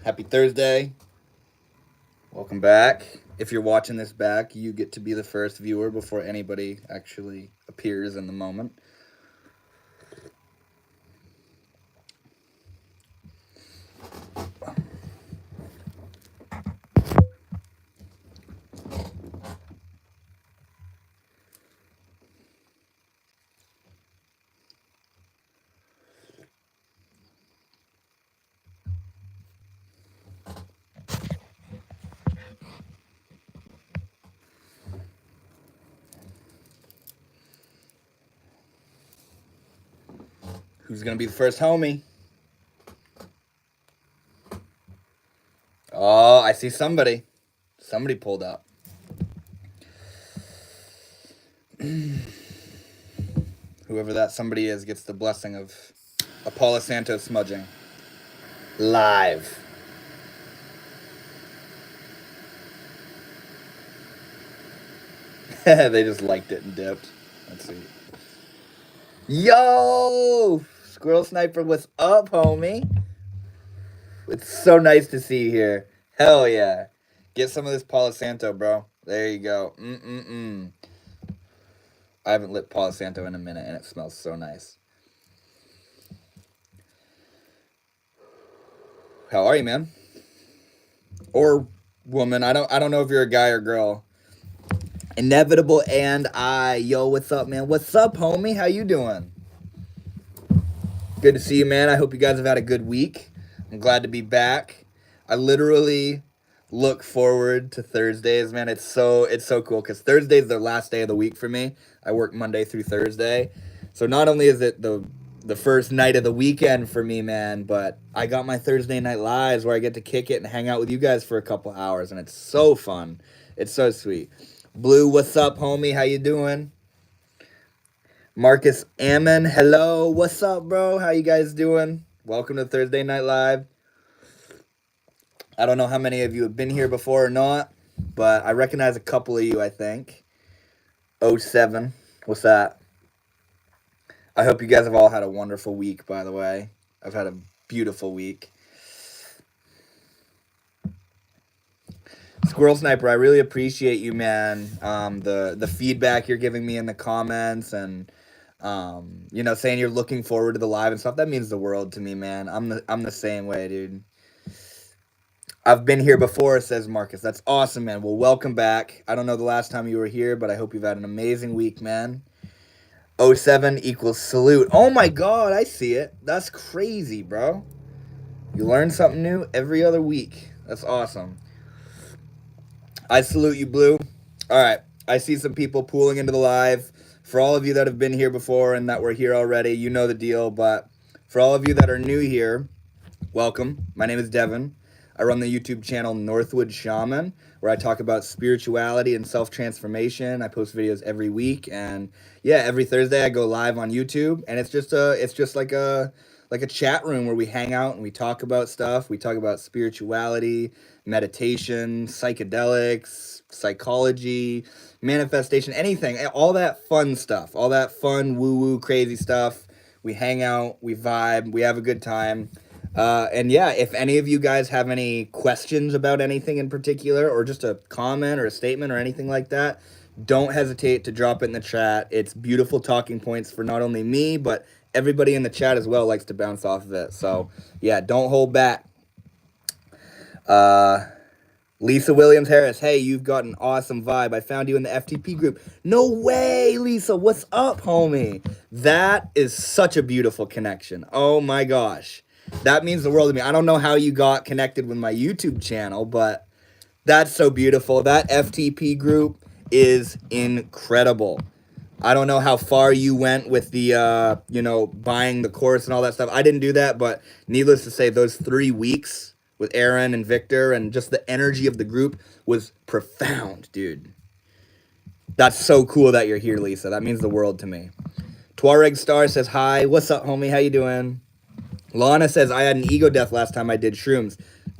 Happy Thursday. Welcome back. If you're watching this back, you get to be the first viewer before anybody actually appears in the moment. Who's going to be the first homie? Oh, I see somebody. Somebody pulled up. Whoever that somebody is gets the blessing of a Palo Santo smudging. Live. They just liked it and dipped. Let's see. Yo! Squirrel Sniper, what's up, homie? It's so nice to see you here. Hell yeah. Get some of this Palo Santo, bro. There you go. I haven't lit Palo Santo in a minute, and it smells so nice. How are you, man? Or woman. I don't know if you're a guy or girl. Inevitable and I. Yo, what's up, man? What's up, homie? How you doing? Good to see you, man. I hope you guys have had a good week. I'm glad to be back. I literally look forward to Thursdays, man. It's so cool because Thursday's the last day of the week for me. I work Monday through Thursday. So not only is it the first night of the weekend for me, man, but I got my Thursday night lives where I get to kick it and hang out with you guys for a couple hours, and it's so fun. It's so sweet. Blue, what's up, homie? How you doing? Marcus Ammon, hello. What's up, bro? How you guys doing? Welcome to Thursday Night Live. I don't know how many of you have been here before or not, but I recognize a couple of you, I think. 07, what's that? I hope you guys have all had a wonderful week, by the way. I've had a beautiful week. Squirrel Sniper, I really appreciate you, man. The feedback you're giving me in the comments and saying you're looking forward to the live and stuff. That means the world to me, man. I'm the same way, dude. I've been here before, says Marcus. That's awesome, man. Well, welcome back. I don't know the last time you were here, but I hope you've had an amazing week, man. 07 equals salute. Oh my God, I see it. That's crazy, bro. You learn something new every other week. That's awesome. I salute you, Blue. All right. I see some people pooling into the live. For all of you that have been here before and that were here already, you know the deal. But for all of you that are new here, welcome. My name is Devin. I run the YouTube channel Northwood Shaman, where I talk about spirituality and self-transformation. I post videos every week, and yeah, every Thursday I go live on YouTube, and it's just like a chat room where we hang out and we talk about stuff. We talk about spirituality, meditation, psychedelics, psychology, manifestation, anything, all that fun stuff, all that fun woo-woo crazy stuff. We hang out, we vibe, we have a good time. And yeah, if any of you guys have any questions about anything in particular, or just a comment or a statement or anything like that, don't hesitate to drop it in the chat. It's beautiful talking points for not only me, but everybody in the chat as well likes to bounce off of it. So yeah, don't hold back. Lisa Williams Harris, hey, you've got an awesome vibe. I found you in the FTP group. No way, Lisa. What's up, homie? That is such a beautiful connection. Oh my gosh. That means the world to me. I don't know how you got connected with my YouTube channel, but that's so beautiful. That FTP group is incredible. I don't know how far you went with the, buying the course and all that stuff. I didn't do that, but needless to say, those 3 weeks with Aaron and Victor and just the energy of the group was profound, dude. That's so cool that you're here, Lisa. That means the world to me. Tuareg Star says, hi. What's up, homie? How you doing? Lana says, I had an ego death last time I did shrooms.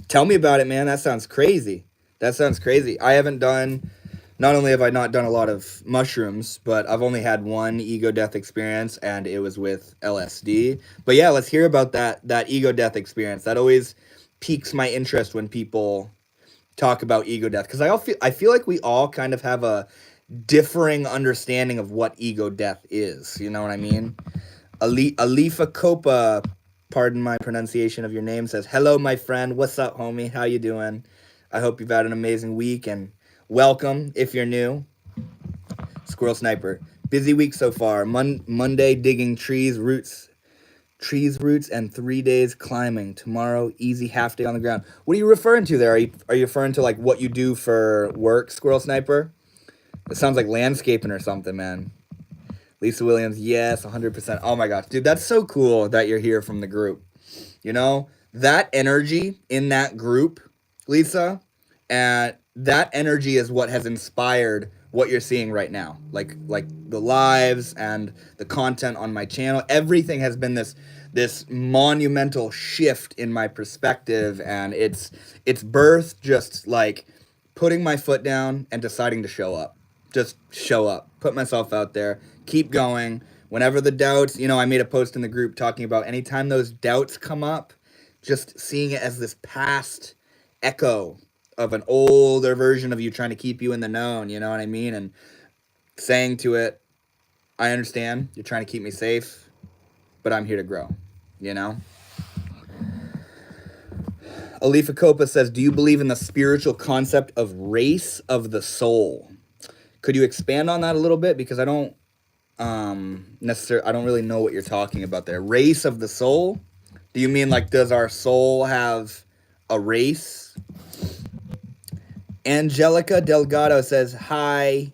Tell me about it, man. That sounds crazy. I haven't done not only have I not done a lot of mushrooms, but I've only had one ego death experience, and it was with LSD. But yeah, let's hear about that ego death experience. That always piques my interest when people talk about ego death, because I feel like we all kind of have a differing understanding of what ego death is. You know what I mean? Alifa Copa, pardon my pronunciation of your name, says, "Hello, my friend. What's up, homie? How you doing? I hope you've had an amazing week, and welcome if you're new." Squirrel Sniper, busy week so far. Monday digging trees roots, and 3 days climbing. Tomorrow easy half day on the ground. What are you referring to there? Are you referring to like what you do for work, Squirrel Sniper? It sounds like landscaping or something, man. Lisa Williams, yes, 100%. Oh my gosh, dude, that's so cool that you're here from the group. You know, that energy in that group, Lisa, and that energy is what has inspired what you're seeing right now. Like the lives and the content on my channel, everything has been this monumental shift in my perspective, and it's birth just like putting my foot down and deciding to show up. Just show up, put myself out there, keep going. Whenever the doubts, I made a post in the group talking about anytime those doubts come up, just seeing it as this past echo of an older version of you trying to keep you in the known, you know what I mean? And saying to it, I understand you're trying to keep me safe, but I'm here to grow, you know? Alifa Copa says, do you believe in the spiritual concept of race of the soul? Could you expand on that a little bit? Because I don't necessarily, I don't really know what you're talking about there. Race of the soul? Do you mean like, does our soul have a race? Angelica Delgado says, hi,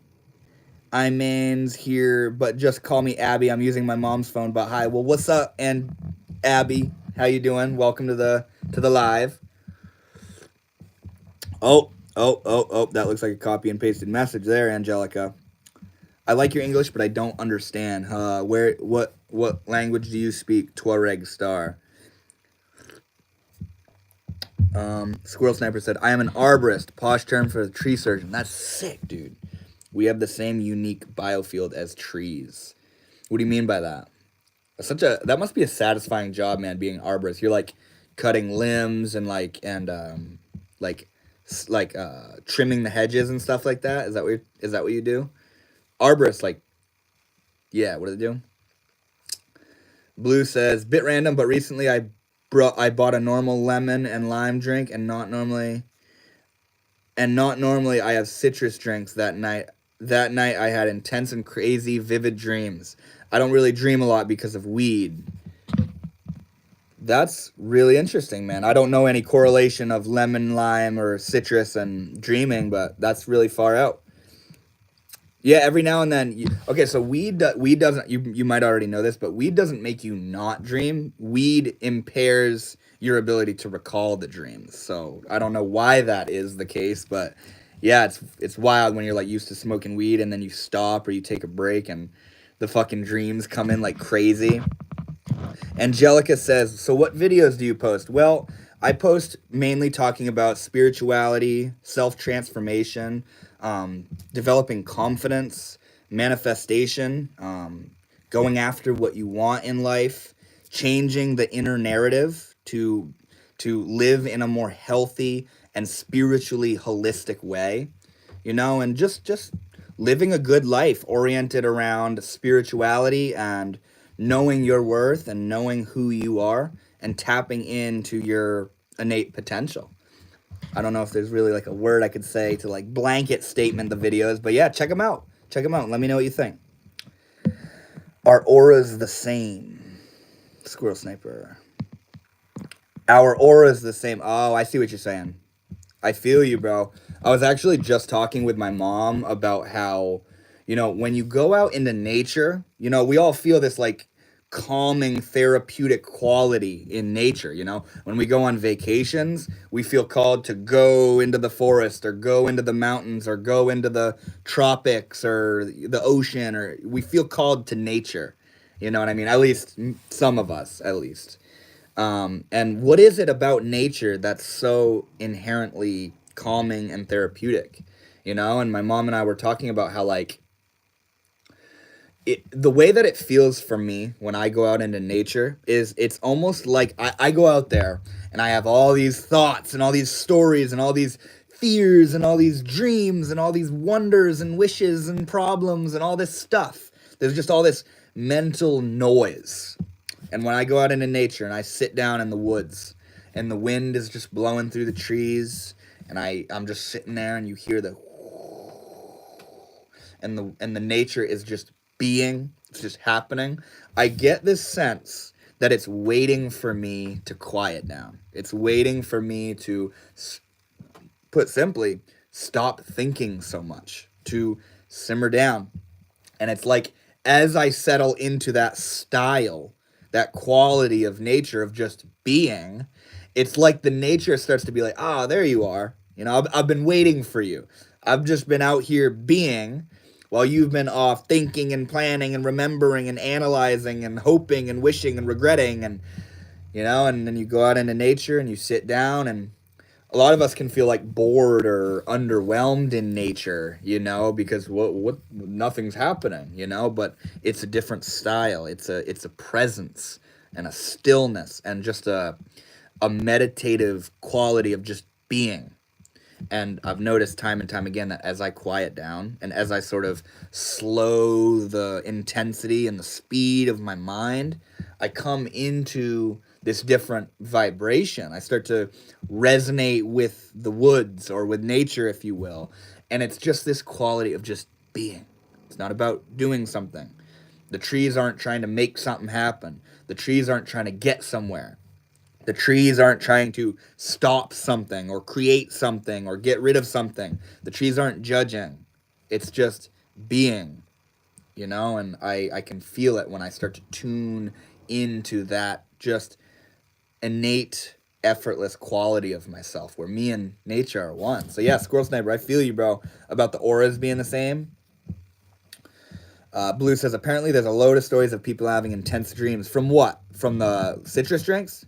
I'm Mans here, but just call me Abby. I'm using my mom's phone, but hi. Well, what's up, and Abby? How you doing? Welcome to the live. Oh, that looks like a copy and pasted message there, Angelica. I like your English, but I don't understand. What language do you speak? Tuareg Star. Squirrel Sniper said, I am an arborist, posh term for a tree surgeon. That's sick, dude. We have the same unique biofield as trees. What do you mean by that? That must be a satisfying job, man, being an arborist. You're like cutting limbs and trimming the hedges and stuff like that. Is that what you do? Arborist, like, yeah, what do they do? Blue says, bit random, but recently I bought a normal lemon and lime drink, and not normally I have citrus drinks that night. That night I had intense and crazy vivid dreams. I don't really dream a lot because of weed. That's really interesting, man. I don't know any correlation of lemon, lime, or citrus and dreaming, but that's really far out. Yeah, every now and then. Okay, so weed doesn't. You might already know this, but weed doesn't make you not dream. Weed impairs your ability to recall the dreams. So I don't know why that is the case, but yeah, it's wild when you're like used to smoking weed and then you stop or you take a break and the fucking dreams come in like crazy. Angelica says, so what videos do you post? Well, I post mainly talking about spirituality, self-transformation, developing confidence, manifestation, going after what you want in life, changing the inner narrative to live in a more healthy and spiritually holistic way, and just living a good life oriented around spirituality and knowing your worth and knowing who you are and tapping into your innate potential. I don't know if there's really like a word I could say to like blanket statement the videos, but yeah, check them out. Check them out and let me know what you think. Our aura's the same. Squirrel Sniper. Our aura's the same. Oh, I see what you're saying. I feel you, bro. I was actually just talking with my mom about how, when you go out into nature, we all feel this like calming therapeutic quality in nature. When we go on vacations, we feel called to go into the forest or go into the mountains or go into the tropics or the ocean, or we feel called to nature. You know what I mean? At least some of us, at least. And what is it about nature that's so inherently calming and therapeutic? you know. And my mom and I were talking about how like the way that it feels for me when I go out into nature is it's almost like I go out there and I have all these thoughts and all these stories and all these fears and all these dreams and all these wonders and wishes and problems and all this stuff. There's just all this mental noise. And when I go out into nature and I sit down in the woods and the wind is just blowing through the trees and I'm just sitting there and you hear the and the nature is just being, it's just happening. I get this sense that it's waiting for me to quiet down. It's waiting for me to, put simply, stop thinking so much, to simmer down. And it's like as I settle into that style, that quality of nature of just being, it's like the nature starts to be like, ah, there you are. You know, I've been waiting for you. I've just been out here being while you've been off thinking and planning and remembering and analyzing and hoping and wishing and regretting. And, you know, and then you go out into nature and you sit down, and a lot of us can feel like bored or underwhelmed in nature, you know, because what nothing's happening, you know, but it's a different style. It's a presence and a stillness and just a meditative quality of just being. And I've noticed time and time again that as I quiet down and as I sort of slow the intensity and the speed of my mind, I come into this different vibration. I start to resonate with the woods or with nature, if you will. And it's just this quality of just being. It's not about doing something. The trees aren't trying to make something happen. The trees aren't trying to get somewhere. The trees aren't trying to stop something or create something or get rid of something. The trees aren't judging. It's just being, you know, and I can feel it when I start to tune into that just innate, effortless quality of myself where me and nature are one. So yeah, Squirrel Sniper, I feel you, bro, about the auras being the same. Blue says, apparently there's a load of stories of people having intense dreams. From what? From the citrus drinks?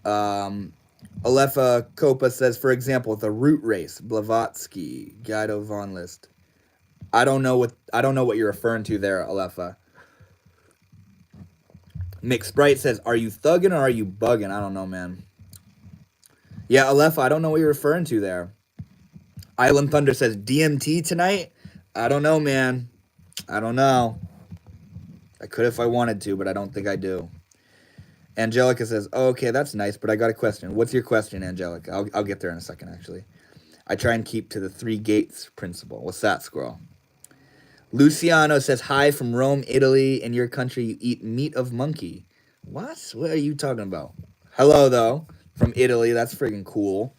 Alepha Copa says, for example, the root race, Blavatsky, Guido von List. I don't know what you're referring to there, Alepha. Mick Sprite says, are you thugging or are you bugging? I don't know, man. Yeah, Alepha, I don't know what you're referring to there. Island Thunder says, DMT tonight? I don't know, man. I don't know. I could if I wanted to, but I don't think I do. Angelica says, oh, okay, that's nice, but I got a question. What's your question, Angelica? I'll get there in a second, actually. I try and keep to the 3 gates principle. What's that, squirrel? Luciano says, hi from Rome, Italy. In your country, you eat meat of monkey. What? What are you talking about? Hello, though, from Italy. That's freaking cool.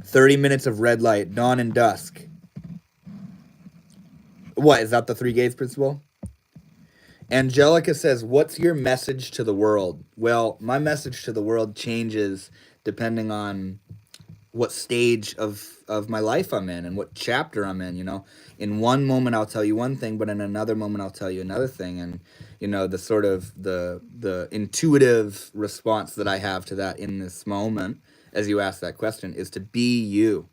30 minutes of red light, dawn and dusk. What, is that the 3 gates principle? Angelica says, what's your message to the world? Well, my message to the world changes depending on what stage of my life I'm in and what chapter I'm in, you know. In one moment I'll tell you one thing, but in another moment I'll tell you another thing. And, you know, the sort of the intuitive response that I have to that in this moment, as you ask that question, is to be you,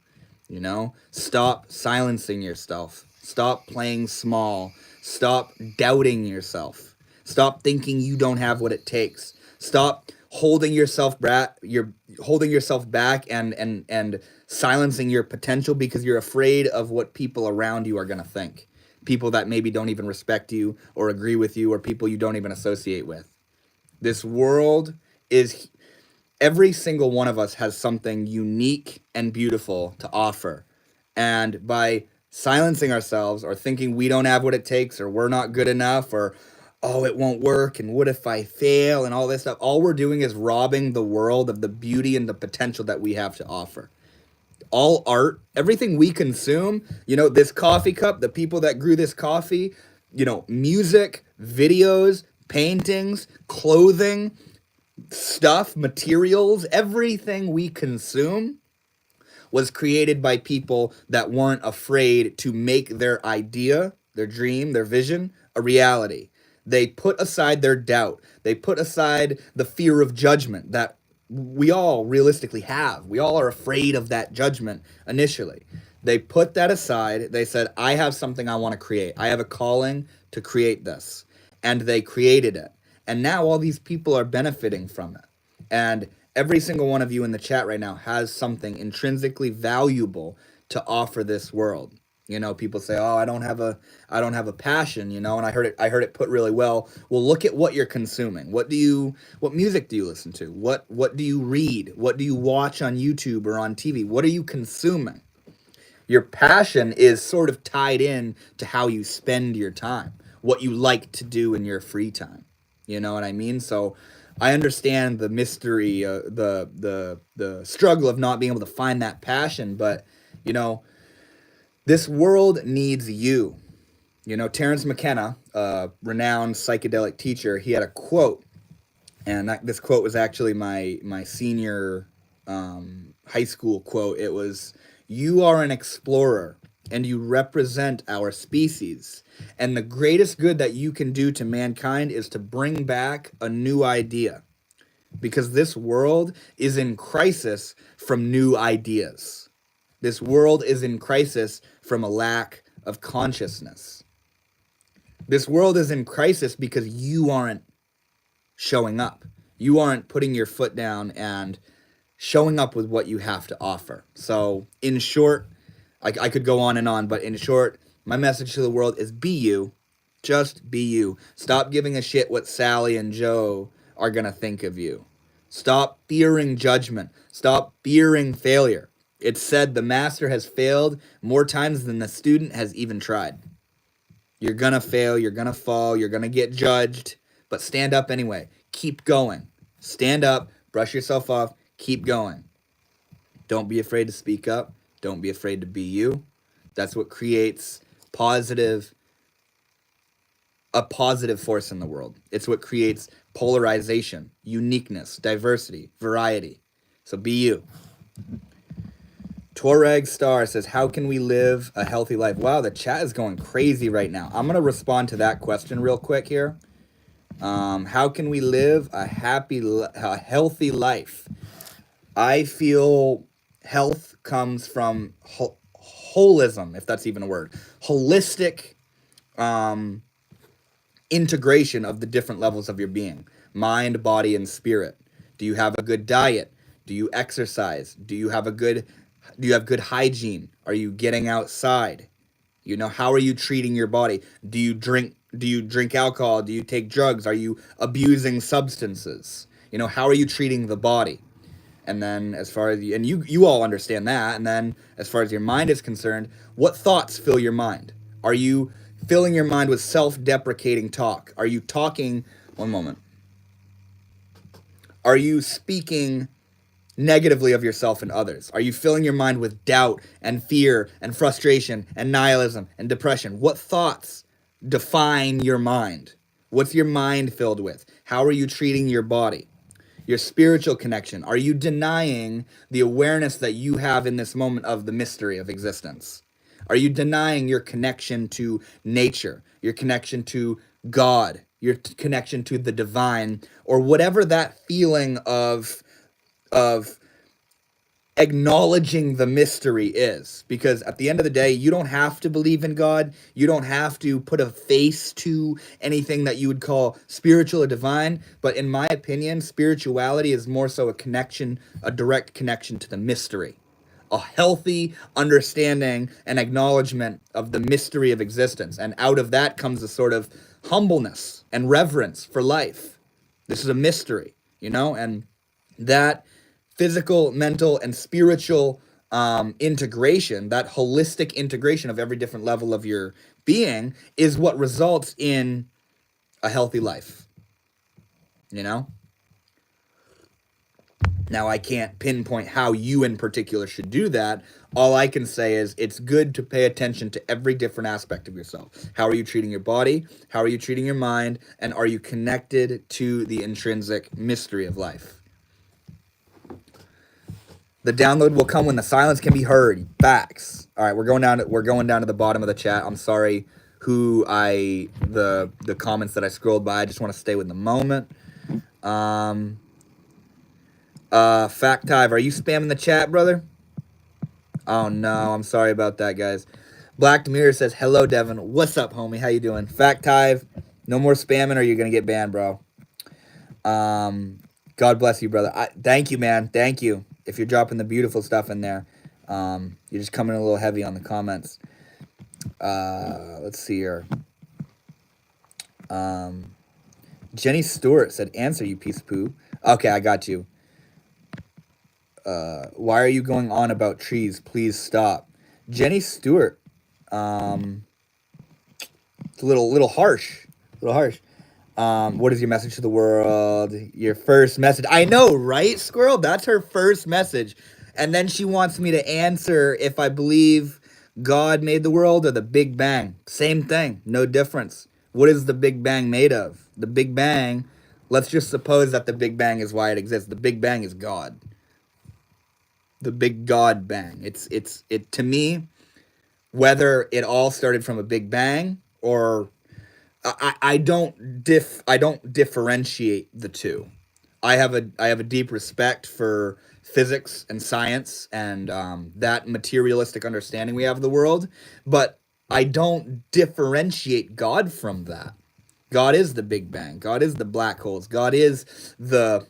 you know. Stop silencing yourself. Stop playing small. Stop doubting yourself. Stop thinking you don't have what it takes. Stop holding yourself back. You're holding yourself back and silencing your potential because you're afraid of what people around you are going to think. People that maybe don't even respect you or agree with you, or people you don't even associate with. This world is, every single one of us has something unique and beautiful to offer. And by silencing ourselves or thinking we don't have what it takes or we're not good enough or, oh, it won't work and what if I fail and all this stuff, all we're doing is robbing the world of the beauty and the potential that we have to offer. All art, everything we consume, you know, this coffee cup, the people that grew this coffee, you know, music, videos, paintings, clothing, stuff, materials, everything we consume was created by people that weren't afraid to make their idea, their dream, their vision a reality. They put aside their doubt. They put aside the fear of judgment that we all realistically have. We all are afraid of that judgment initially. They put that aside. They said, I have something I want to create. I have a calling to create this. And they created it. And now all these people are benefiting from it. And every single one of you in the chat right now has something intrinsically valuable to offer this world. You know, people say, "Oh, I don't have a passion," you know, and I heard it put really well. Well, look at what you're consuming. What music do you listen to? What do you read? What do you watch on YouTube or on TV? What are you consuming? Your passion is sort of tied in to how you spend your time, what you like to do in your free time. You know what I mean? So I understand the mystery, the struggle of not being able to find that passion, but you know, this world needs you. You know, Terence McKenna, a renowned psychedelic teacher, he had a quote, and this quote was actually my senior high school quote. It was, "You are an explorer, and you represent our species. And the greatest good that you can do to mankind is to bring back a new idea, because this world is in crisis from new ideas. This world is in crisis from a lack of consciousness. This world is in crisis because you aren't showing up. You aren't putting your foot down and showing up with what you have to offer." So, in short, I could go on and on, but in short, my message to the world is be you. Just be you. Stop giving a shit what Sally and Joe are going to think of you. Stop fearing judgment. Stop fearing failure. It's said the master has failed more times than the student has even tried. You're going to fail. You're going to fall. You're going to get judged. But stand up anyway. Keep going. Stand up. Brush yourself off. Keep going. Don't be afraid to speak up. Don't be afraid to be you. That's what creates a positive force in the world. It's what creates polarization, uniqueness, diversity, variety. So be you. Tuareg Star says, how can we live a healthy life? Wow, the chat is going crazy right now. I'm going to respond to that question real quick here. How can we live a healthy life? I feel health comes from holism, if that's even a word. Holistic integration of the different levels of your being. Mind, body, and spirit. Do you have a good diet? Do you exercise? Do you have good hygiene? Are you getting outside? You know, how are you treating your body? Do you drink alcohol? Do you take drugs? Are you abusing substances? You know, how are you treating the body? And then as far as you all understand that, and then as far as your mind is concerned, what thoughts fill your mind? Are you filling your mind with self-deprecating talk? Are you talking, one moment, are you speaking negatively of yourself and others? Are you filling your mind with doubt and fear and frustration and nihilism and depression? What thoughts define your mind? What's your mind filled with? How are you treating your body? Your spiritual connection. Are you denying the awareness that you have in this moment of the mystery of existence? Are you denying your connection to nature, your connection to God, your connection to the divine, or whatever that feeling of acknowledging the mystery is? Because at the end of the day, you don't have to believe in God. You don't have to put a face to anything that you would call spiritual or divine. But in my opinion, spirituality is more so a direct connection to the mystery. A healthy understanding and acknowledgement of the mystery of existence. And out of that comes a sort of humbleness and reverence for life. This is a mystery, you know, and that physical, mental, and spiritual integration, that holistic integration of every different level of your being, is what results in a healthy life, you know? Now, I can't pinpoint how you in particular should do that. All I can say is it's good to pay attention to every different aspect of yourself. How are you treating your body? How are you treating your mind? And are you connected to the intrinsic mystery of life? The download will come when the silence can be heard. Facts. All right, we're going down to the bottom of the chat. I'm sorry the comments that I scrolled by. I just want to stay with the moment. Factive, are you spamming the chat, brother? Oh no, I'm sorry about that, guys. Black Demir says, hello, Devin. What's up, homie? How you doing? Factive, no more spamming or you're gonna get banned, bro. God bless you, brother. Thank you, man. Thank you. If you're dropping the beautiful stuff in there, you're just coming a little heavy on the comments. Let's see here. Jenny Stewart said, answer, you piece of poo. Okay, I got you. Why are you going on about trees? Please stop. Jenny Stewart. It's a little harsh. A little harsh. What is your message to the world? Your first message. I know, right, Squirrel? That's her first message. And then she wants me to answer if I believe God made the world or the Big Bang. Same thing. No difference. What is the Big Bang made of? The Big Bang, let's just suppose that the Big Bang is why it exists. The Big Bang is God. The Big God Bang. It to me, whether it all started from a Big Bang or I don't differentiate the two. I have a deep respect for physics and science and that materialistic understanding we have of the world, but I don't differentiate God from that. God is the Big Bang. God is the black holes. God is the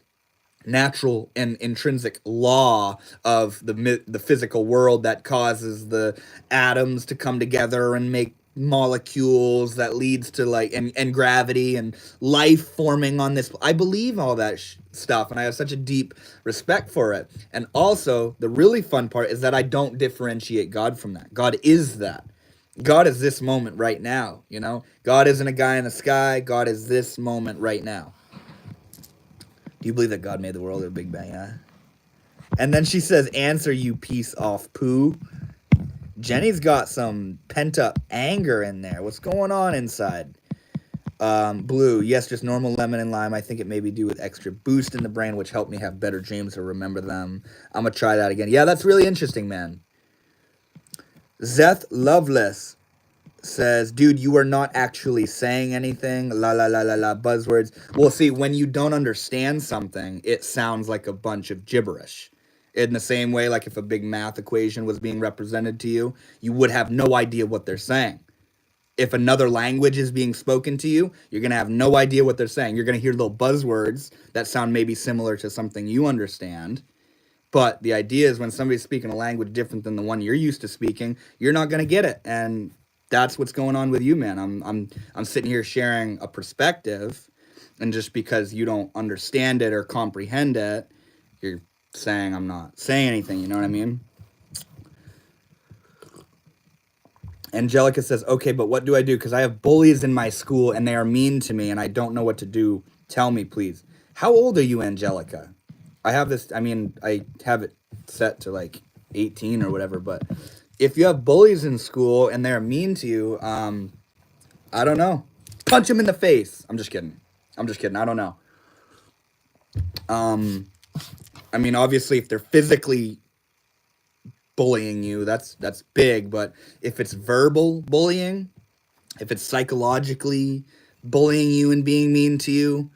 natural and intrinsic law of the physical world that causes the atoms to come together and make molecules that leads to like and gravity and life forming on this. I believe all that stuff and I have such a deep respect for it. And also the really fun part is that I don't differentiate God from that. God is that. God is this moment right now, you know? God isn't a guy in the sky. God is this moment right now. Do you believe that God made the world or Big Bang? Yeah. And then she says, answer, you piece off poo. Jenny's got some pent up anger in there. What's going on inside? Blue, yes, just normal lemon and lime. I think it may be due with extra boost in the brain, which helped me have better dreams or remember them. I'm going to try that again. Yeah, that's really interesting, man. Zeth Loveless says, dude, you are not actually saying anything. La la la la la buzzwords. Well, see, when you don't understand something, it sounds like a bunch of gibberish. In the same way, like if a big math equation was being represented to you, you would have no idea what they're saying. If another language is being spoken to you, you're going to have no idea what they're saying. You're going to hear little buzzwords that sound maybe similar to something you understand. But the idea is when somebody's speaking a language different than the one you're used to speaking, you're not going to get it. And that's what's going on with you, man. I'm sitting here sharing a perspective, and just because you don't understand it or comprehend it, you're saying I'm not saying anything, you know what I mean? Angelica says, okay, but what do I do? Because I have bullies in my school and they are mean to me and I don't know what to do. Tell me, please. How old are you, Angelica? I have this, I mean, I have it set to like 18 or whatever, but if you have bullies in school and they're mean to you, I don't know. Punch them in the face. I'm just kidding. I don't know. I mean, obviously, if they're physically bullying you, that's big. But if it's verbal bullying, if it's psychologically bullying you and being mean to you,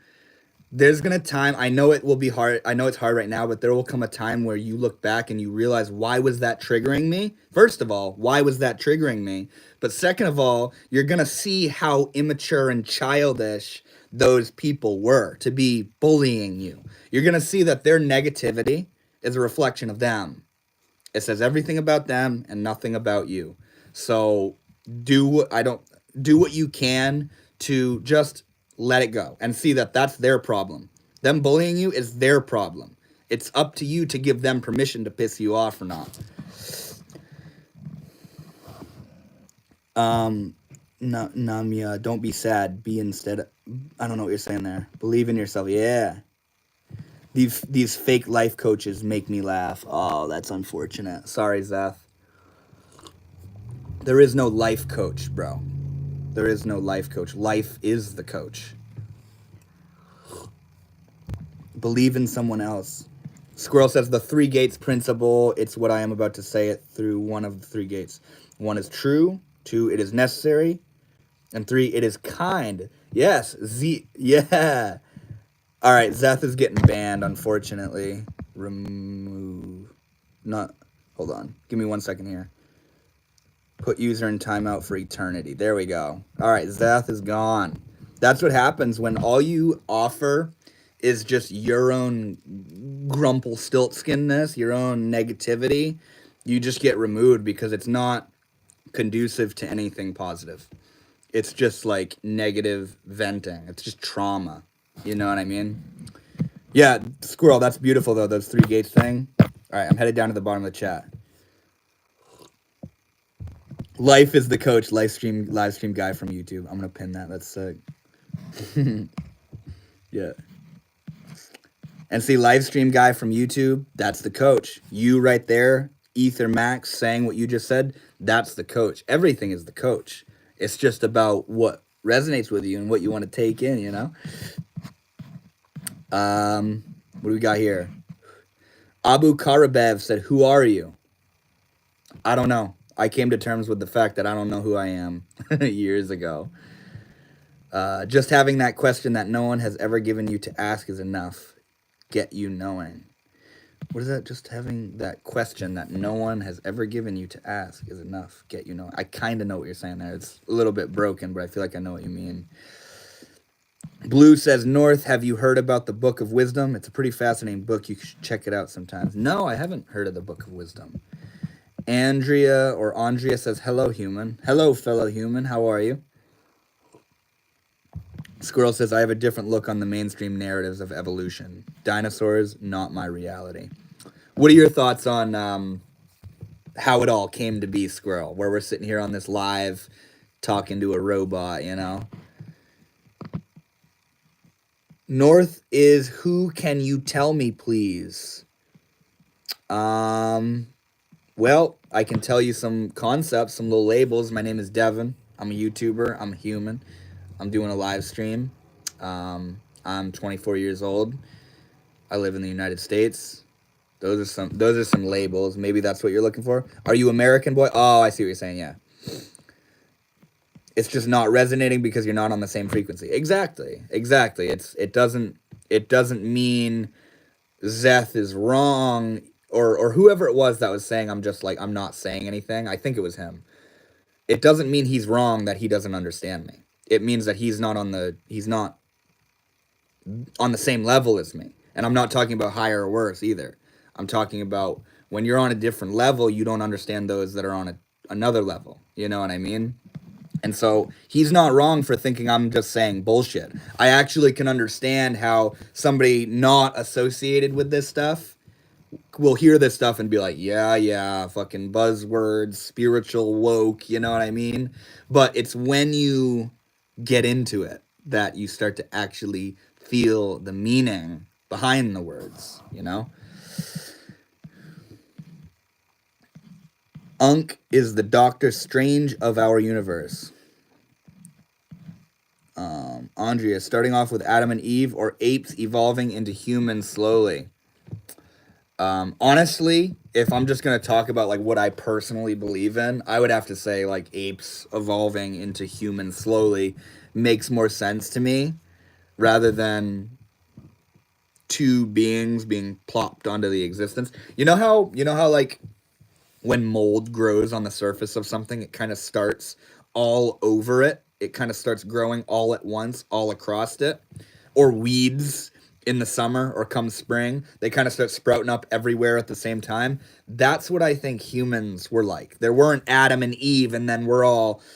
there's gonna time. I know it will be hard. I know it's hard right now, but there will come a time where you look back and you realize, why was that triggering me? First of all, why was that triggering me? But second of all, you're gonna see how immature and childish those people were to be bullying you. You're gonna see that their negativity is a reflection of them. It says everything about them and nothing about you. So do what you can to just let it go and see that that's their problem. Them bullying you is their problem. It's up to you to give them permission to piss you off or not. Namya, don't be sad. Be instead. I don't know what you're saying there. Believe in yourself. Yeah. These fake life coaches make me laugh. Oh, that's unfortunate. Sorry, Zeth. There is no life coach, bro. There is no life coach. Life is the coach. Believe in someone else. Squirrel says the 3 gates principle. It's what I am about to say it through one of the 3 gates. 1 is true. 2, it is necessary. And 3, it is kind. Yes. Yeah. All right. Zeth is getting banned, unfortunately. remove, not, hold on. Give me 1 second here. Put user in timeout for eternity. There we go. All right, Zeth is gone. That's what happens when all you offer is just your own grumple stiltskinness, your own negativity. You just get removed because it's not conducive to anything positive. It's just like negative venting. It's just trauma. You know what I mean? Yeah, Squirrel, that's beautiful though, those 3 gates thing. All right, I'm headed down to the bottom of the chat. Life is the coach, live stream guy from YouTube. I'm gonna pin that. That's sick. Yeah. And see, live stream guy from YouTube, that's the coach. You right there, Ether Max, saying what you just said, that's the coach. Everything is the coach. It's just about what resonates with you and what you want to take in, you know? What do we got here? Abu Karabev said, who are you? I don't know. I came to terms with the fact that I don't know who I am years ago. Just having that question that no one has ever given you to ask is enough. Get you knowing. What is that? Just having that question that no one has ever given you to ask is enough. Get you knowing. I kind of know what you're saying there. It's a little bit broken, but I feel like I know what you mean. Blue says, North, have you heard about the Book of Wisdom? It's a pretty fascinating book. You should check it out sometimes. No, I haven't heard of the Book of Wisdom. Andrea says, hello, human. Hello, fellow human. How are you? Squirrel says, I have a different look on the mainstream narratives of evolution. Dinosaurs, not my reality. What are your thoughts on how it all came to be, Squirrel? Where we're sitting here on this live talking to a robot, you know? North is, who can you tell me, please? Well, I can tell you some concepts, some little labels. My name is Devin. I'm a YouTuber. I'm a human. I'm doing a live stream. I'm 24 years old. I live in the United States. Those are some labels. Maybe that's what you're looking for. Are you American, boy? Oh, I see what you're saying. Yeah. It's just not resonating because you're not on the same frequency. Exactly. It doesn't mean Zeth is wrong or whoever it was that was saying I'm not saying anything. I think it was him. It doesn't mean he's wrong that he doesn't understand me. It means that he's not on the same level as me. And I'm not talking about higher or worse either. I'm talking about when you're on a different level, you don't understand those that are on another level. You know what I mean? And so he's not wrong for thinking I'm just saying bullshit. I actually can understand how somebody not associated with this stuff will hear this stuff and be like, yeah, fucking buzzwords, spiritual woke, you know what I mean? But it's when you get into it that you start to actually feel the meaning behind the words, you know? Unk is the Doctor Strange of our universe. Andrea, starting off with Adam and Eve or apes evolving into humans slowly. Honestly, if I'm just going to talk about like what I personally believe in, I would have to say like apes evolving into humans slowly makes more sense to me rather than two beings being plopped onto the existence. You know how like when mold grows on the surface of something, it kind of starts all over it. It kind of starts growing all at once, all across it. Or weeds in the summer or come spring, they kind of start sprouting up everywhere at the same time. That's what I think humans were like. There weren't Adam and Eve and then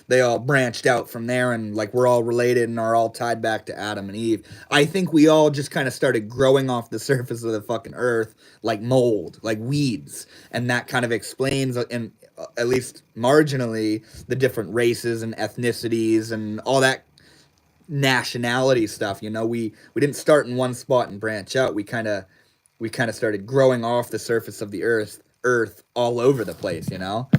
they all branched out from there and like we're all related and are all tied back to Adam and Eve. I think we all just kind of started growing off the surface of the fucking earth like mold, like weeds. And that kind of explains in at least marginally the different races and ethnicities and all that nationality stuff. You know, we didn't start in one spot and branch out. We kind of started growing off the surface of the earth all over the place, you know.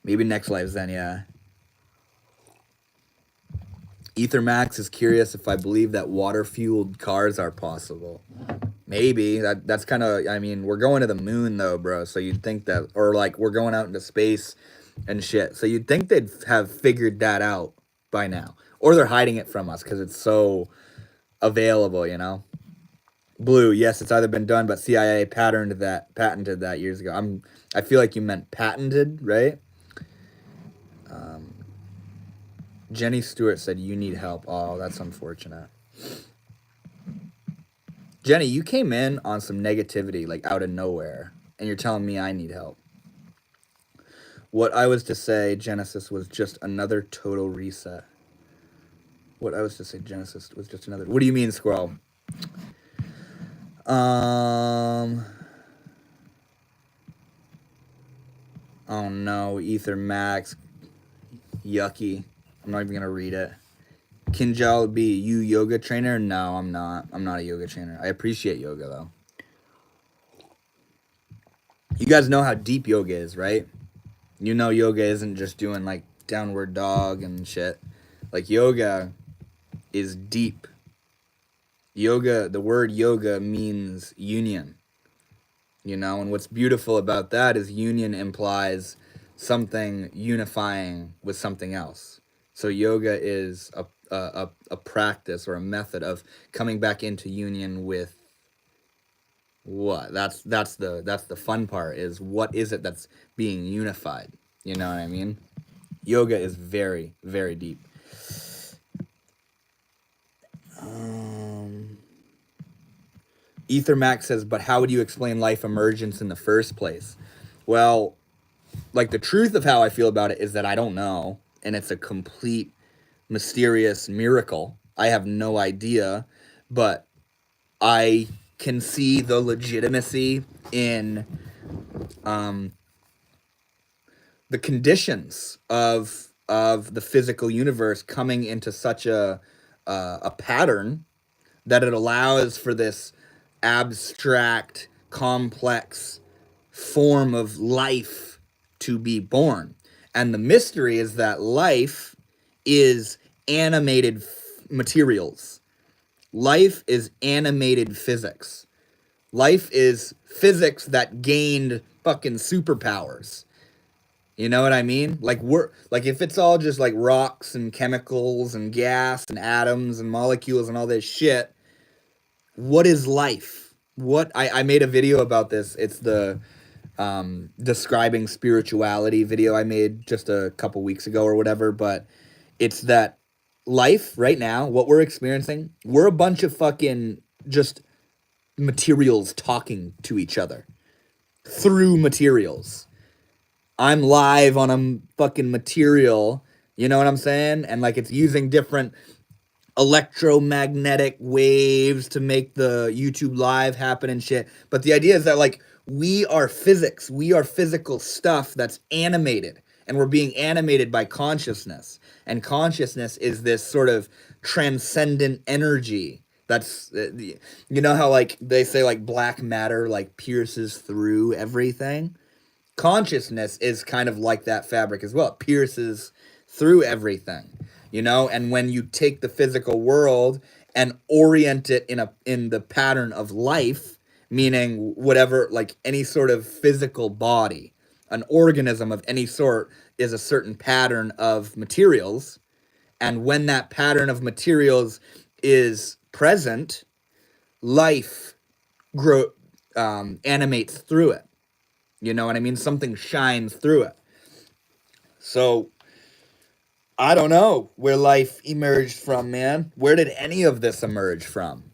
Maybe next lives then. Yeah. Ether Max is curious if I believe that water-fueled cars are possible. Maybe. That's kind of, I mean, we're going to the moon though, bro. So you'd think that, or like we're going out into space and shit. So you'd think they'd have figured that out by now. Or they're hiding it from us because it's so available, you know. Blue, yes, it's either been done, but CIA patented that years ago. I feel like you meant patented, right? Jenny Stewart said you need help. Oh, that's unfortunate. Jenny, you came in on some negativity, like out of nowhere, and you're telling me I need help. What I was to say, Genesis was just another total reset. What I was to say, Genesis was just another. What do you mean, Squirrel? Oh no, Ether Max, yucky. I'm not even gonna read it. Kinjal B, you yoga trainer? No, I'm not. I'm not a yoga trainer. I appreciate yoga though. You guys know how deep yoga is, right? You know yoga isn't just doing like downward dog and shit. Like yoga is deep. Yoga, the word yoga means union. You know, and what's beautiful about that is union implies something unifying with something else. So yoga is a practice or a method of coming back into union with what? That's the fun part, is what is it that's being unified? You know what I mean? Yoga is very, very deep. Ethermax says, but how would you explain life emergence in the first place? Well, like the truth of how I feel about it is that I don't know, and it's a complete mysterious miracle. I have no idea, but I can see the legitimacy in the conditions of the physical universe coming into such a pattern that it allows for this abstract, complex form of life to be born. And the mystery is that life is animated materials. Life is animated physics. Life is physics that gained fucking superpowers. You know what I mean? Like if it's all just like rocks and chemicals and gas and atoms and molecules and all this shit, what is life? What I made a video about this. It's the describing spirituality video I made just a couple weeks ago or whatever, but it's that life right now, what we're experiencing, we're a bunch of fucking just materials talking to each other through materials. I'm live on a fucking material, you know what I'm saying? And like it's using different electromagnetic waves to make the YouTube live happen and shit. But the idea is that like we are physics, we are physical stuff that's animated, and we're being animated by consciousness. And consciousness is this sort of transcendent energy that's you know how like they say like black matter like pierces through everything. Consciousness is kind of like that fabric as well. It pierces through everything, you know. And when you take the physical world and orient it in the pattern of life, meaning whatever, like any sort of physical body, an organism of any sort is a certain pattern of materials, and when that pattern of materials is present, life animates through it. You know what I mean? Something shines through it. So, I don't know where life emerged from, man. Where did any of this emerge from?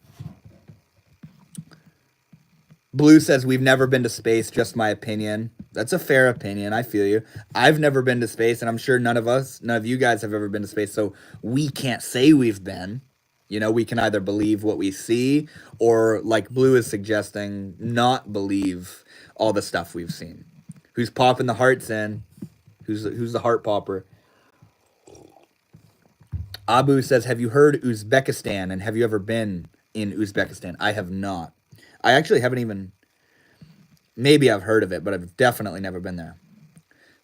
Blue says, we've never been to space, just my opinion. That's a fair opinion. I feel you. I've never been to space, and I'm sure none of you guys have ever been to space, so we can't say we've been. You know, we can either believe what we see, or like Blue is suggesting, not believe all the stuff we've seen. Who's popping the hearts in? Who's the heart popper? Abu says, have you heard Uzbekistan, and have you ever been in Uzbekistan? I have not. I actually haven't even, maybe I've heard of it, but I've definitely never been there.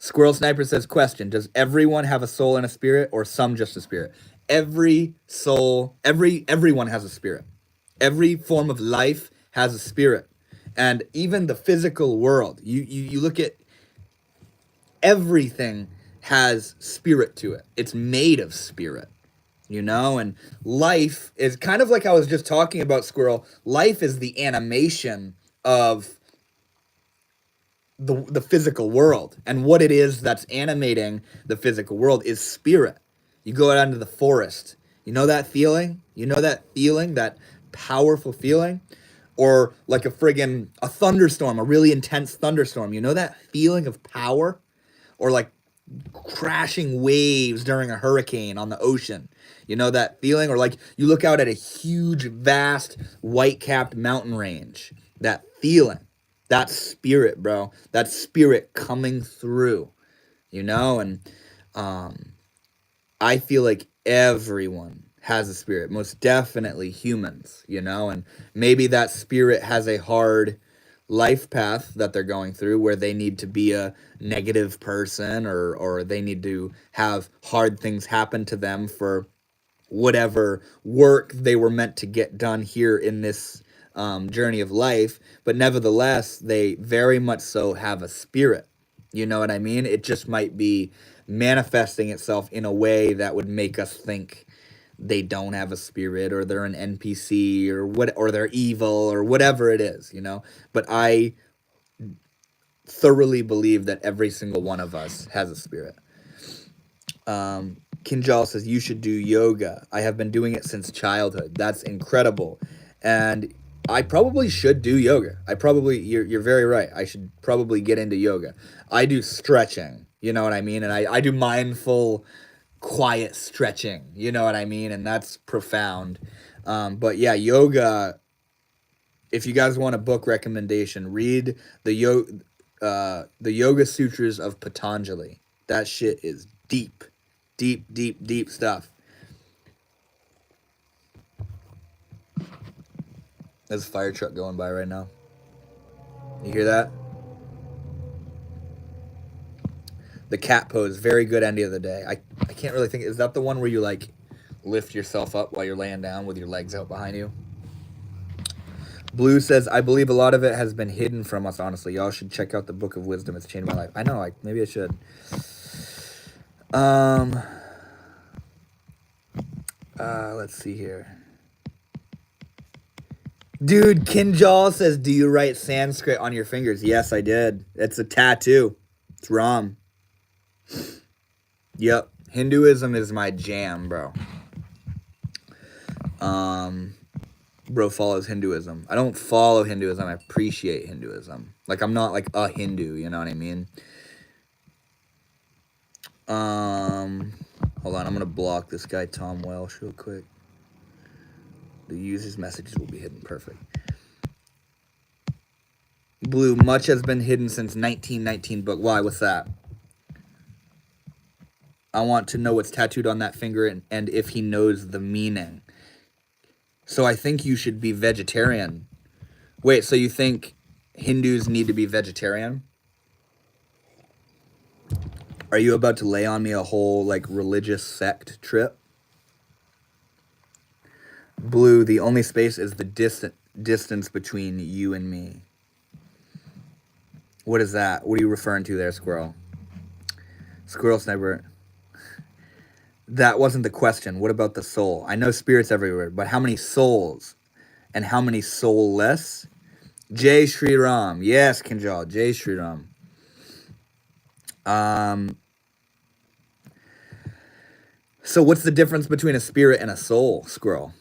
Squirrel Sniper says, question, does everyone have a soul and a spirit, or some just a spirit? Everyone has a spirit. Every form of life has a spirit. And even the physical world, you look at, everything has spirit to it. It's made of spirit. you know? And life is kind of like I was just talking about, Squirrel. Life is the animation of the physical world, and what it is that's animating the physical world is spirit. You go out into the forest, you know that feeling, that powerful feeling, or like a thunderstorm, a really intense thunderstorm, you know that feeling of power, or like crashing waves during a hurricane on the ocean. You know that feeling? Or like you look out at a huge, vast, white capped mountain range. That feeling. That spirit, bro. That spirit coming through, you know? And I feel like everyone has a spirit, most definitely humans, you know? And maybe that spirit has a hard life path that they're going through where they need to be a negative person, or they need to have hard things happen to them for whatever work they were meant to get done here in this journey of life. But nevertheless, they very much so have a spirit. You know what I mean? It just might be manifesting itself in a way that would make us think they don't have a spirit, or they're an NPC, or they're evil, or whatever it is, you know? But I thoroughly believe that every single one of us has a spirit. Kinjal says you should do yoga. I have been doing it since childhood. That's incredible. And I probably should do yoga. You're very right. I should probably get into yoga. I do stretching, you know what I mean? And I do mindful, quiet stretching, you know what I mean? And that's profound. But yeah, yoga, if you guys want a book recommendation, read the Yoga Sutras of Patanjali. That shit is deep. Deep, deep, deep stuff. There's a fire truck going by right now. You hear that? The cat pose, very good end of the day. I can't really think. Is that the one where you like lift yourself up while you're laying down with your legs out behind you? Blue says, I believe a lot of it has been hidden from us, honestly. Y'all should check out the Book of Wisdom. It's changed my life. I know, maybe I should. Let's see here. Dude, Kinjal says, do you write Sanskrit on your fingers? Yes, I did. It's a tattoo. It's Ram. Yep. Hinduism is my jam, bro. Bro follows Hinduism. I don't follow Hinduism. I appreciate Hinduism. Like, I'm not like a Hindu, you know what I mean? Hold on. I'm going to block this guy, Tom Welsh, real quick. The user's messages will be hidden. Perfect. Blue, much has been hidden since 1919 book. Why? What's that? I want to know what's tattooed on that finger, and if he knows the meaning. So I think you should be vegetarian. Wait, so you think Hindus need to be vegetarian? Are you about to lay on me a whole, like, religious sect trip? Blue, the only space is the distance between you and me. What is that? What are you referring to there, Squirrel? Squirrel Sniper. That wasn't the question. What about the soul? I know spirits everywhere, but how many souls? And how many soulless? Jai Shri Ram. Yes, Kinjal. Jai Shri Ram. So what's the difference between a spirit and a soul, Squirrel?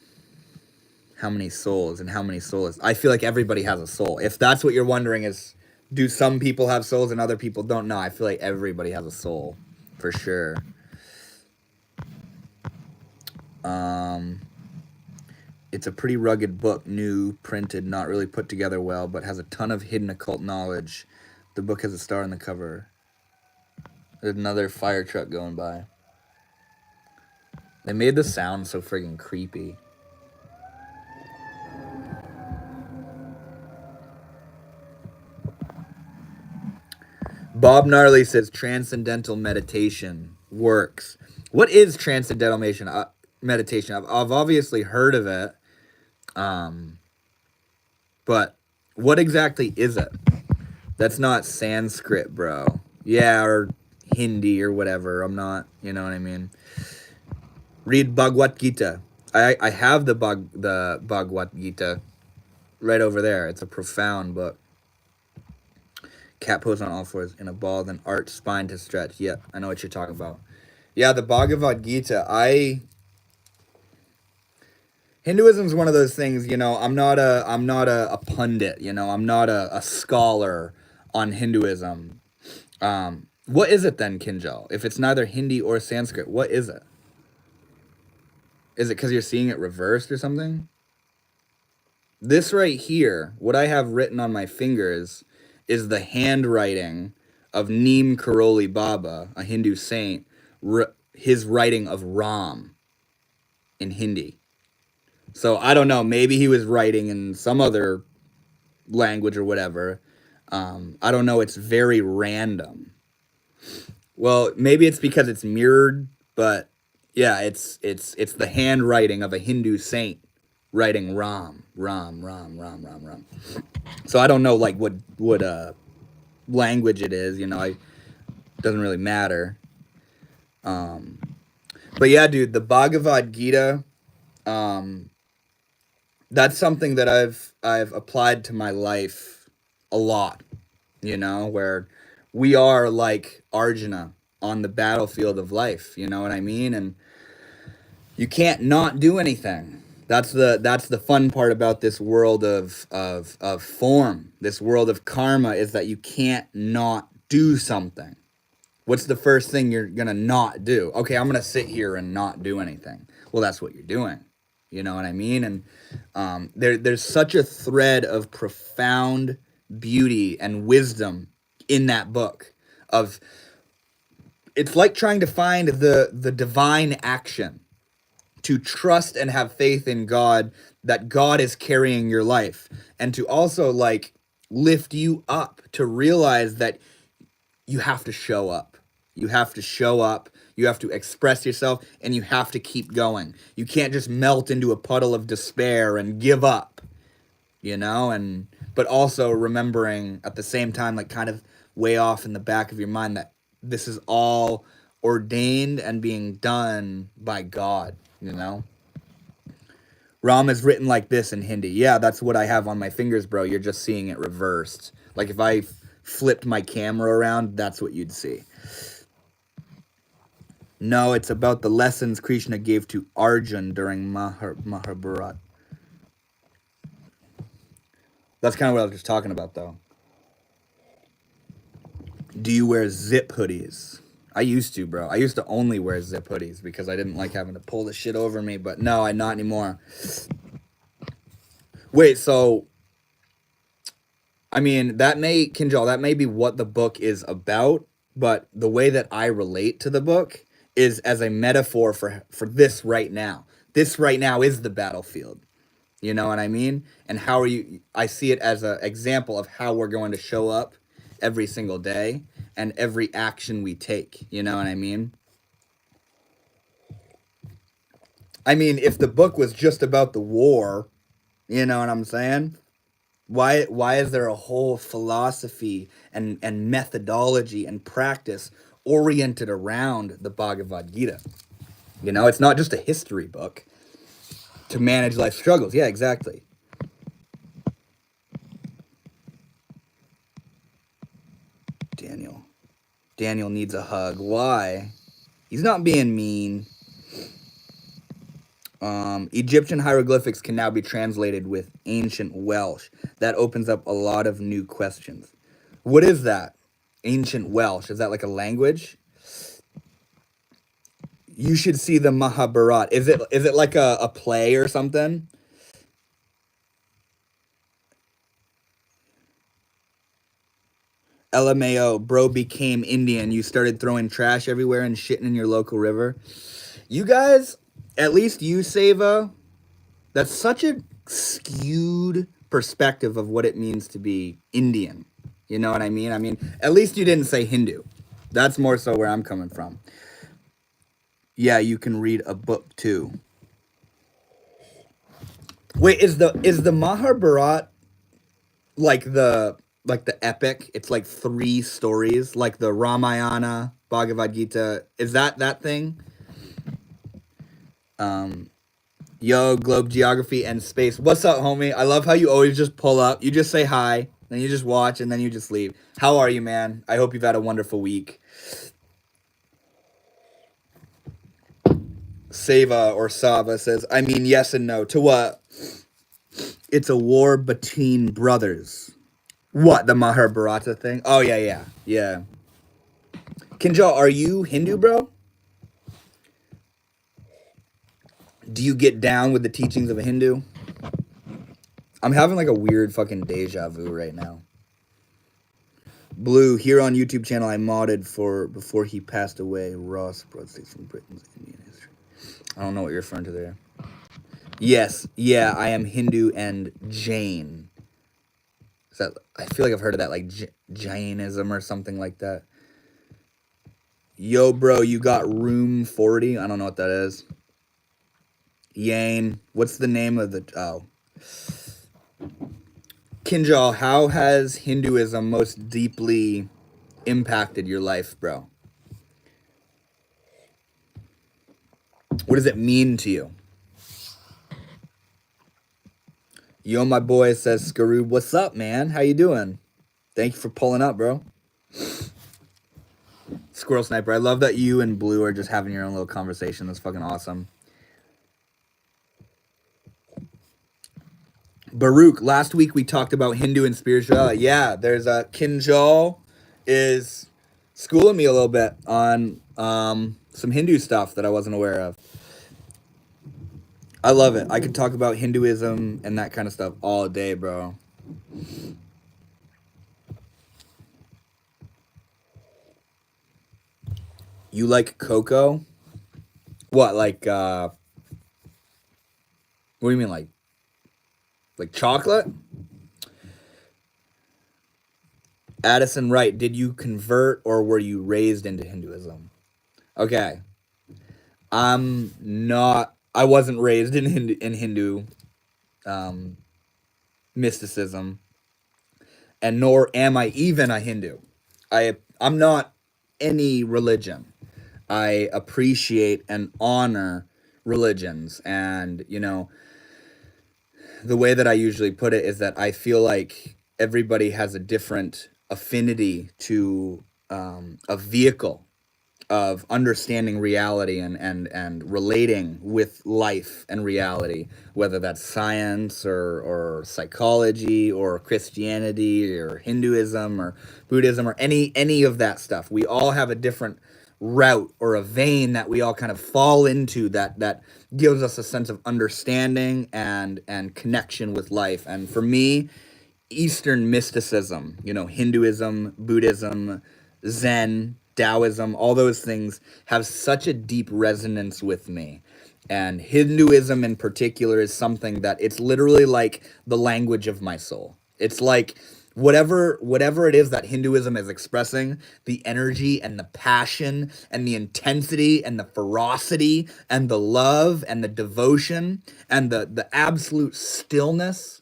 How many souls and how many souls? I feel like everybody has a soul. If that's what you're wondering, is do some people have souls and other people don't? Know. I feel like everybody has a soul, for sure. It's a pretty rugged book, new, printed, not really put together well, but has a ton of hidden occult knowledge. The book has a star on the cover. There's another fire truck going by. They made the sound so friggin' creepy. Bob Gnarly says transcendental meditation works. What is transcendental meditation? I've obviously heard of it. But what exactly is it? That's not Sanskrit, bro. Yeah, or Hindi or whatever. I'm not, you know what I mean? Read Bhagavad Gita. I have the Bhagavad Gita right over there. It's a profound book. Cat pose on all fours in a ball, then arch spine to stretch. Yeah, I know what you're talking about. Yeah, the Bhagavad Gita. Hinduism is one of those things, I'm not a pundit, I'm not a scholar on Hinduism. What is it then, Kinjal? If it's neither Hindi or Sanskrit, what is it? Is it because you're seeing it reversed or something? This right here, what I have written on my fingers, is the handwriting of Neem Karoli Baba, a Hindu saint, his writing of Ram in Hindi. So I don't know, maybe he was writing in some other language or whatever. I don't know, it's very random. Well, maybe it's because it's mirrored, but yeah, it's the handwriting of a Hindu saint writing Ram. So I don't know like what language it is, doesn't really matter. But yeah, dude, the Bhagavad Gita, that's something that I've applied to my life a lot, where we are like Arjuna on the battlefield of life, you know what I mean? And you can't not do anything. That's the fun part about this world of form, this world of karma, is that you can't not do something. What's the first thing you're gonna not do? Okay, I'm gonna sit here and not do anything. Well, that's what you're doing. You know what I mean? And there's such a thread of profound beauty and wisdom in that book. Of It's like trying to find the divine action, to trust and have faith in God, that God is carrying your life, and to also like lift you up to realize that you have to show up. You have to show up. You have to express yourself, and you have to keep going. You can't just melt into a puddle of despair and give up, and but also remembering at the same time, like kind of way off in the back of your mind, that this is all ordained and being done by God, Ram is written like this in Hindi. Yeah, that's what I have on my fingers, bro. You're just seeing it reversed. Like if I flipped my camera around, that's what you'd see. No, it's about the lessons Krishna gave to Arjun during Mahabharata. That's kind of what I was just talking about, though. Do you wear zip hoodies? I used to, bro. I used to only wear zip hoodies because I didn't like having to pull the shit over me, but no, not anymore. Wait, so I mean, Kinjal, that may be what the book is about, but the way that I relate to the book is as a metaphor for this right now. This right now is the battlefield. You know what I mean? And I see it as an example of how we're going to show up every single day and every action we take. You know what I mean? I mean, if the book was just about the war, you know what I'm saying? Why is there a whole philosophy and methodology and practice oriented around the Bhagavad Gita? It's not just a history book to manage life struggles. Yeah, exactly. Daniel needs a hug. Why? He's not being mean. Egyptian hieroglyphics can now be translated with ancient Welsh. That opens up a lot of new questions. What is that? Ancient Welsh. Is that like a language? You should see the Mahabharata. Is it like a play or something? LMAO, bro became Indian. You started throwing trash everywhere and shitting in your local river. You guys, at least you, Seva, that's such a skewed perspective of what it means to be Indian. You know what I mean? I mean, at least you didn't say Hindu. That's more so where I'm coming from. Yeah, you can read a book too. Wait, is the Mahabharata like the epic? It's like 3 stories, like the Ramayana, Bhagavad Gita. Is that thing? Um, Yo, globe geography and space. What's up, homie? I love how you always just pull up. You just say hi, then you just watch, and then you just leave. How are you, man? I hope you've had a wonderful week. Seva or Sava says, I mean, yes and no. To what? It's a war between brothers. What, the Mahabharata thing? Oh, yeah, yeah, yeah. Kinjal, are you Hindu, bro? Do you get down with the teachings of a Hindu? I'm having like a weird fucking deja vu right now. Blue, here on YouTube channel I modded for before he passed away. Ross brought sticks from Britain's Indian history. I don't know what you're referring to there. Yes, yeah, I am Hindu and Jain. Is that, I feel like I've heard of that, like Jainism or something like that. Yo, bro, you got room 40? I don't know what that is. Yang, what's the name of the... Oh. Kinjal, how has Hinduism most deeply impacted your life, bro? What does it mean to you? Yo, my boy says, Skaroob, what's up, man? How you doing? Thank you for pulling up, bro. Squirrel Sniper, I love that you and Blue are just having your own little conversation. That's fucking awesome. Baruch, last week we talked about Hindu and spirituality. Yeah, there's a Kinjal is schooling me a little bit on some Hindu stuff that I wasn't aware of. I love it. I could talk about Hinduism and that kind of stuff all day, bro. You like cocoa? What, like, what do you mean, like chocolate? Addison Wright, did you convert or were you raised into Hinduism? Okay. I wasn't raised in Hindu mysticism, and nor am I even a Hindu. I'm not any religion. I appreciate and honor religions, and the way that I usually put it is that I feel like everybody has a different affinity to a vehicle of understanding reality and relating with life and reality, whether that's science or psychology or Christianity or Hinduism or Buddhism or any of that stuff. We all have a different route or a vein that we all kind of fall into that gives us a sense of understanding and connection with life. And for me, Eastern mysticism, Hinduism, Buddhism, Zen, Taoism, all those things have such a deep resonance with me. And Hinduism in particular is something that it's literally like the language of my soul. It's like whatever it is that Hinduism is expressing, the energy and the passion and the intensity and the ferocity and the love and the devotion and the absolute stillness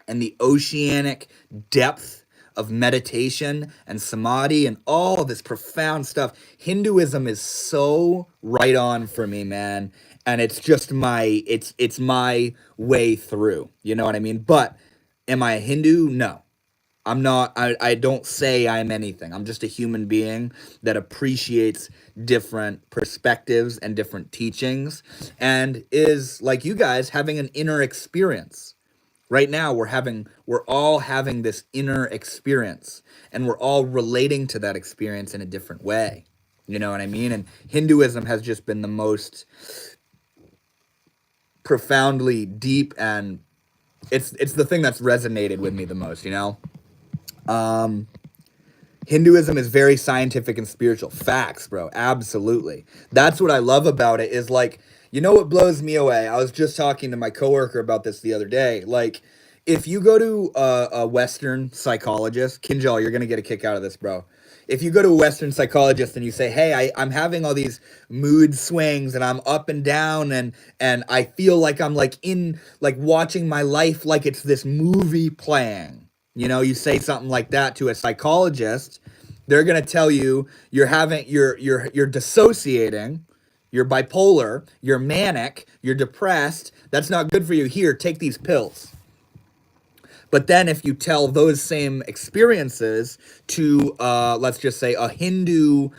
and the oceanic depth of meditation and samadhi and all this profound stuff. Hinduism is so right on for me, man. And it's just it's my way through. You know what I mean? But am I a Hindu? No. I'm not, I don't say I'm anything. I'm just a human being that appreciates different perspectives and different teachings and is, like you guys, having an inner experience. Right now we're all having this inner experience and we're all relating to that experience in a different way. You know what I mean? And Hinduism has just been the most profoundly deep, and it's the thing that's resonated with me the most, Hinduism is very scientific and spiritual. Facts, bro. Absolutely. That's what I love about it is like, what blows me away? I was just talking to my coworker about this the other day. Like, if you go to a Western psychologist, Kinjal, you're going to get a kick out of this, bro. If you go to a Western psychologist and you say, hey, I'm having all these mood swings and I'm up and down and I feel like I'm like watching my life like it's this movie playing. You say something like that to a psychologist, they're going to tell you you're dissociating You're bipolar, you're manic, you're depressed. That's not good for you. Here, take these pills. But then if you tell those same experiences to, let's just say, a Hindu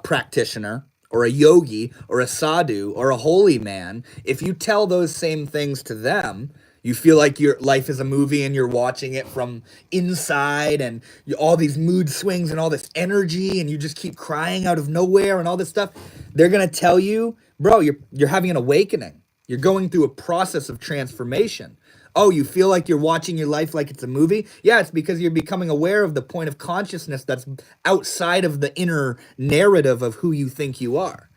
practitioner or a yogi or a sadhu or a holy man, if you tell those same things to them, you feel like your life is a movie and you're watching it from inside, and all these mood swings and all this energy, and you just keep crying out of nowhere and all this stuff. They're gonna tell you, bro, you're having an awakening. You're going through a process of transformation. Oh, you feel like you're watching your life like it's a movie? Yeah, it's because you're becoming aware of the point of consciousness that's outside of the inner narrative of who you think you are.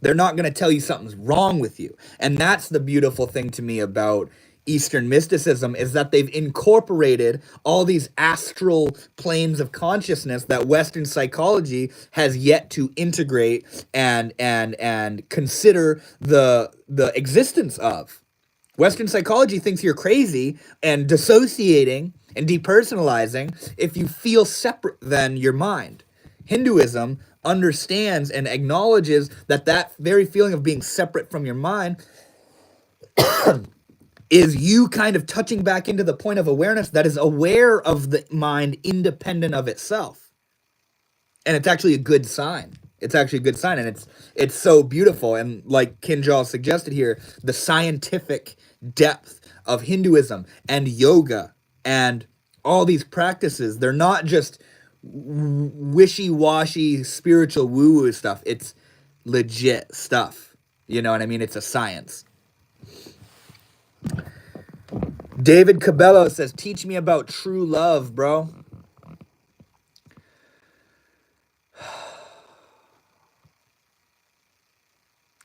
They're not going to tell you something's wrong with you. And that's the beautiful thing to me about Eastern mysticism, is that they've incorporated all these astral planes of consciousness that Western psychology has yet to integrate and consider the existence of. Western psychology thinks you're crazy and dissociating and depersonalizing if you feel separate than your mind. Hinduism understands and acknowledges that that very feeling of being separate from your mind is you kind of touching back into the point of awareness that is aware of the mind independent of itself. And it's actually a good sign. It's actually a good sign, and it's so beautiful. And like Kinjal suggested here, the scientific depth of Hinduism and yoga and all these practices, they're not just wishy-washy spiritual woo-woo stuff. It's legit stuff. You know what I mean? It's a science. David Cabello says, teach me about true love, bro.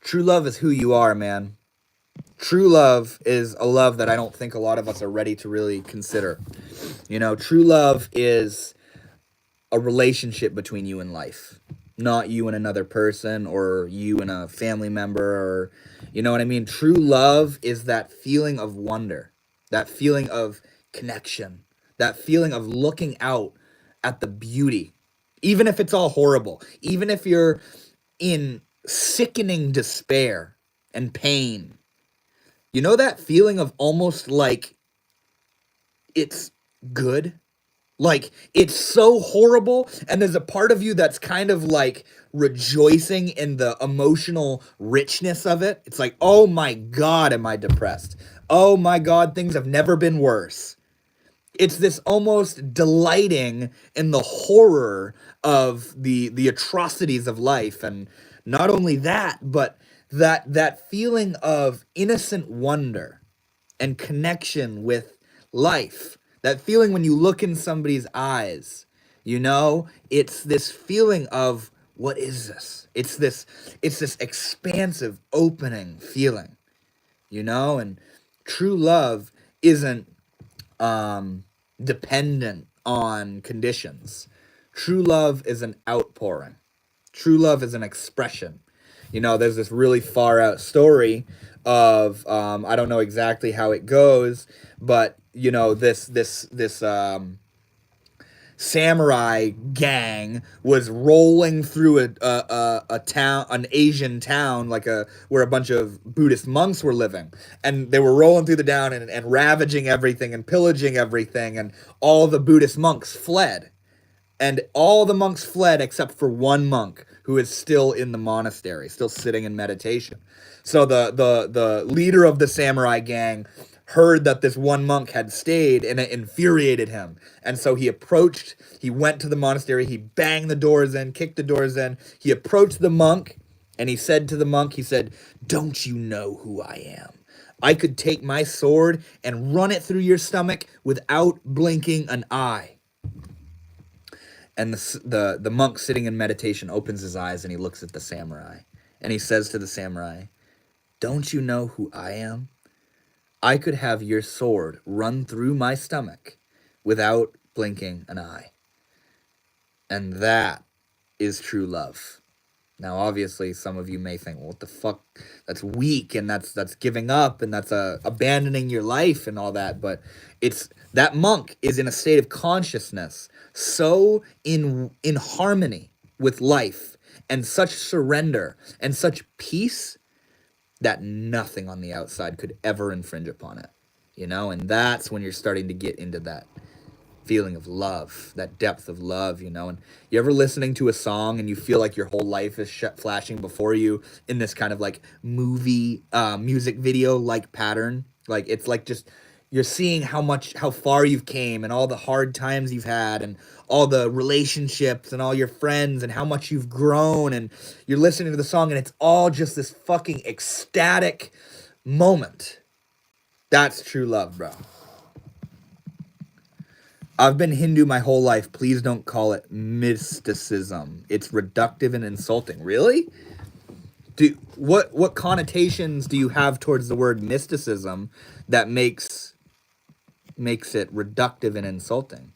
True love is who you are, man. True love is a love that I don't think a lot of us are ready to really consider. You know, true love is a relationship between you and life, not you and another person or you and a family member, or, you know what I mean? True love is that feeling of wonder, that feeling of connection, that feeling of looking out at the beauty, even if it's all horrible, even if you're in sickening despair and pain. You know that feeling of almost like it's good? Like it's so horrible, and there's a part of you that's kind of like rejoicing in the emotional richness of it. It's like, oh my God, am I depressed? Oh my God, things have never been worse. It's this almost delighting in the horror of the atrocities of life. And not only that, but that feeling of innocent wonder and connection with life. That feeling when you look in somebody's eyes, you know, it's this feeling of, what is this? It's this expansive opening feeling, you know. And true love isn't dependent on conditions. True love is an outpouring. True love is an expression. You know, there's this really far out story of I don't know exactly how it goes, but you know, this samurai gang was rolling through a town, an Asian town, like where a bunch of Buddhist monks were living, and they were rolling through the town and ravaging everything and pillaging everything, and all the Buddhist monks fled. And all the monks fled except for one monk who is still in the monastery, still sitting in meditation. So the leader of the samurai gang heard that this one monk had stayed, and it infuriated him. And so he went to the monastery, he banged the doors in, kicked the doors in. He approached the monk, and he said to the monk, he said, "Don't you know who I am? I could take my sword and run it through your stomach without blinking an eye." And the monk sitting in meditation opens his eyes and he looks at the samurai. And he says to the samurai, "Don't you know who I am? I could have your sword run through my stomach without blinking an eye." And that is true love. Now, obviously, some of you may think, well, what the fuck? That's weak, and that's giving up, and that's abandoning your life and all that. But it's that monk is in a state of consciousness, so in harmony with life and such surrender and such peace that nothing on the outside could ever infringe upon it, you know? And that's when you're starting to get into that feeling of love, that depth of love, you know? And you ever listening to a song and you feel like your whole life is flashing before you in this kind of like movie, music video like pattern? Like it's like just you're seeing how far you've came and all the hard times you've had and all the relationships and all your friends and how much you've grown, and you're listening to the song and it's all just this fucking ecstatic moment. That's true love, bro. I've been Hindu my whole life. Please don't call it mysticism. It's reductive and insulting. Really? What connotations do you have towards the word mysticism that makes it reductive and insulting?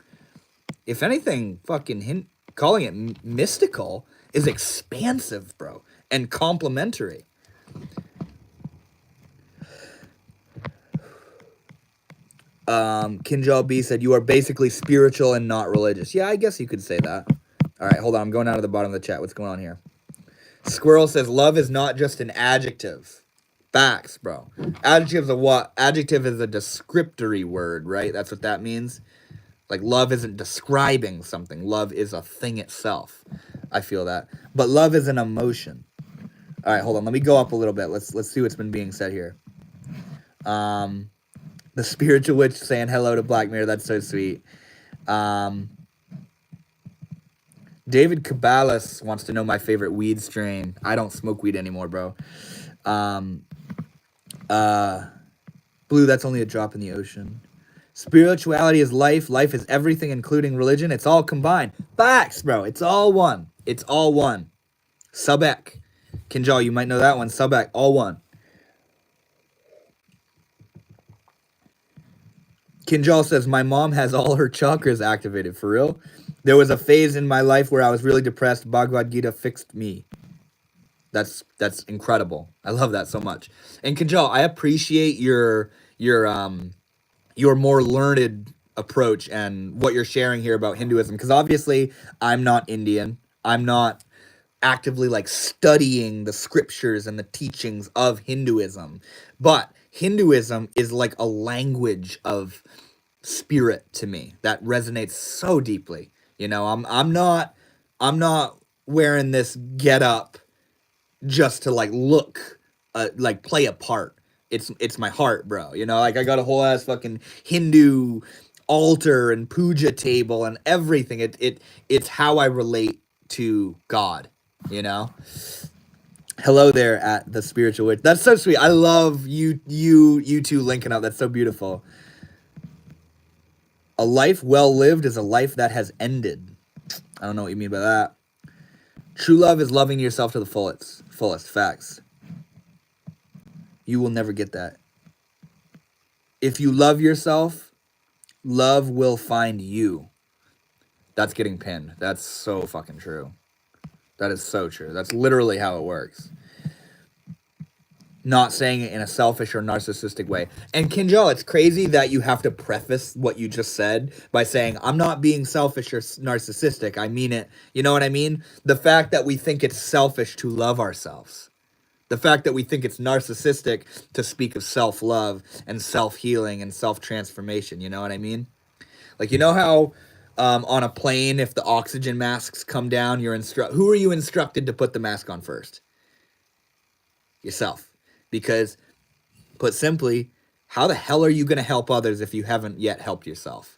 If anything, fucking calling it mystical is expansive, bro, and complimentary. Kinjal B said, you are basically spiritual and not religious. Yeah, I guess you could say that. All right, hold on. I'm going down to the bottom of the chat. What's going on here? Squirrel says, love is not just an adjective. Facts, bro. Adjective's a what? Adjective is a descriptory word, right? That's what that means. Like, love isn't describing something. Love is a thing itself. I feel that. But love is an emotion. All right, hold on. Let me go up a little bit. Let's see what's been being said here. The spiritual witch saying hello to Black Mirror. That's so sweet. David Cabalas wants to know my favorite weed strain. I don't smoke weed anymore, bro. Blue, that's only a drop in the ocean. Spirituality is life. Life is everything, including religion. It's all combined. Facts, bro. It's all one. It's all one. Subek. Kinjal, you might know that one. Subek, all one. Kinjal says, my mom has all her chakras activated. For real? There was a phase in my life where I was really depressed. Bhagavad Gita fixed me. That's incredible. I love that so much. And Kinjal, I appreciate your more learned approach and what you're sharing here about Hinduism, because obviously I'm not Indian. I'm not actively like studying the scriptures and the teachings of Hinduism, but Hinduism is like a language of spirit to me that resonates so deeply. You know, I'm not wearing this get up just to like look like play a part. It's my heart, bro. You know, like I got a whole ass fucking Hindu altar and puja table and everything. It's how I relate to God, you know. Hello there at the spiritual witch. That's so sweet. I love you two linking up. That's so beautiful. A life well lived is a life that has ended. I don't know what you mean by that. True love is loving yourself to the fullest. Facts. You will never get that. If you love yourself, love will find you. That's getting pinned. That's so fucking true. That is so true. That's literally how it works. Not saying it in a selfish or narcissistic way. And Kinjal, it's crazy that you have to preface what you just said by saying, I'm not being selfish or narcissistic. I mean it. You know what I mean? The fact that we think it's selfish to love ourselves. The fact that we think it's narcissistic to speak of self-love and self-healing and self-transformation. You know what I mean? Like, you know how on a plane, if the oxygen masks come down, who are you instructed to put the mask on first? Yourself. Because, put simply, how the hell are you going to help others if you haven't yet helped yourself?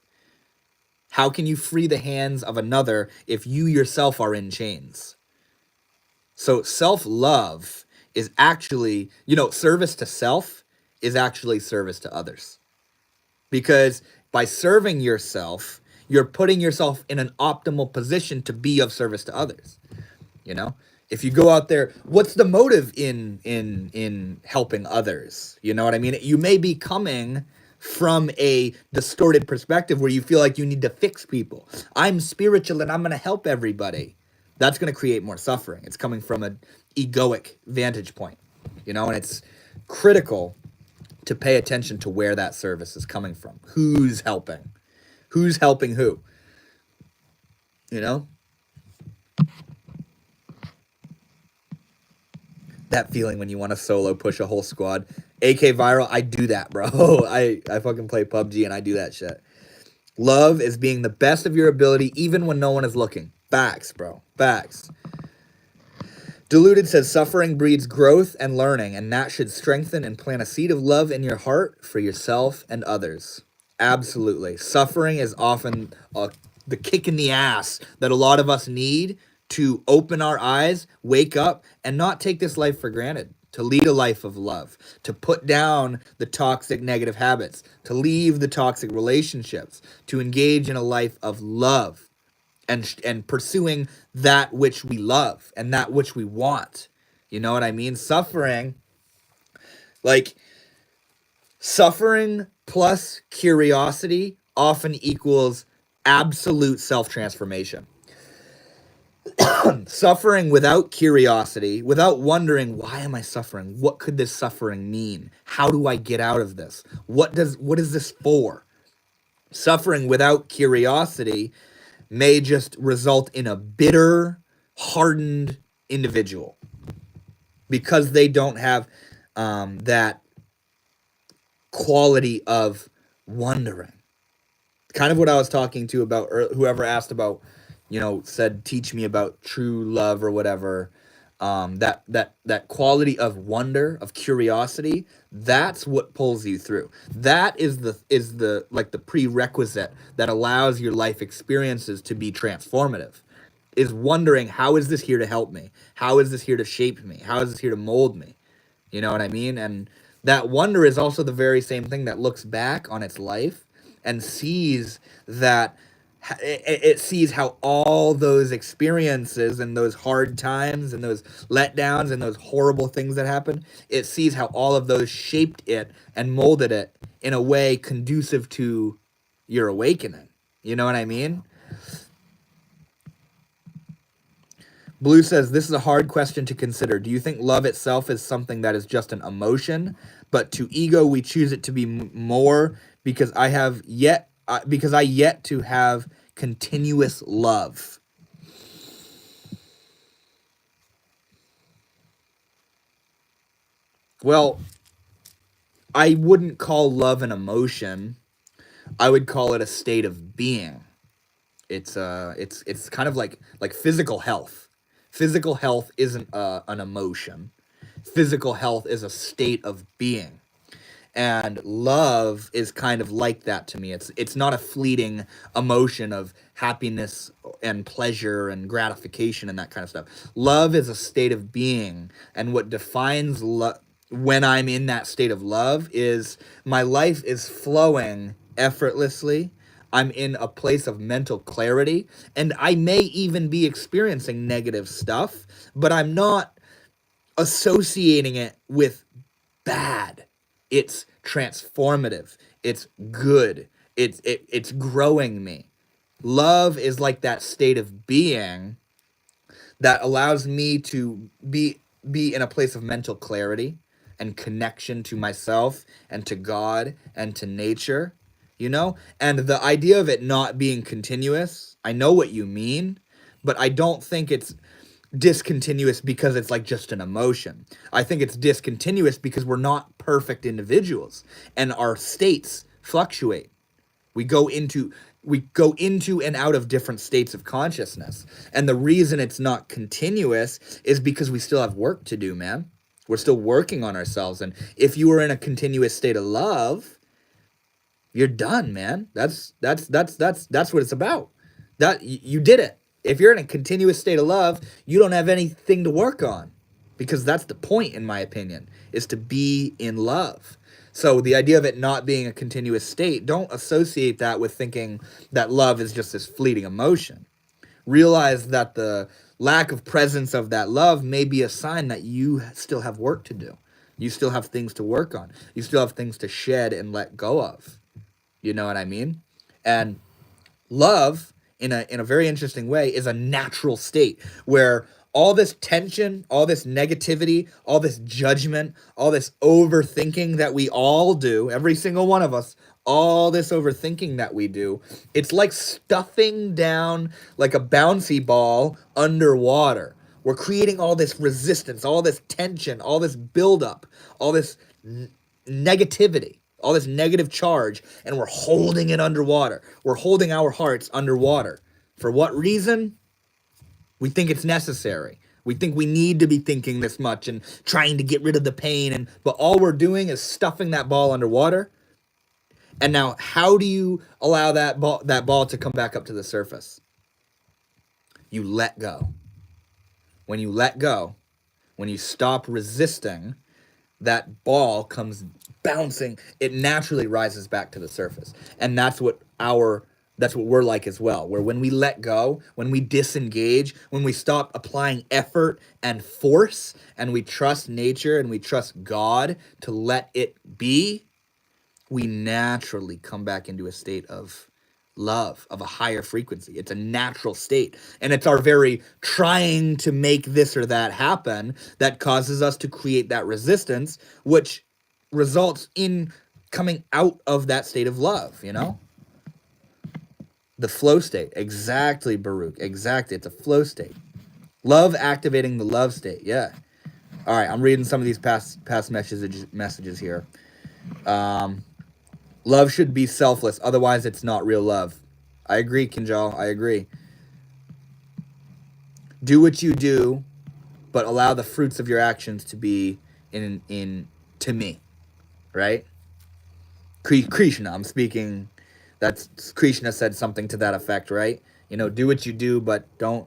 How can you free the hands of another if you yourself are in chains? So self-love is actually, service to self is actually service to others. Because by serving yourself, you're putting yourself in an optimal position to be of service to others. You know? If you go out there, what's the motive in helping others? You know what I mean? You may be coming from a distorted perspective where you feel like you need to fix people. I'm spiritual and I'm going to help everybody. That's going to create more suffering. It's coming from an egoic vantage point, and it's critical to pay attention to where that service is coming from. Who's helping? Who's helping who? That feeling when you want to solo push a whole squad. AK Viral, I do that, bro. I fucking play PUBG and I do that shit. Love is being the best of your ability even when no one is looking. Facts, bro. Facts. Deluded says suffering breeds growth and learning, and that should strengthen and plant a seed of love in your heart for yourself and others. Absolutely. Suffering is often the kick in the ass that a lot of us need to open our eyes, wake up, and not take this life for granted. To lead a life of love, to put down the toxic negative habits, to leave the toxic relationships, to engage in a life of love and pursuing that which we love and that which we want. You know what I mean? Like suffering plus curiosity often equals absolute self-transformation. Suffering without curiosity, without wondering, why am I suffering? What could this suffering mean? How do I get out of this? What is this for? Suffering without curiosity may just result in a bitter, hardened individual because they don't have that quality of wondering. Kind of what I was talking to about, or whoever asked about, said, teach me about true love or whatever. That quality of wonder, of curiosity, that's what pulls you through. That is the like the prerequisite that allows your life experiences to be transformative. Is wondering, how is this here to help me? How is this here to shape me? How is this here to mold me? You know what I mean? And that wonder is also the very same thing that looks back on its life and sees that it sees how all those experiences and those hard times and those letdowns and those horrible things that happened, it sees how all of those shaped it and molded it in a way conducive to your awakening. You know what I mean? Blue says, this is a hard question to consider. Do you think love itself is something that is just an emotion, but to ego we choose it to be more because I yet to have continuous love? Well, I wouldn't call love an emotion. I would call it a state of being. It's kind of like physical health. Physical health isn't an emotion. Physical health is a state of being. And love is kind of like that to me. It's not a fleeting emotion of happiness and pleasure and gratification and that kind of stuff. Love is a state of being, and what defines love when I'm in that state of love is my life is flowing effortlessly. I'm in a place of mental clarity, and I may even be experiencing negative stuff, but I'm not associating it with bad. It's transformative. It's good. It's growing me. Love is like that state of being that allows me to be in a place of mental clarity and connection to myself and to God and to nature, And the idea of it not being continuous, I know what you mean, but I don't think it's discontinuous because it's like just an emotion. I think it's discontinuous because we're not perfect individuals and our states fluctuate. We go into and out of different states of consciousness. And the reason it's not continuous is because we still have work to do, man. We're still working on ourselves. And if you were in a continuous state of love, you're done, man. That's what it's about. That you did it. If you're in a continuous state of love, you don't have anything to work on, because that's the point, in my opinion, is to be in love. So the idea of it not being a continuous state, don't associate that with thinking that love is just this fleeting emotion. Realize that the lack of presence of that love may be a sign that you still have work to do. You still have things to work on. You still have things to shed and let go of. You know what I mean? And love, in a very interesting way, is a natural state where all this tension, all this negativity, all this judgment, all this overthinking that we all do, every single one of us, all this overthinking that we do, it's like stuffing down like a bouncy ball underwater. We're creating all this resistance, all this tension, all this buildup, all this negativity, all this negative charge, and we're holding it underwater. We're holding our hearts underwater. For what reason? We think it's necessary. We think we need to be thinking this much and trying to get rid of the pain, but all we're doing is stuffing that ball underwater. And now, how do you allow that ball to come back up to the surface? You let go. When you let go, when you stop resisting, that ball comes bouncing. It naturally rises back to the surface. And that's what we're like as well. Where when we let go, when we disengage, when we stop applying effort and force, and we trust nature and we trust God to let it be, we naturally come back into a state of love, of a higher frequency. It's a natural state. And it's our very trying to make this or that happen that causes us to create that resistance, which results in coming out of that state of love, you know? The flow state. Exactly, Baruch. Exactly. It's a flow state. Love activating the love state. Yeah. All right. I'm reading some of these past messages here. Love should be selfless. Otherwise, it's not real love. I agree, Kinjal. I agree. Do what you do, but allow the fruits of your actions to be to me, right? Krishna, I'm speaking. That's Krishna said something to that effect, right? You know, do what you do, but don't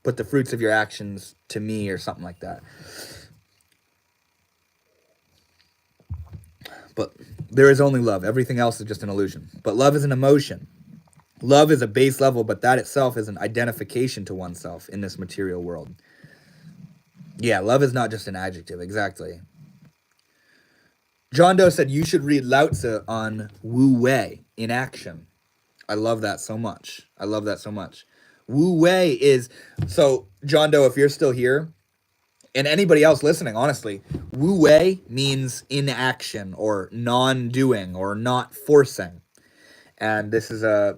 put the fruits of your actions to me or something like that. But there is only love. Everything else is just an illusion. But love is an emotion. Love is a base level, but that itself is an identification to oneself in this material world. Yeah, love is not just an adjective. Exactly. John Doe said you should read Lao Tzu on Wu Wei in action. I love that so much. I love that so much. Wu Wei is... So, John Doe, if you're still here, and anybody else listening, honestly, Wu Wei means inaction or non-doing or not forcing. And this is a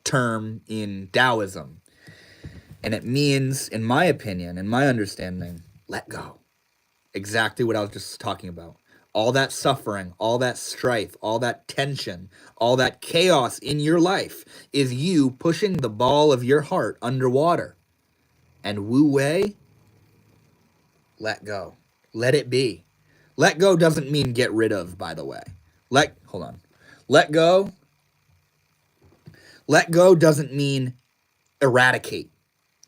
term in Taoism. And it means, in my opinion, in my understanding, let go. Exactly what I was just talking about. All that suffering, all that strife, all that tension, all that chaos in your life is you pushing the ball of your heart underwater. And Wu Wei, let go. Let it be. Let go doesn't mean get rid of, by the way. Hold on. Let go doesn't mean eradicate.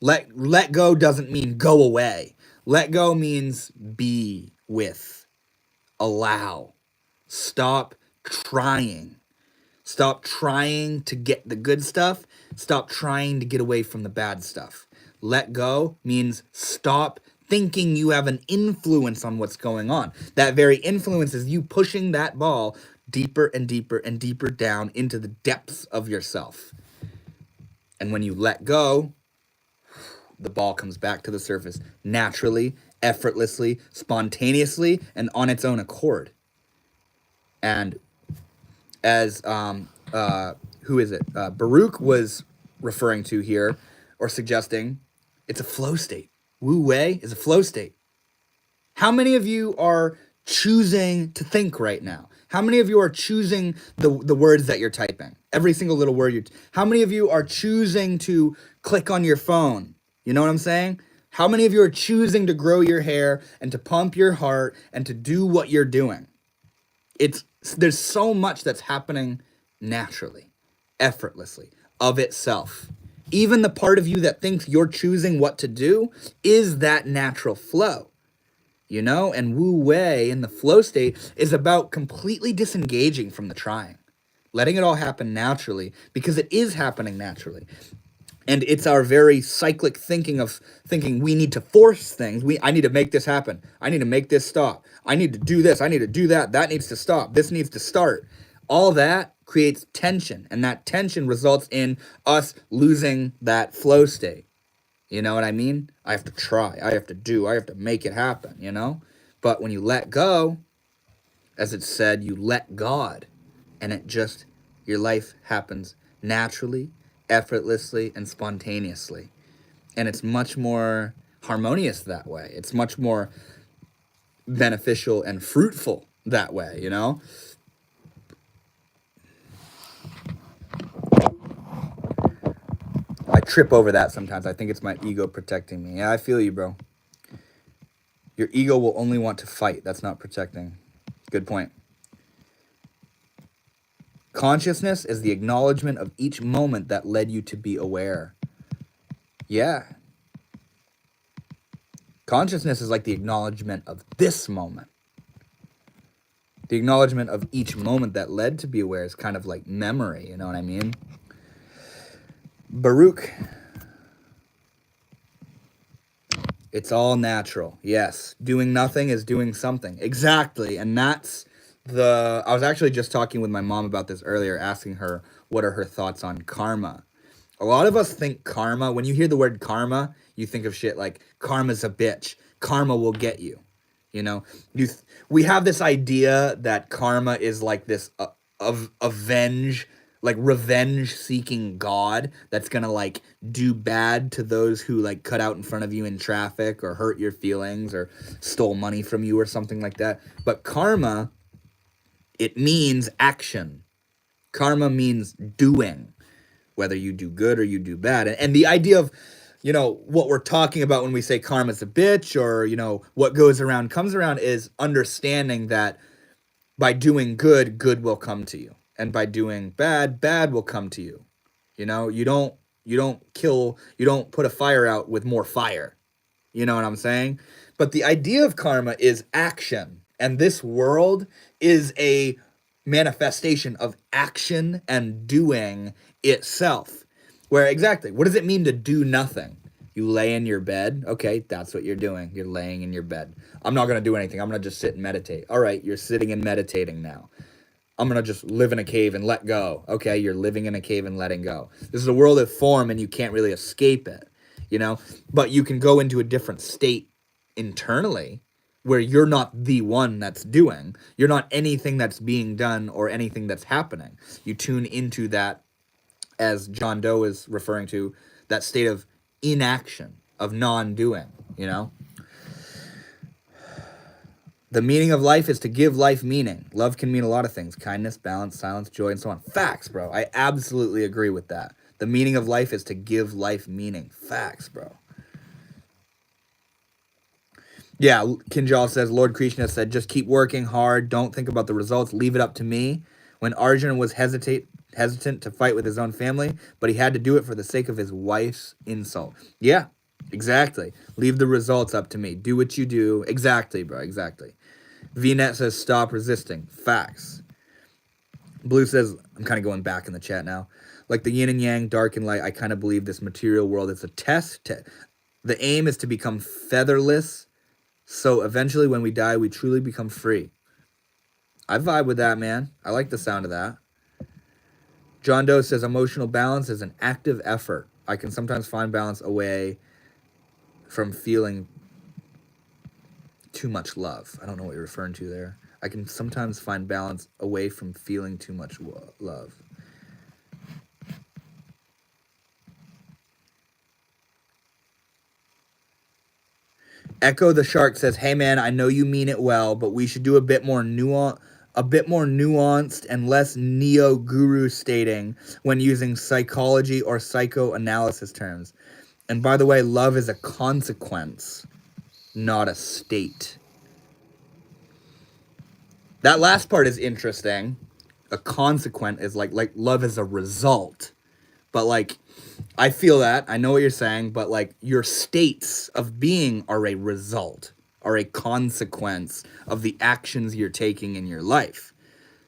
Let go doesn't mean go away. Let go means be with. Allow. Stop trying. Stop trying to get the good stuff. Stop trying to get away from the bad stuff. Let go means stop thinking you have an influence on what's going on. That very influence is you pushing that ball deeper and deeper and deeper down into the depths of yourself. And when you let go, the ball comes back to the surface naturally, effortlessly, spontaneously, and on its own accord. And as who is it? Baruch was referring to here, or suggesting, it's a flow state. Wu Wei is a flow state. How many of you are choosing to think right now? How many of you are choosing the words that you're typing? Every single little word how many of you are choosing to click on your phone? You know what I'm saying? How many of you are choosing to grow your hair and to pump your heart and to do what you're doing? There's so much that's happening naturally, effortlessly, of itself. Even the part of you that thinks you're choosing what to do is that natural flow. You know, and Wu Wei in the flow state is about completely disengaging from the trying, letting it all happen naturally, because it is happening naturally. And it's our very cyclic thinking we need to force things. I need to make this happen. I need to make this stop. I need to do this. I need to do that. That needs to stop. This needs to start. All that creates tension, and that tension results in us losing that flow state. You know what I mean? I have to try. I have to do. I have to make it happen, you know? But when you let go, as it said, you let God, and your life happens naturally, effortlessly and spontaneously. And it's much more harmonious that way. It's much more beneficial and fruitful that way, you know? I trip over that sometimes. I think it's my ego protecting me. Yeah, I feel you, bro. Your ego will only want to fight. That's not protecting. Good point. Consciousness is the acknowledgement of each moment that led you to be aware. Yeah. Consciousness is like the acknowledgement of this moment. The acknowledgement of each moment that led to be aware is kind of like memory, you know what I mean? Baruch. It's all natural. Yes. Doing nothing is doing something. Exactly. And that's I was actually just talking with my mom about this earlier, asking her what are her thoughts on karma. A lot of us think karma, when you hear the word karma, you think of shit like karma's a bitch. Karma will get you. You know, we have this idea that karma is like this revenge seeking god that's gonna like do bad to those who like cut out in front of you in traffic or hurt your feelings or stole money from you or something like that. But karma, it means action. Karma means doing, whether you do good or you do bad. And the idea of, you know, what we're talking about when we say karma's a bitch, or, you know, what goes around comes around, is understanding that by doing good, good will come to you. And by doing bad, bad will come to you. You know, you don't put a fire out with more fire. You know what I'm saying? But the idea of karma is action. And this world is a manifestation of action and doing itself. Where exactly, what does it mean to do nothing? You lay in your bed. Okay, that's what you're doing. You're laying in your bed. I'm not going to do anything. I'm going to just sit and meditate. All right, you're sitting and meditating now. I'm going to just live in a cave and let go. Okay, you're living in a cave and letting go. This is a world of form and you can't really escape it, you know? But you can go into a different state internally where you're not the one that's doing. You're not anything that's being done or anything that's happening. You tune into that, as John Doe is referring to, that state of inaction, of non-doing, you know? The meaning of life is to give life meaning. Love can mean a lot of things. Kindness, balance, silence, joy, and so on. Facts, bro. I absolutely agree with that. The meaning of life is to give life meaning. Facts, bro. Yeah, Kinjal says, Lord Krishna said, just keep working hard. Don't think about the results. Leave it up to me. When Arjuna was hesitant to fight with his own family, but he had to do it for the sake of his wife's insult. Yeah, exactly. Leave the results up to me. Do what you do. Exactly, bro. Exactly. VNet says, stop resisting. Facts. Blue says, I'm kind of going back in the chat now. Like the yin and yang, dark and light, I kind of believe this material world is a test. The aim is to become featherless, so eventually when we die, we truly become free. I vibe with that, man. I like the sound of that. John Doe says, emotional balance is an active effort. I can sometimes find balance away from feeling too much love. I don't know what you're referring to there. I can sometimes find balance away from feeling too much love. Echo the Shark says, hey man, I know you mean it well, but we should do a bit more nuanced and less neo-guru stating when using psychology or psychoanalysis terms. And by the way, love is a consequence, not a state. That last part is interesting. A consequent is like love is a result. But like, I feel that. I know what you're saying, but like your states of being are a result, are a consequence of the actions you're taking in your life.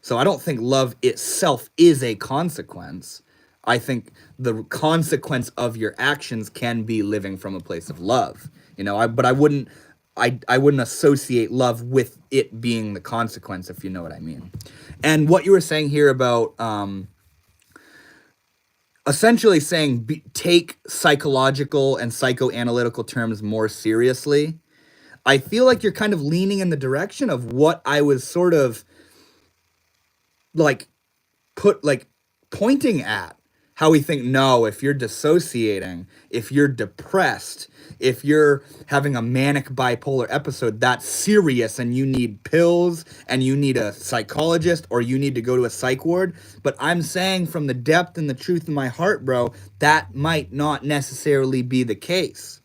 So I don't think love itself is a consequence. I think the consequence of your actions can be living from a place of love. You know, but I wouldn't associate love with it being the consequence, if you know what I mean. And what you were saying here about essentially saying take psychological and psychoanalytical terms more seriously, I feel like you're kind of leaning in the direction of what I was sort of like pointing at. how we think, no, if you're dissociating, if you're depressed, if you're having a manic bipolar episode, that's serious and you need pills and you need a psychologist or you need to go to a psych ward. But I'm saying from the depth and the truth of my heart, bro, that might not necessarily be the case.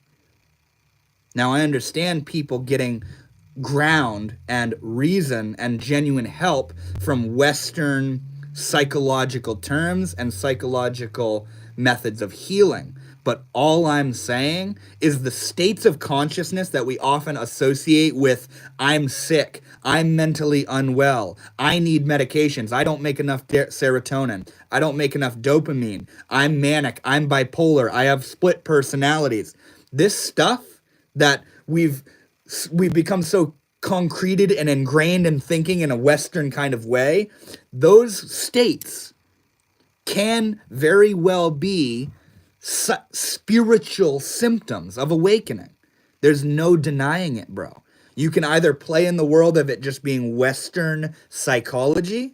Now, I understand people getting ground and reason and genuine help from Western psychological terms and psychological methods of healing. But all I'm saying is the states of consciousness that we often associate with I'm sick, I'm mentally unwell, I need medications, I don't make enough serotonin, I don't make enough dopamine, I'm manic, I'm bipolar, I have split personalities. This stuff that we've become so concreted and ingrained in thinking in a Western kind of way, those states can very well be spiritual symptoms of awakening. There's no denying it, bro. You can either play in the world of it just being Western psychology,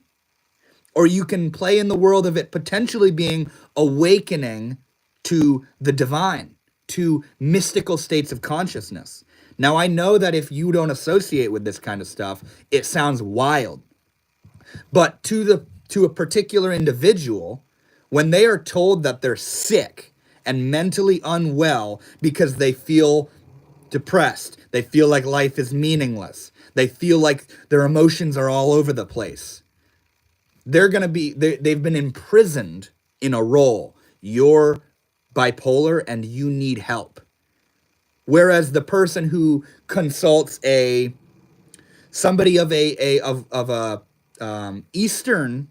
or you can play in the world of it potentially being awakening to the divine, to mystical states of consciousness. Now, I know that if you don't associate with this kind of stuff, it sounds wild. But to a particular individual, when they are told that they're sick and mentally unwell because they feel depressed, they feel like life is meaningless, they feel like their emotions are all over the place, they've been imprisoned in a role. You're bipolar and you need help. Whereas the person who consults somebody of a Eastern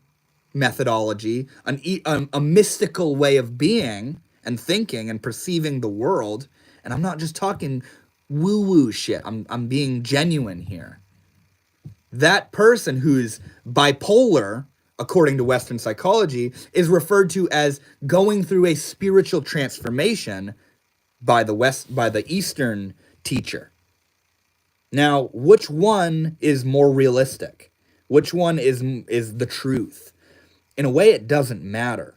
methodology, a mystical way of being and thinking and perceiving the world, and I'm not just talking woo-woo shit, I'm being genuine here. That person who's bipolar, according to Western psychology, is referred to as going through a spiritual transformation by the Eastern teacher. Now, which one is more realistic? Which one is the truth? In a way, it doesn't matter.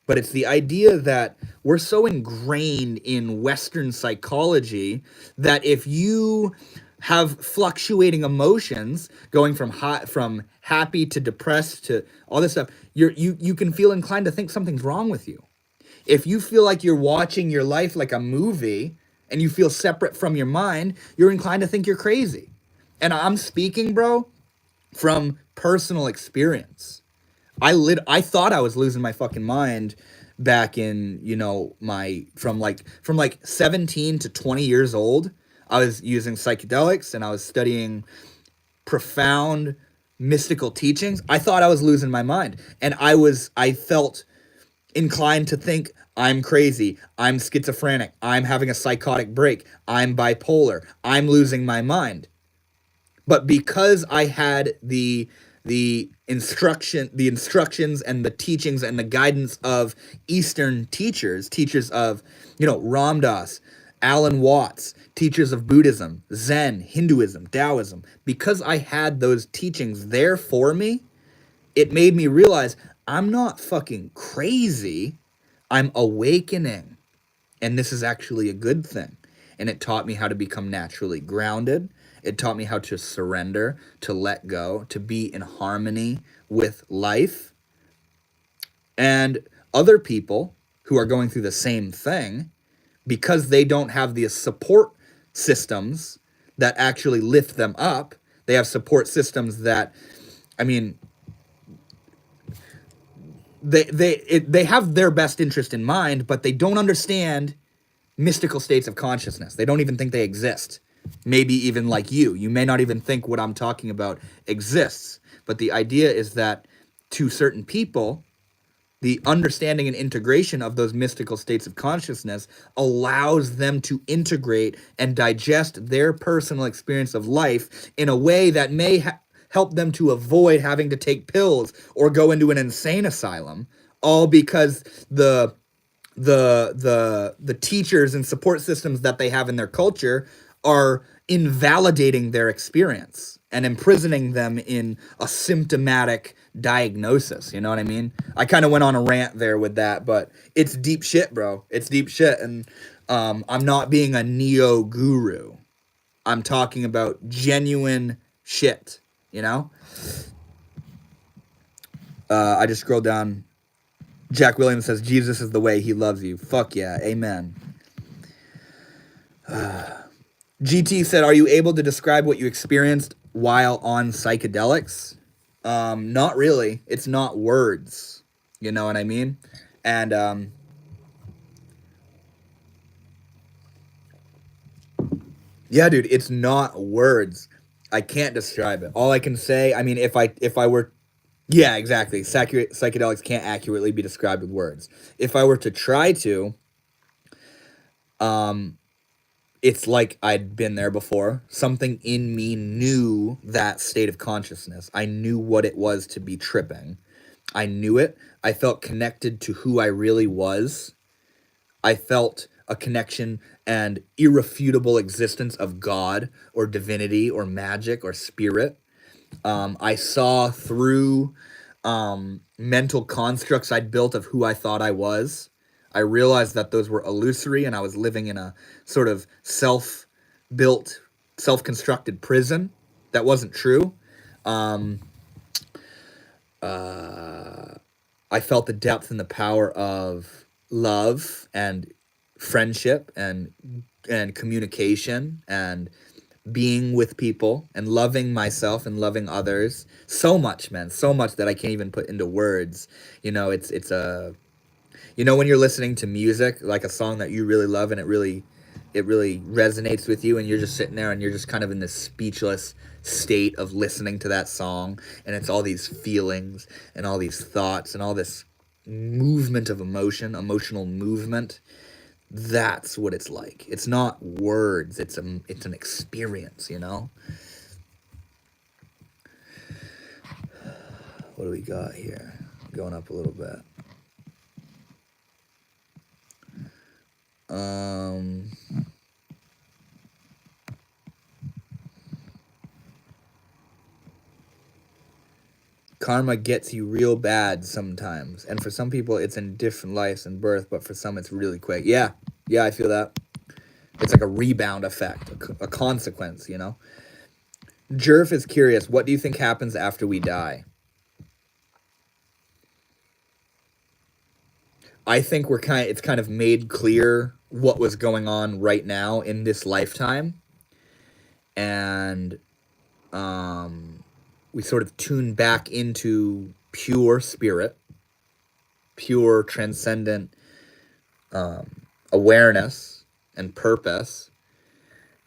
But it's the idea that we're so ingrained in Western psychology that if you have fluctuating emotions, going from happy to depressed to all this stuff, you can feel inclined to think something's wrong with you. If you feel like you're watching your life like a movie and you feel separate from your mind, you're inclined to think you're crazy. And I'm speaking, bro, from personal experience. I thought I was losing my fucking mind back in, from like 17 to 20 years old. I was using psychedelics and I was studying profound mystical teachings. I thought I was losing my mind. And I felt inclined to think I'm crazy, I'm schizophrenic, I'm having a psychotic break, I'm bipolar, I'm losing my mind. But because I had the instructions and the teachings and the guidance of Eastern teachers of, Ram Dass, Alan Watts, teachers of Buddhism, Zen, Hinduism, Taoism, because I had those teachings there for me, it made me realize I'm not fucking crazy. I'm awakening. And this is actually a good thing. And it taught me how to become naturally grounded. It taught me how to surrender, to let go, to be in harmony with life. And other people who are going through the same thing, because they don't have the support systems that actually lift them up, they have support systems that, they have their best interest in mind, but they don't understand mystical states of consciousness. They don't even think they exist. Maybe even like you may not even think what I'm talking about exists. But the idea is that to certain people, the understanding and integration of those mystical states of consciousness allows them to integrate and digest their personal experience of life in a way that may help them to avoid having to take pills or go into an insane asylum, all because the teachers and support systems that they have in their culture are invalidating their experience. and imprisoning them in a symptomatic diagnosis. You know what I mean? I kind of went on a rant there with that, but it's deep shit, bro. It's deep shit. And I'm not being a neo guru. I'm talking about genuine shit, you know? I just scrolled down. Jack Williams says, Jesus is the way, he loves you. Fuck yeah, amen. GT said, are you able to describe what you experienced while on psychedelics? Not really. It's not words. You know what I mean? And yeah, dude, it's not words. I can't describe it. All I can say, I mean, if I were, yeah, exactly. Psychedelics can't accurately be described with words. If I were to try to, it's like I'd been there before. Something in me knew that state of consciousness. I knew what it was to be tripping. I knew it. I felt connected to who I really was. I felt a connection and irrefutable existence of God or divinity or magic or spirit. I saw through mental constructs I'd built of who I thought I was. I realized that those were illusory, and I was living in a sort of self-built, self-constructed prison that wasn't true. I felt the depth and the power of love and friendship and communication and being with people and loving myself and loving others. So much, man, so much that I can't even put into words. You know, it's a, you know, when you're listening to music, like a song that you really love and it really resonates with you, and you're just sitting there and you're just kind of in this speechless state of listening to that song, and it's all these feelings and all these thoughts and all this movement of emotional movement. That's what it's like. It's not words. It's an experience, you know? What do we got here? Going up a little bit. Karma gets you real bad sometimes, and for some people it's in different lives and birth, but for some it's really quick. Yeah, I feel that. It's like a rebound effect, a consequence, you know? Jerf is curious, what do you think happens after we die? I think it's kind of made clear what was going on right now in this lifetime, and we sort of tune back into pure spirit, pure transcendent awareness and purpose.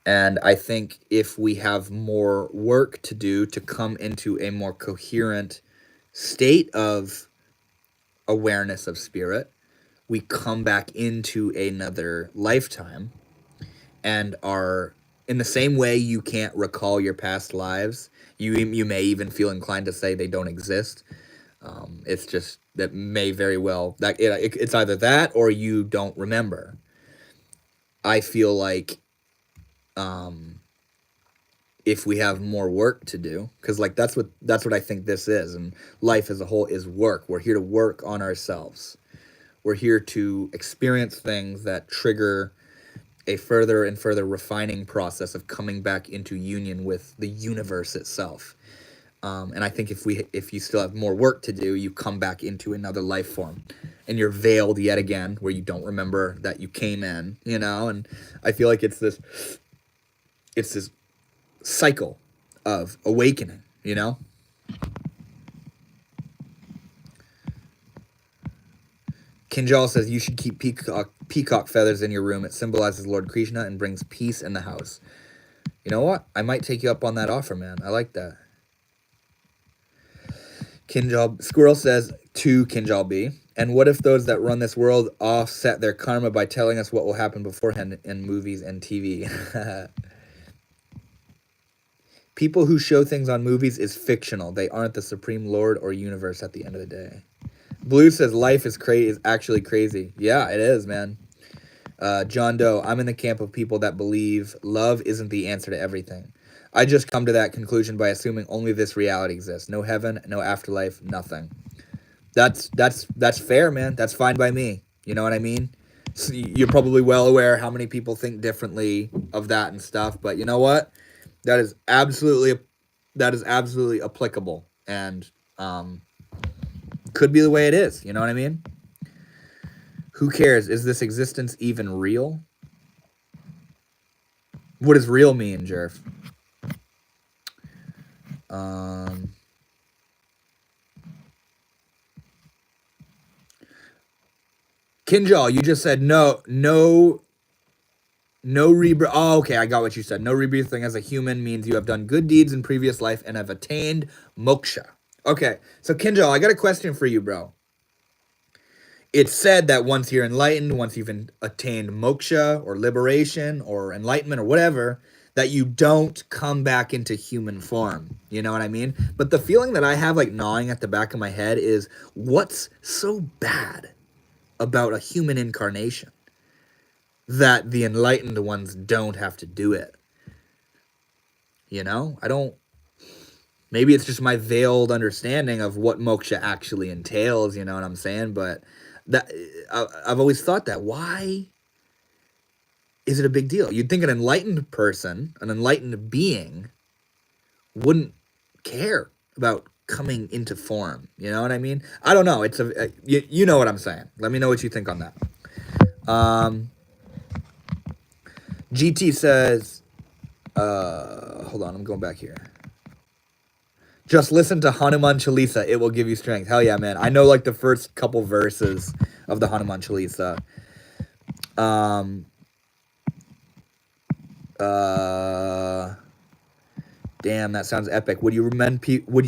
And I think if we have more work to do to come into a more coherent state of awareness of spirit, we come back into another lifetime and are, in the same way you can't recall your past lives, you may even feel inclined to say they don't exist. It's just that may very well, that it's either that or you don't remember. I feel like if we have more work to do, because like that's what I think this is, and life as a whole is work. We're here to work on ourselves. We're here to experience things that trigger a further and further refining process of coming back into union with the universe itself. And I think if you still have more work to do, you come back into another life form, and you're veiled yet again, where you don't remember that you came in, you know. And I feel like it's this cycle of awakening, you know. Kinjal says you should keep peacock feathers in your room. It symbolizes Lord Krishna and brings peace in the house. You know what? I might take you up on that offer, man. I like that. Kinjal Squirrel says to Kinjal B, and what if those that run this world offset their karma by telling us what will happen beforehand in movies and TV? People who show things on movies is fictional. They aren't the supreme lord or universe at the end of the day. Blue says life is actually crazy. Yeah, it is, man. John Doe, I'm in the camp of people that believe love isn't the answer to everything. I just come to that conclusion by assuming only this reality exists. No heaven, no afterlife, nothing. That's fair, man. That's fine by me. You know what I mean? So you're probably well aware how many people think differently of that and stuff, but you know what? That is absolutely applicable, and could be the way it is. You know what I mean? Who cares? Is this existence even real? What does real mean, Jerf? Kinjal, you just said no rebirth. Oh, okay, I got what you said. No rebirthing as a human means you have done good deeds in previous life and have attained moksha. Okay, so Kinjal, I got a question for you, bro. It's said that once you're enlightened, once you've attained moksha or liberation or enlightenment or whatever, that you don't come back into human form. You know what I mean? But the feeling that I have, like gnawing at the back of my head, is what's so bad about a human incarnation that the enlightened ones don't have to do it? You know? Maybe it's just my veiled understanding of what moksha actually entails, you know what I'm saying? But that I've always thought that. Why is it a big deal? You'd think an enlightened person, an enlightened being, wouldn't care about coming into form. You know what I mean? I don't know. It's you know what I'm saying. Let me know what you think on that. GT says, hold on, I'm going back here. Just listen to Hanuman Chalisa. It will give you strength. Hell yeah, man. I know like the first couple verses of the Hanuman Chalisa. Damn, that sounds epic. Would you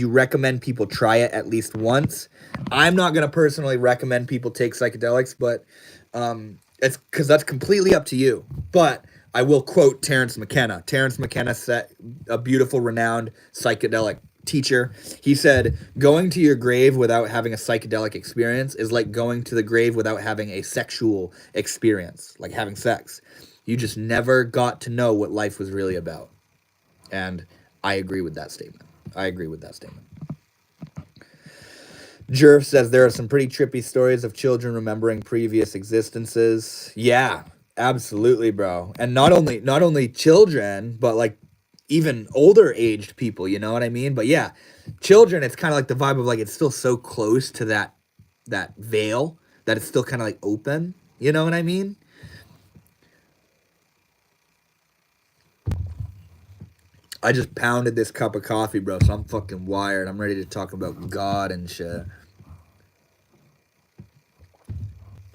recommend people try it at least once? I'm not gonna personally recommend people take psychedelics, but it's because that's completely up to you. But I will quote Terence McKenna. Terence McKenna said, a beautiful, renowned psychedelic teacher. He said, going to your grave without having a psychedelic experience is like going to the grave without having a sexual experience, like having sex. You just never got to know what life was really about. And I agree with that statement. Jerf says there are some pretty trippy stories of children remembering previous existences. Yeah, absolutely, bro. And not only children, but like even older aged people, you know what I mean? But yeah, children, it's kind of like the vibe of like it's still so close to that veil that it's still kind of like open, you know what I mean? I just pounded this cup of coffee, bro, so I'm fucking wired. I'm ready to talk about God and shit.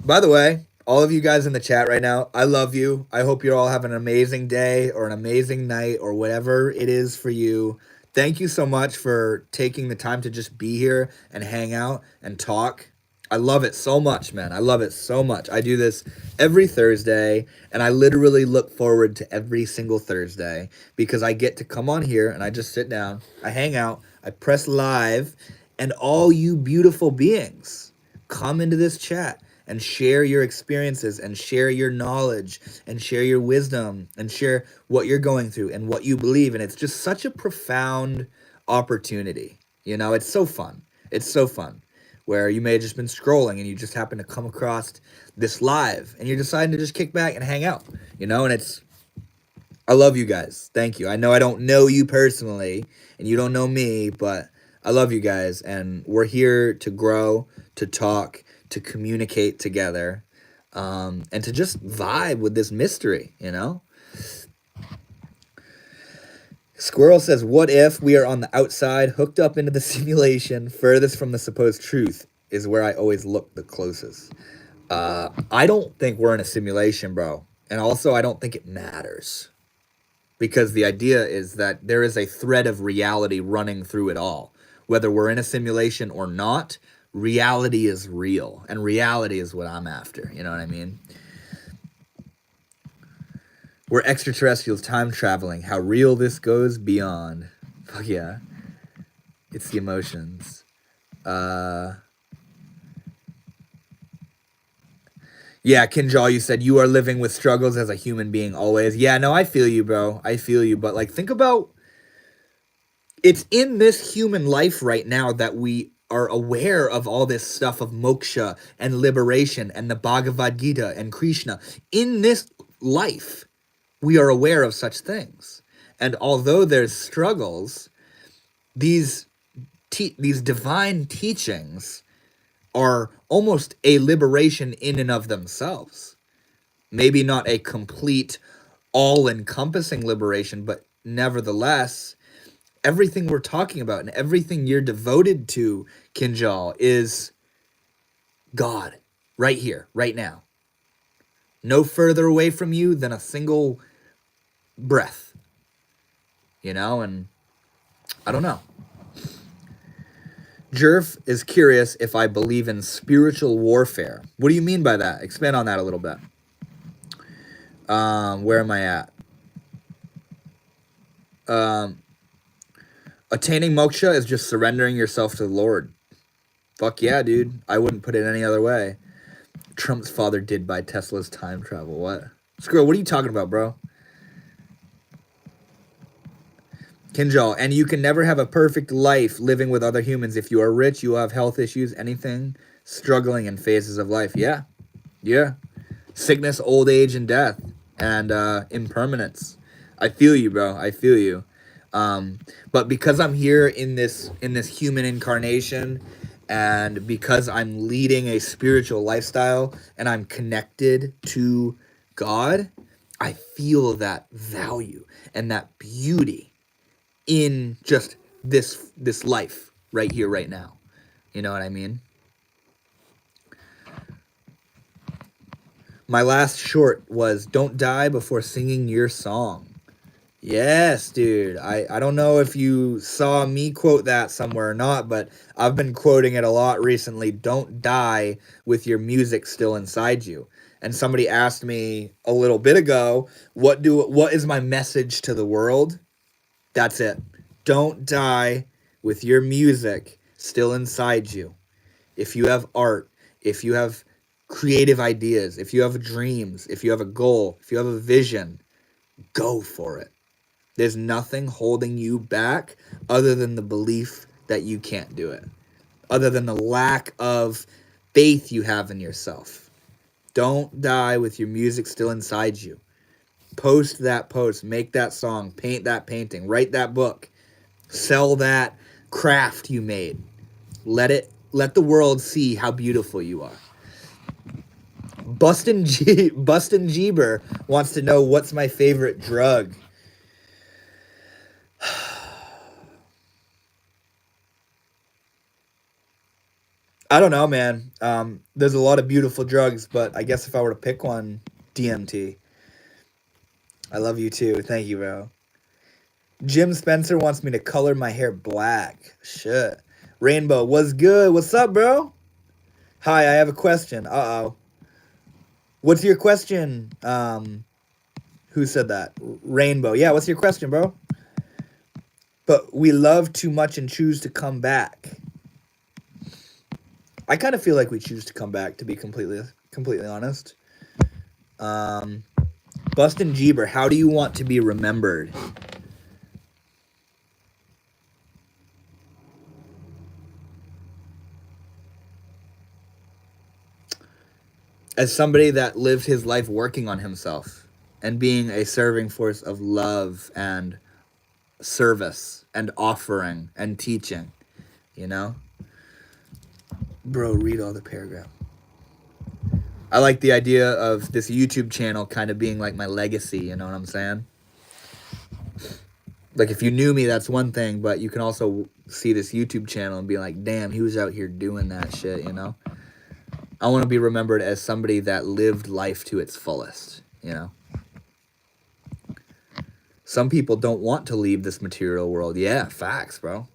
By the way, all of you guys in the chat right now, I love you. I hope you're all having an amazing day or an amazing night or whatever it is for you. Thank you so much for taking the time to just be here and hang out and talk. I love it so much, man. I love it so much. I do this every Thursday, and I literally look forward to every single Thursday because I get to come on here and I just sit down, I hang out, I press live, and all you beautiful beings come into this chat and share your experiences and share your knowledge and share your wisdom and share what you're going through and what you believe. And it's just such a profound opportunity. You know, it's so fun. It's so fun. Where you may have just been scrolling and you just happen to come across this live and you're deciding to just kick back and hang out, you know, and I love you guys. Thank you. I know I don't know you personally and you don't know me, but I love you guys, and we're here to grow, to talk, to communicate together, and to just vibe with this mystery, you know? Squirrel says, what if we are on the outside, hooked up into the simulation, furthest from the supposed truth is where I always look the closest. I don't think we're in a simulation, bro. And also, I don't think it matters. Because the idea is that there is a thread of reality running through it all. Whether we're in a simulation or not, reality is real. And reality is what I'm after. You know what I mean? We're extraterrestrials time traveling. How real this goes beyond. Fuck yeah. It's the emotions. Yeah, Kinjal, you said you are living with struggles as a human being always. Yeah, no, I feel you, bro. I feel you. But like, think about It's in this human life right now that we are aware of all this stuff of moksha and liberation and the Bhagavad Gita and Krishna. In this life, we are aware of such things. And although there's struggles, these these divine teachings are almost a liberation in and of themselves. Maybe not a complete, all-encompassing liberation, but nevertheless, everything we're talking about and everything you're devoted to, Kinjal, is God right here, right now. No further away from you than a single breath, you know? And I don't know. Jerf is curious if I believe in spiritual warfare. What do you mean by that? Expand on that a little bit. Where am I at? Attaining moksha is just surrendering yourself to the Lord. Fuck yeah, dude. I wouldn't put it any other way. Trump's father did buy Tesla's time travel. What? Screw, what are you talking about, bro? Kinjal, and you can never have a perfect life living with other humans. If you are rich, you will have health issues, anything, struggling in phases of life. Yeah. Yeah. Sickness, old age, and death, and impermanence. I feel you, bro. I feel you. But because I'm here in this human incarnation, and because I'm leading a spiritual lifestyle and I'm connected to God, I feel that value and that beauty in just this life right here, right now. You know what I mean? My last short was "Don't die before singing your song." Yes, dude. I don't know if you saw me quote that somewhere or not, but I've been quoting it a lot recently. Don't die with your music still inside you. And somebody asked me a little bit ago, what is my message to the world? That's it. Don't die with your music still inside you. If you have art, if you have creative ideas, if you have dreams, if you have a goal, if you have a vision, go for it. There's nothing holding you back other than the belief that you can't do it, other than the lack of faith you have in yourself. Don't die with your music still inside you. Post that post, make that song, paint that painting, write that book, sell that craft you made. Let the world see how beautiful you are. Bustin' Jeeber wants to know what's my favorite drug. I don't know, man. There's a lot of beautiful drugs, but I guess if I were to pick one, DMT. I love you too. Thank you, bro. Jim Spencer wants me to color my hair black. Shit. Rainbow, what's good? What's up, bro? Hi, I have a question. Uh-oh. What's your question? Who said that? Rainbow. Yeah, what's your question, bro? But we love too much and choose to come back. I kind of feel like we choose to come back, to be completely honest. Bustin' Jeeber, how do you want to be remembered? As somebody that lived his life working on himself and being a serving force of love and service and offering and teaching, you know? Bro, read all the paragraph. I like the idea of this YouTube channel kind of being like my legacy, you know what I'm saying? Like, if you knew me, that's one thing, but you can also see this YouTube channel and be like, damn, he was out here doing that shit, you know? I want to be remembered as somebody that lived life to its fullest, you know? Some people don't want to leave this material world. Yeah, facts, bro.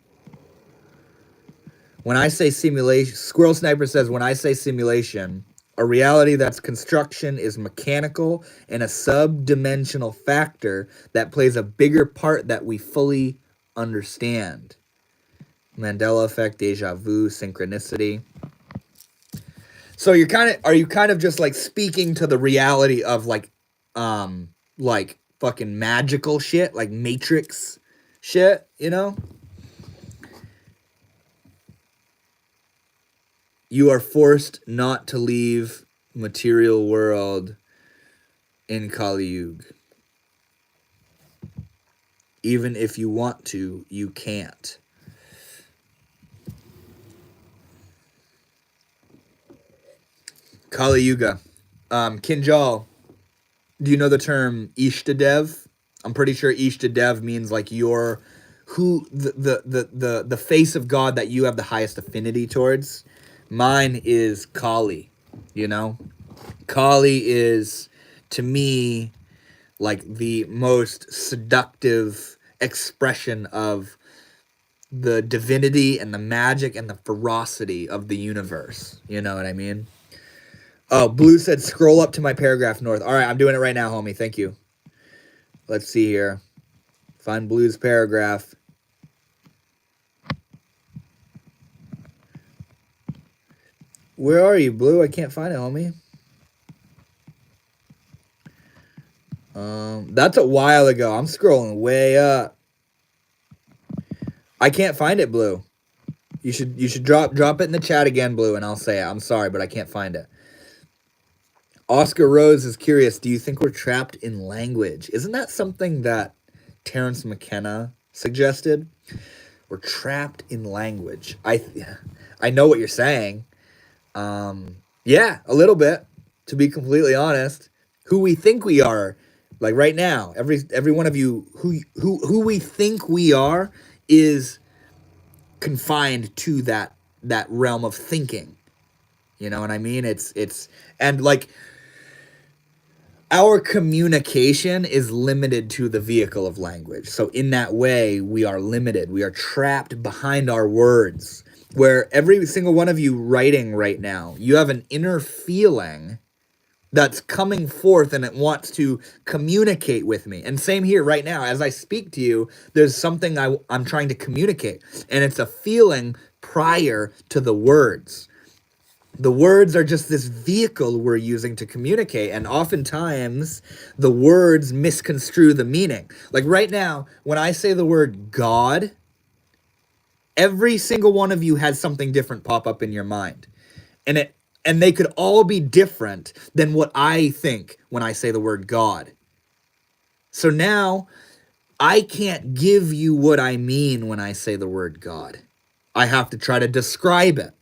When I say simulation, Squirrel Sniper says, when I say simulation, a reality that's construction is mechanical and a sub-dimensional factor that plays a bigger part that we fully understand. Mandela effect, deja vu, synchronicity. So are you kind of just like speaking to the reality of like fucking magical shit, like Matrix shit, you know? You are forced not to leave material world in Kali Yuga. Even if you want to, you can't. Kali Yuga. Kinjal, do you know the term Ishtadev? I'm pretty sure Ishtadev means like your who the face of God that you have the highest affinity towards. Mine is Kali, you know? Kali is to me like the most seductive expression of the divinity and the magic and the ferocity of the universe. You know what I mean? Oh, Blue said scroll up to my paragraph north. All right, I'm doing it right now, homie. Thank you. Let's see here. Find Blue's paragraph. Where are you, Blue? I can't find it, homie. That's a while ago. I'm scrolling way up. I can't find it, Blue. You should drop it in the chat again, Blue, and I'll say it. I'm sorry, but I can't find it. Oscar Rose is curious. Do you think we're trapped in language? Isn't that something that Terence McKenna suggested? We're trapped in language. I know what you're saying. Yeah, a little bit. To be completely honest, who we think we are, like right now, every one of you, who we think we are, is confined to that realm of thinking. You know what I mean? It's and like our communication is limited to the vehicle of language. So in that way, we are limited. We are trapped behind our words. Where every single one of you writing right now, you have an inner feeling that's coming forth and it wants to communicate with me. And same here right now, as I speak to you, there's something I'm trying to communicate. And it's a feeling prior to the words. The words are just this vehicle we're using to communicate. And oftentimes the words misconstrue the meaning. Like right now, when I say the word God, every single one of you has something different pop up in your mind. And they could all be different than what I think when I say the word God. So now I can't give you what I mean when I say the word God. I have to try to describe it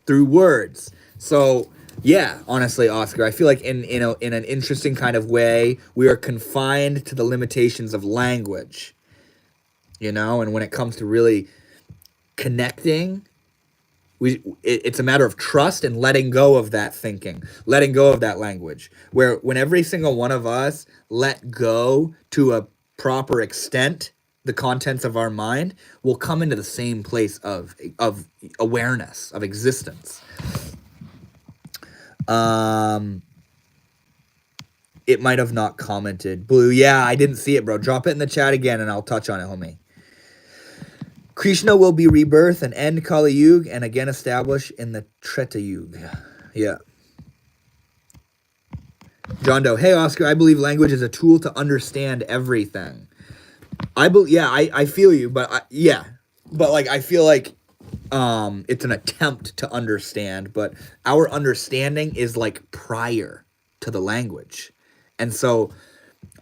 through words. So yeah, honestly, Oscar, I feel like in an interesting kind of way, we are confined to the limitations of language. You know, and when it comes to really connecting, it's a matter of trust and letting go of that thinking, letting go of that language, where when every single one of us let go to a proper extent the contents of our mind, will come into the same place of awareness, of existence. It might have not commented. Blue, yeah, I didn't see it, bro. Drop it in the chat again and I'll touch on it, homie. Krishna will be rebirth and end Kali Yuga and again establish in the Treta Yuga. Yeah. John Doe, hey Oscar, I believe language is a tool to understand everything. I feel you, but I feel like it's an attempt to understand, but our understanding is like prior to the language. And so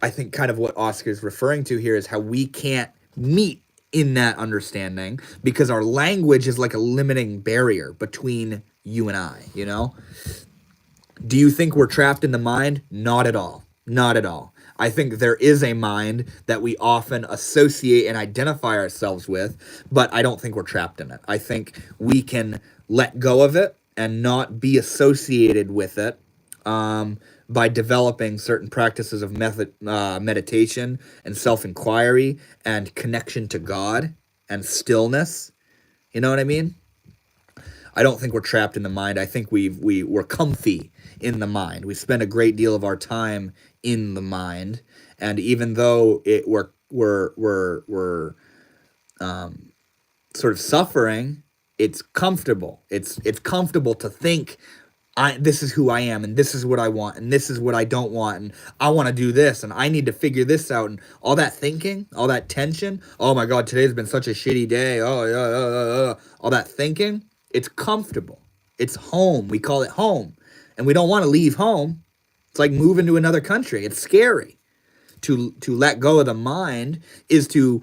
I think kind of what Oscar's referring to here is how we can't meet in that understanding because our language is like a limiting barrier between you and I, you know? Do you think we're trapped in the mind? Not at all. Not at all. I think there is a mind that we often associate and identify ourselves with, but I don't think we're trapped in it. I think we can let go of it and not be associated with it by developing certain practices of meditation and self-inquiry and connection to God and stillness. You know what I mean? I don't think we're trapped in the mind. I think we're comfy in the mind. We spend a great deal of our time in the mind, and even though we're sort of suffering, it's comfortable. It's comfortable to think, this is who I am, and this is what I want, and this is what I don't want, and I want to do this, and I need to figure this out, and all that thinking, all that tension. Oh my God, today's been such a shitty day. Oh yeah, all that thinking. It's comfortable. It's home. We call it home. And we don't want to leave home. It's like moving to another country. It's scary. To let go of the mind is to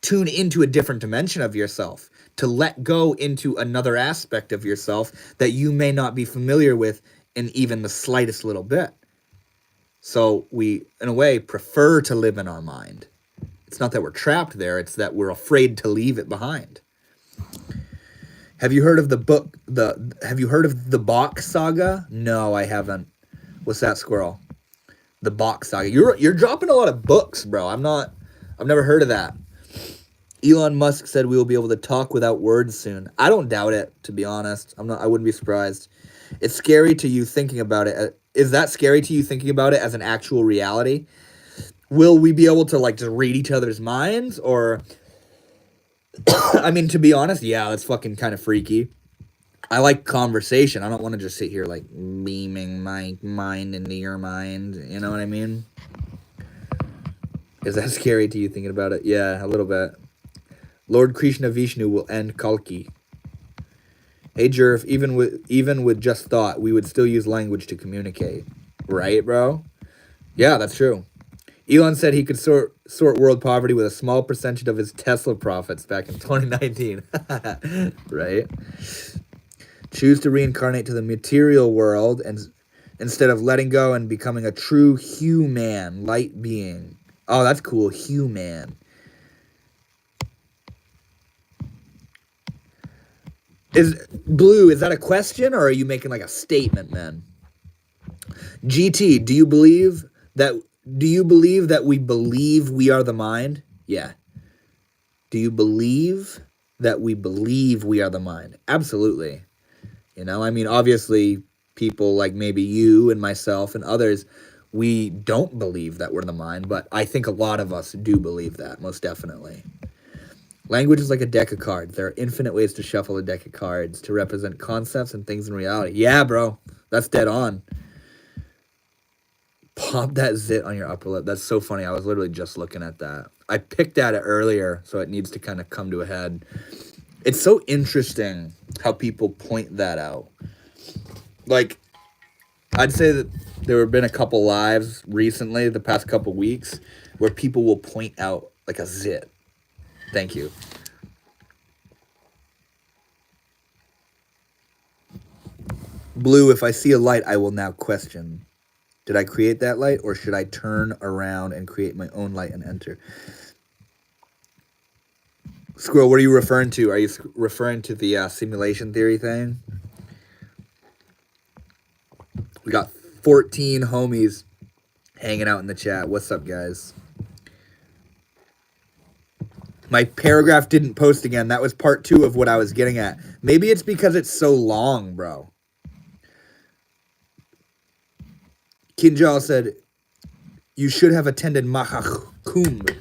tune into a different dimension of yourself, to let go into another aspect of yourself that you may not be familiar with in even the slightest little bit. So we, in a way, prefer to live in our mind. It's not that we're trapped there, it's that we're afraid to leave it behind. Have you heard of the Bach saga? No, I haven't. What's that, Squirrel? The Bach saga. You're dropping a lot of books, bro. I've never heard of that. Elon Musk said we will be able to talk without words soon. I don't doubt it, to be honest. I wouldn't be surprised. It's scary to you thinking about it. Is that scary to you thinking about it as an actual reality? Will we be able to like just read each other's minds? Or I mean, to be honest, yeah, that's fucking kind of freaky. I like conversation. I don't want to just sit here like beaming my mind into your mind. You know what I mean? Is that scary to you thinking about it? Yeah, a little bit. Lord Krishna Vishnu will end Kalki. Hey, Jerf, even with just thought, we would still use language to communicate. Right, bro? Yeah, that's true. Elon said he could sort world poverty with a small percentage of his Tesla profits back in 2019. Right? Choose to reincarnate to the material world and instead of letting go and becoming a true human, light being. Oh, that's cool. Human. Blue, is that a question or are you making like a statement, man? GT, do you believe that we believe we are the mind? Yeah. Do you believe that we believe we are the mind? Absolutely. You know, I mean, obviously people like maybe you and myself and others, we don't believe that we're the mind, but I think a lot of us do believe that, most definitely. Language is like a deck of cards. There are infinite ways to shuffle a deck of cards to represent concepts and things in reality. Yeah, bro. That's dead on. Pop that zit on your upper lip. That's so funny. I was literally just looking at that. I picked at it earlier, so it needs to kind of come to a head. It's so interesting how people point that out. Like, I'd say that there have been a couple lives recently, the past couple weeks, where people will point out like a zit. Thank you. Blue, if I see a light, I will now question. Did I create that light, or should I turn around and create my own light and enter? Squirrel, what are you referring to? Are you referring to the simulation theory thing? We got 14 homies hanging out in the chat. What's up, guys? My paragraph didn't post again. That was part 2 of what I was getting at. Maybe it's because it's so long, bro. Kinjal said, you should have attended Mahakumbh.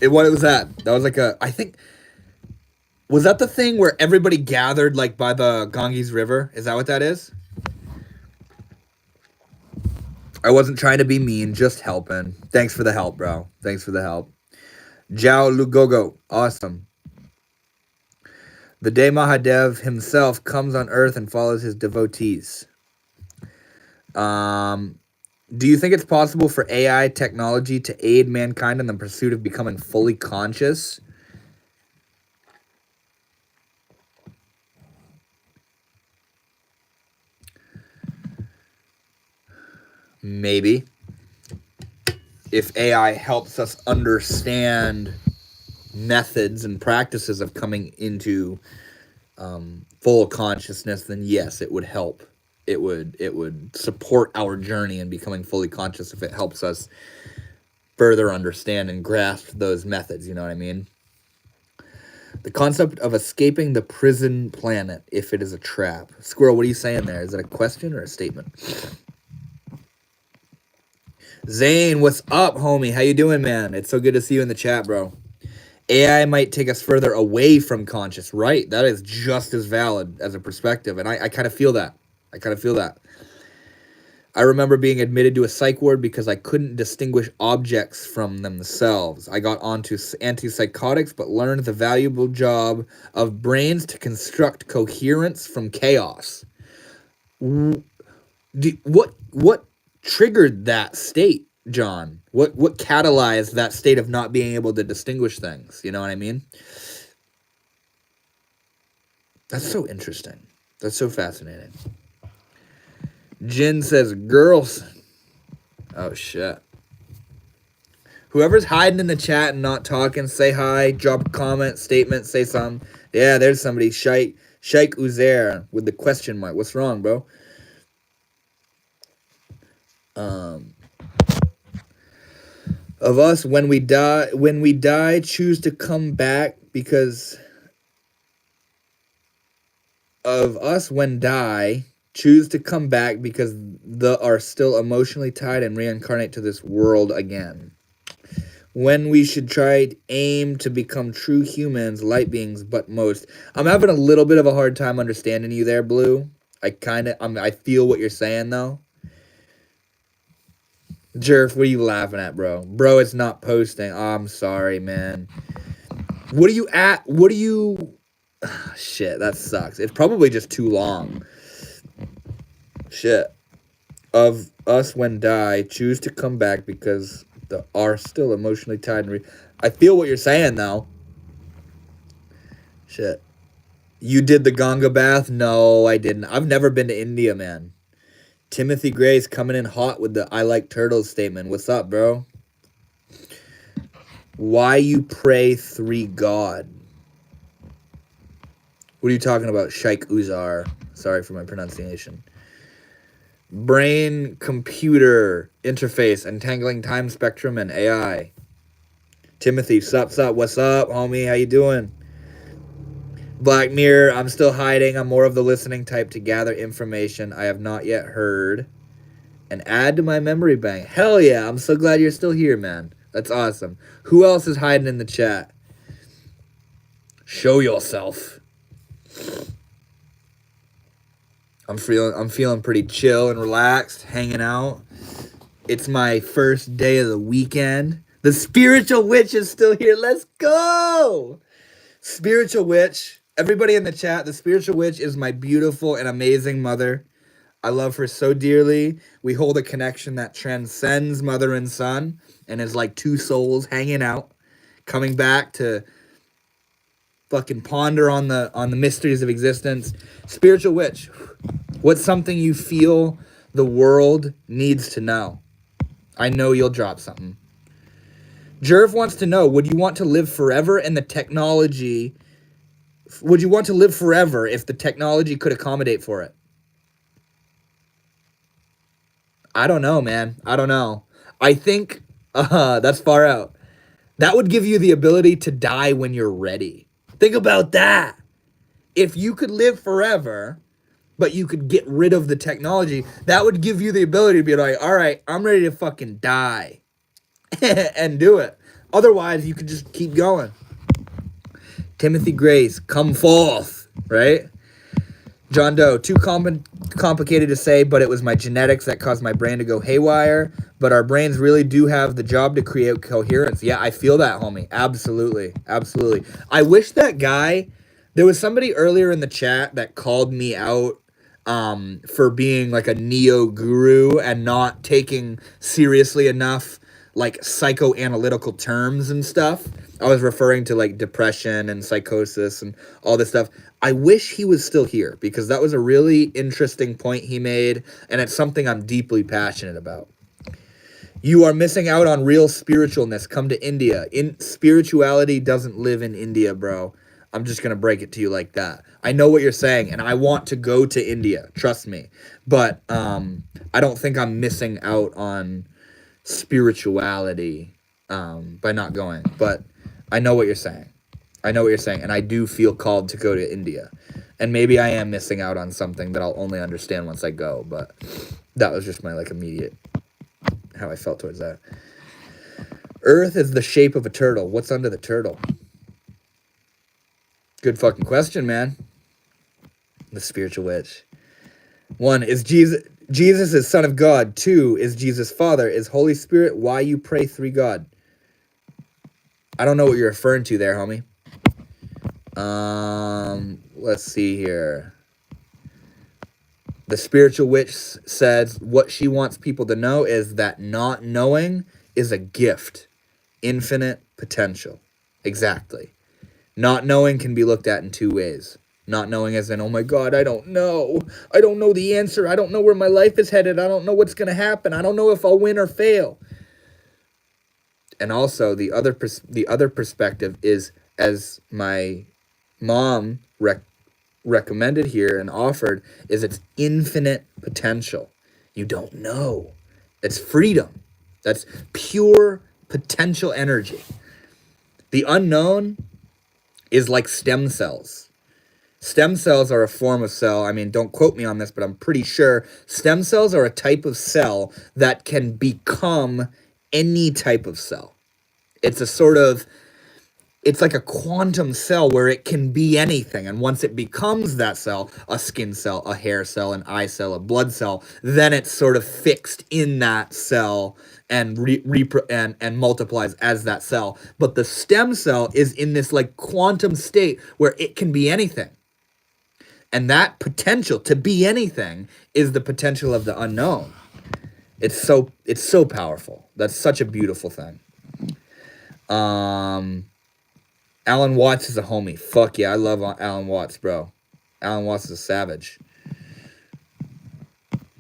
What was that? That was like I think, was that the thing where everybody gathered like by the Ganges River? Is that what that is? I wasn't trying to be mean, just helping. Thanks for the help, bro. Thanks for the help. Jao Lugogo, awesome. The day Mahadev himself comes on earth and follows his devotees. Do you think it's possible for AI technology to aid mankind in the pursuit of becoming fully conscious? Maybe. If AI helps us understand methods and practices of coming into full consciousness, then yes, it would help. It would support our journey in becoming fully conscious if it helps us further understand and grasp those methods, you know what I mean? The concept of escaping the prison planet if it is a trap. Squirrel, what are you saying there? Is that a question or a statement? Zane, what's up, homie? How you doing, man? It's so good to see you in the chat, bro. AI might take us further away from conscious. Right, that is just as valid as a perspective, and I kind of feel that. I remember being admitted to a psych ward because I couldn't distinguish objects from themselves. I got onto antipsychotics, but learned the valuable job of brains to construct coherence from chaos. What triggered that state, John? What catalyzed that state of not being able to distinguish things? You know what I mean? That's so interesting. That's so fascinating. Jin says, girls. Oh, shit. Whoever's hiding in the chat and not talking, say hi, drop a comment, statement, say something. Yeah, there's somebody. Sheikh Uzair with the question mark. What's wrong, bro? Of us, when we die, choose to come back because of us when die, choose to come back because are still emotionally tied and reincarnate to this world again. When we should try to aim to become true humans, light beings, but most. I'm having a little bit of a hard time understanding you there, Blue. I feel what you're saying though. Jerf, what are you laughing at, bro? Bro, it's not posting. Oh, I'm sorry, man. What are you at? What are you... Shit, that sucks. It's probably just too long. Shit. Of us when die, choose to come back because are still emotionally tied. I feel what you're saying, though. Shit. You did the Ganga bath? No, I didn't. I've never been to India, man. Timothy Gray's coming in hot with the I like turtles statement. What's up, bro? Why you pray 3 God? What are you talking about, Sheikh Uzar? Sorry for my pronunciation. Brain computer interface, entangling time spectrum and AI. Timothy, sup, what's up, homie? How you doing? Black Mirror, I'm still hiding. I'm more of the listening type to gather information I have not yet heard and add to my memory bank. Hell yeah, I'm so glad you're still here, man. That's awesome. Who else is hiding in the chat? Show yourself. I'm feeling pretty chill and relaxed, hanging out. It's my first day of the weekend. The spiritual witch is still here. Let's go! Spiritual witch. Everybody in the chat, the spiritual witch is my beautiful and amazing mother. I love her so dearly. We hold a connection that transcends mother and son and is like 2 souls hanging out, coming back to fucking ponder on the mysteries of existence. Spiritual witch, what's something you feel the world needs to know? I know you'll drop something. Jerv wants to know, would you want to live forever in the technology? Would you want to live forever if the technology could accommodate for it? I don't know, man. I don't know. I think that's far out. That would give you the ability to die when you're ready. Think about that. If you could live forever, but you could get rid of the technology, that would give you the ability to be like, all right, I'm ready to fucking die and do it. Otherwise, you could just keep going. Timothy Grace, come forth, right? John Doe, too complicated to say, but it was my genetics that caused my brain to go haywire. But our brains really do have the job to create coherence. Yeah, I feel that, homie. Absolutely. Absolutely. I wish that guy, there was somebody earlier in the chat that called me out for being like a neo guru and not taking seriously enough like psychoanalytical terms and stuff. I was referring to like depression and psychosis and all this stuff. I wish he was still here because that was a really interesting point he made, and it's something I'm deeply passionate about. You are missing out on real spiritualness. Come to India. Spirituality doesn't live in India, bro. I'm just going to break it to you like that. I know what you're saying, and I want to go to India. Trust me. But I don't think I'm missing out on spirituality by not going. But I know what you're saying. I know what you're saying, and I do feel called to go to India. And maybe I am missing out on something that I'll only understand once I go, but that was just my like immediate how I felt towards that. Earth is the shape of a turtle. What's under the turtle? Good fucking question, man. The spiritual witch. One, is Jesus is Son of God. 2, is Jesus Father. Is Holy Spirit why you pray 3 God? I don't know what you're referring to there, homie. Let's see here. The spiritual witch says what she wants people to know is that not knowing is a gift. Infinite potential. Exactly. Not knowing can be looked at in 2 ways. Not knowing as in, oh my God, I don't know. I don't know the answer. I don't know where my life is headed. I don't know what's going to happen. I don't know if I'll win or fail. And also the other perspective is, as my mom recommended here and offered, is it's infinite potential. You don't know. It's freedom. That's pure potential energy. The unknown is like stem cells. Stem cells are a form of cell. I mean, don't quote me on this, but I'm pretty sure stem cells are a type of cell that can become any type of cell. It's a sort of, it's like a quantum cell where it can be anything. And once it becomes that cell, a skin cell, a hair cell, an eye cell, a blood cell, then it's sort of fixed in that cell and and multiplies as that cell. But the stem cell is in this like quantum state where it can be anything. And that potential to be anything is the potential of the unknown. It's so powerful. That's such a beautiful thing. Alan Watts is a homie. Fuck yeah, I love Alan Watts, bro. Alan Watts is a savage.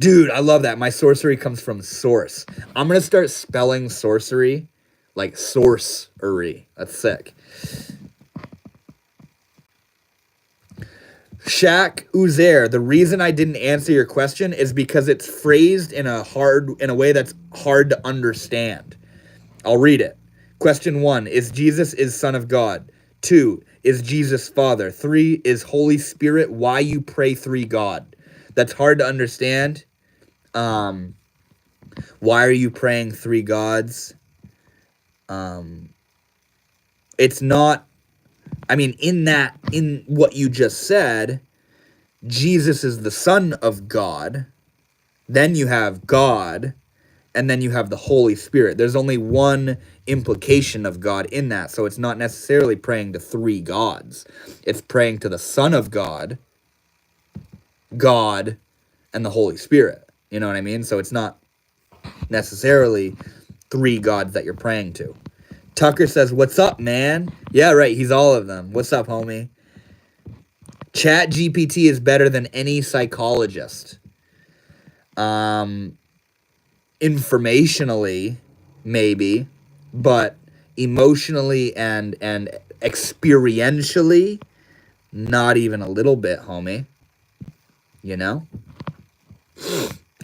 Dude, I love that. My sorcery comes from source. I'm going to start spelling sorcery like sorcery. That's sick. Shaq Uzair, the reason I didn't answer your question is because it's phrased in a way that's hard to understand. I'll read it. Question 1, is Jesus is Son of God? 2, is Jesus Father? 3, is Holy Spirit why you pray 3 God? That's hard to understand. Why are you praying 3 gods? It's not, I mean, in what you just said, Jesus is the Son of God, then you have God, and then you have the Holy Spirit. There's only one implication of God in that, so it's not necessarily praying to 3 gods. It's praying to the Son of God, God, and the Holy Spirit. You know what I mean? So it's not necessarily 3 gods that you're praying to. Tucker says, what's up, man? Yeah, right, he's all of them. What's up, homie? Chat GPT is better than any psychologist. Informationally, maybe, but emotionally and experientially, not even a little bit, homie. You know?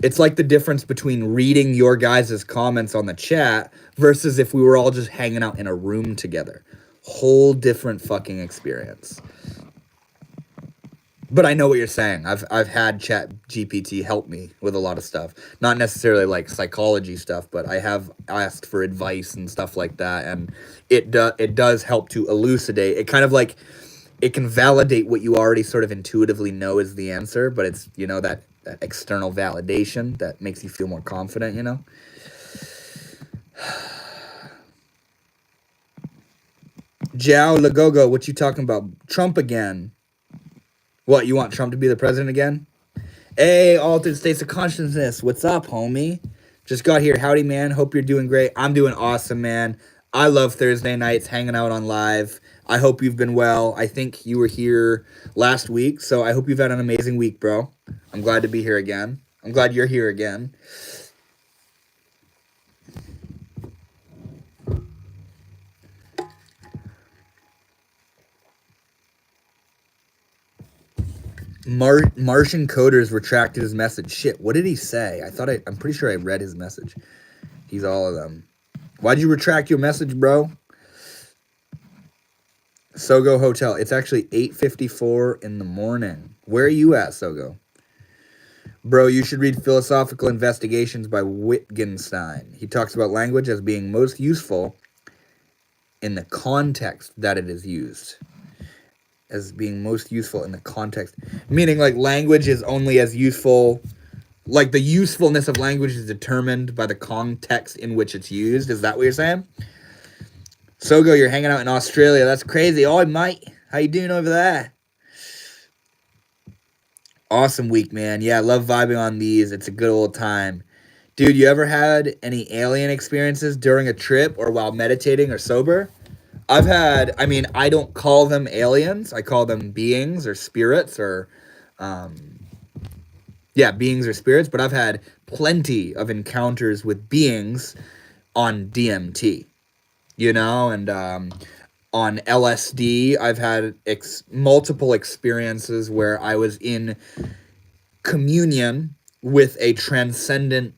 It's like the difference between reading your guys' comments on the chat versus if we were all just hanging out in a room together. Whole different fucking experience. But I know what you're saying. I've had Chat GPT help me with a lot of stuff. Not necessarily like psychology stuff, but I have asked for advice and stuff like that, and it does help to elucidate. It kind of like, it can validate what you already sort of intuitively know is the answer, but it's, you know, that external validation that makes you feel more confident, you know? Joao Lagogo, what you talking about? Trump again. What, you want Trump to be the president again? Hey, Altered States of Consciousness. What's up, homie? Just got here. Howdy, man. Hope you're doing great. I'm doing awesome, man. I love Thursday nights, hanging out on live. I hope you've been well. I think you were here last week, so I hope you've had an amazing week, bro. I'm glad to be here again. I'm glad you're here again. Martian Coders retracted his message. Shit, what did he say? I'm pretty sure I read his message. He's all of them. Why'd you retract your message, bro? Sogo Hotel. It's actually 8:54 in the morning. Where are you at, Sogo? Bro, you should read Philosophical Investigations by Wittgenstein. He talks about language as being most useful in the context that it is used. As being most useful in the context. Meaning, like, language is only as useful, like the usefulness of language is determined by the context in which it's used. Is that what you're saying? Sogo, you're hanging out in Australia. That's crazy. Oh, mate. How you doing over there? Awesome week, man. Yeah, I love vibing on these. It's a good old time. Dude, you ever had any alien experiences during a trip or while meditating or sober? I've had, I mean, I don't call them aliens. I call them beings or spirits or, beings or spirits. But I've had plenty of encounters with beings on DMT, and on LSD, I've had multiple experiences where I was in communion with a transcendent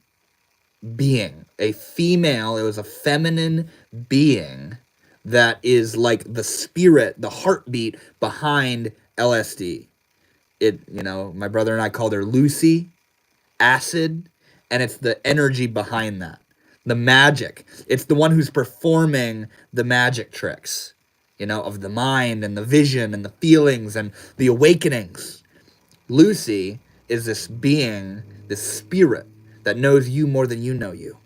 being, a female. It was a feminine being that is like the spirit, the heartbeat behind LSD. My brother and I called her Lucy, acid, and it's the energy behind that. The magic. It's the one who's performing the magic tricks, of the mind and the vision and the feelings and the awakenings. Lucy is this being, this spirit that knows you more than you know you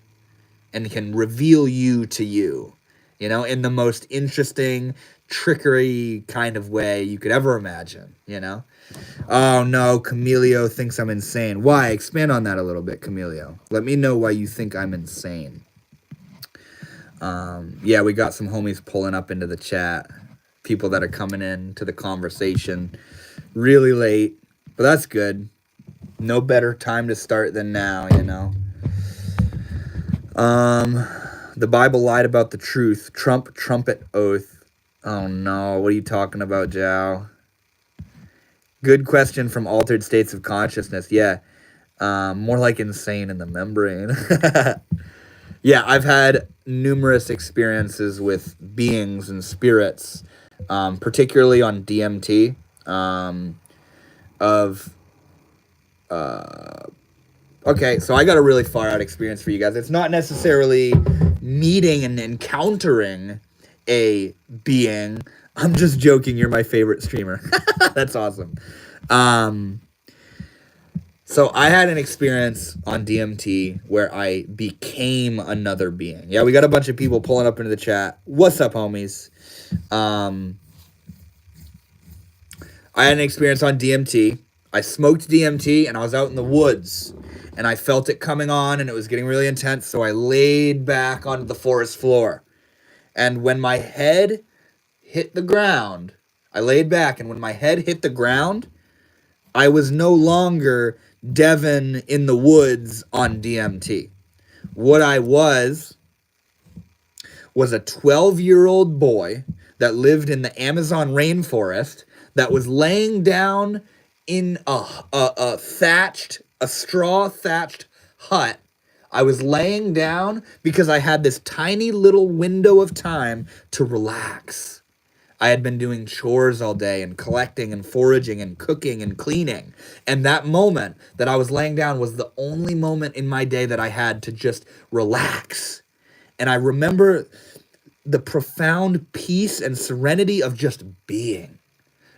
and can reveal you to you, in the most interesting, trickery kind of way you could ever imagine, Oh no, Camilio thinks I'm insane. Why? Expand on that a little bit, Camilio. Let me know why you think I'm insane. We got some homies pulling up into the chat. People that are coming in to the conversation really late, but that's good. No better time to start than now, The Bible lied about the truth. Trump trumpet oath. Oh no, what are you talking about, Jow? Good question from Altered States of Consciousness. Yeah, more like insane in the membrane. Yeah, I've had numerous experiences with beings and spirits, particularly on DMT, okay, so I got a really far out experience for you guys. It's not necessarily meeting and encountering a being. I'm just joking. You're my favorite streamer. That's awesome. So I had an experience on DMT where I became another being. Yeah, we got a bunch of people pulling up into the chat. What's up, homies? I had an experience on DMT. I smoked DMT and I was out in the woods and I felt it coming on and it was getting really intense. So I laid back onto the forest floor. And when my head hit the ground, I laid back, and when my head hit the ground, I was no longer Devin in the woods on DMT. What I was a 12-year-old boy that lived in the Amazon rainforest that was laying down in a straw thatched hut. I was laying down because I had this tiny little window of time to relax. I had been doing chores all day and collecting and foraging and cooking and cleaning. And that moment that I was laying down was the only moment in my day that I had to just relax. And I remember the profound peace and serenity of just being.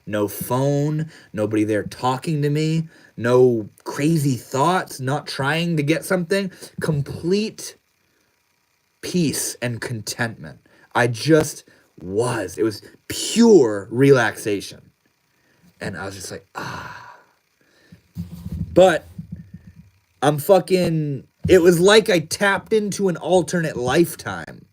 No phone, nobody there talking to me, no crazy thoughts, not trying to get something. Complete peace and contentment. I just was. It was pure relaxation. And I was just like, But it was like I tapped into an alternate lifetime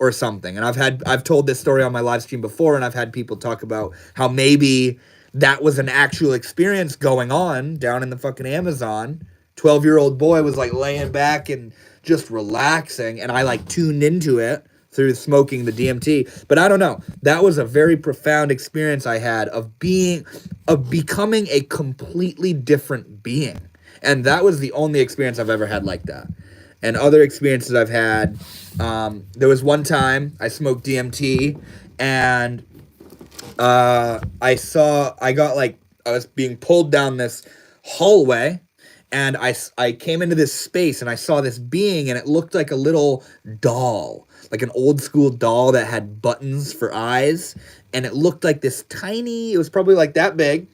or something. And I've told this story on my live stream before, and I've had people talk about how maybe that was an actual experience going on down in the fucking Amazon. 12-year-old boy was like laying back and just relaxing, and I like tuned into it through smoking the DMT. But I don't know. That was a very profound experience I had of becoming a completely different being. And that was the only experience I've ever had like that. And other experiences I've had, there was one time I smoked DMT and I was being pulled down this hallway, and I came into this space and I saw this being, and it looked like a little doll, like an old school doll that had buttons for eyes. And it looked like this tiny, it was probably like that big.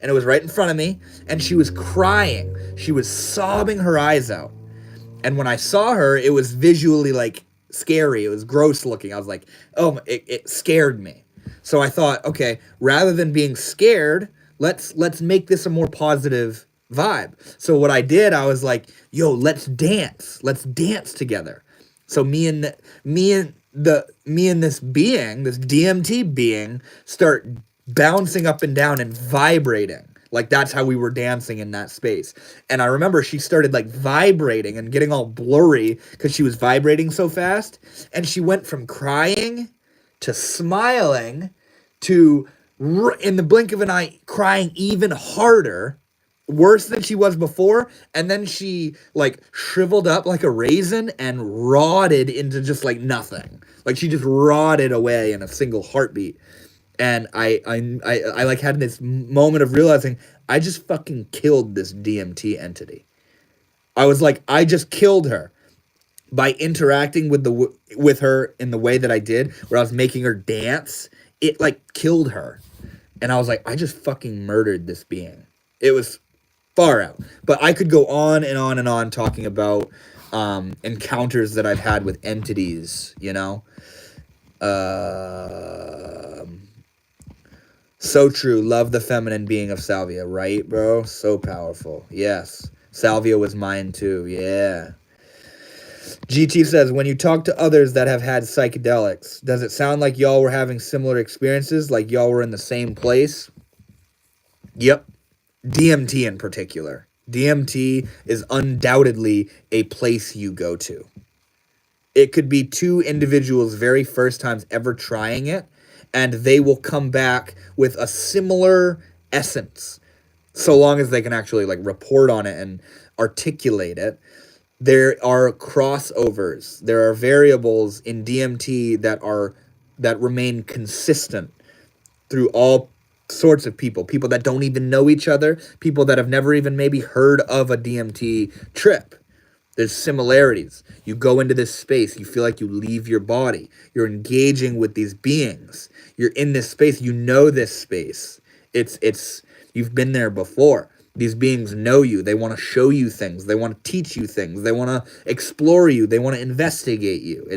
and it was right in front of me, and she was crying. She was sobbing her eyes out. And when I saw her, it was visually like scary. It was gross looking. I was like, oh, it scared me. So I thought, okay, rather than being scared, let's make this a more positive vibe. So what I did, I was like, yo, let's dance. Let's dance together. So me and this being, this DMT being, start bouncing up and down and vibrating. Like that's how we were dancing in that space. And I remember she started like vibrating and getting all blurry because she was vibrating so fast. And she went from crying to smiling to in the blink of an eye crying even harder, worse than she was before. And then she like shriveled up like a raisin and rotted into just like nothing. Like she just rotted away in a single heartbeat. And I like had this moment of realizing I just fucking killed this DMT entity. I was like, I just killed her by interacting with her in the way that I did, where I was making her dance. It like killed her, and I was like, I just fucking murdered this being. It was far out, but I could go on and on and on talking about encounters that I've had with entities. You know. So true. Love the feminine being of Salvia, right, bro? So powerful. Yes. Salvia was mine too. Yeah. GT says, when you talk to others that have had psychedelics, does it sound like y'all were having similar experiences, like y'all were in the same place? Yep. DMT in particular. DMT is undoubtedly a place you go to. It could be two individuals' very first times ever trying it, and they will come back with a similar essence, so long as they can actually like report on it and articulate it. There are crossovers. There are variables in DMT that remain consistent through all sorts of people that don't even know each other, people that have never even maybe heard of a DMT trip. There's similarities. You go into this space, you feel like you leave your body. You're engaging with these beings. You're in this space, you know this space. It's you've been there before. These beings know you. They want to show you things. They want to teach you things. They want to explore you. They want to investigate you.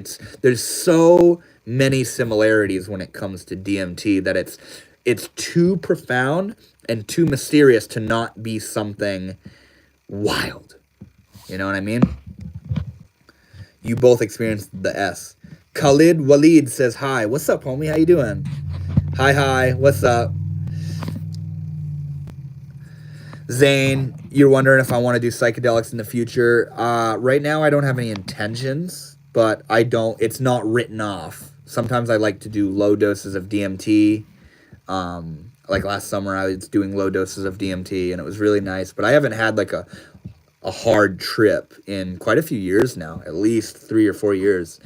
There's so many similarities when it comes to DMT that it's too profound and too mysterious to not be something wild. You know what I mean? You both experienced the S. Khalid Walid says, hi. What's up, homie? How you doing? Hi. What's up? Zane, you're wondering if I want to do psychedelics in the future. Right now, I don't have any intentions, but it's not written off. Sometimes I like to do low doses of DMT. Like last summer, I was doing low doses of DMT, and it was really nice. But I haven't had like a hard trip in quite a few years now, at least 3 or 4 years.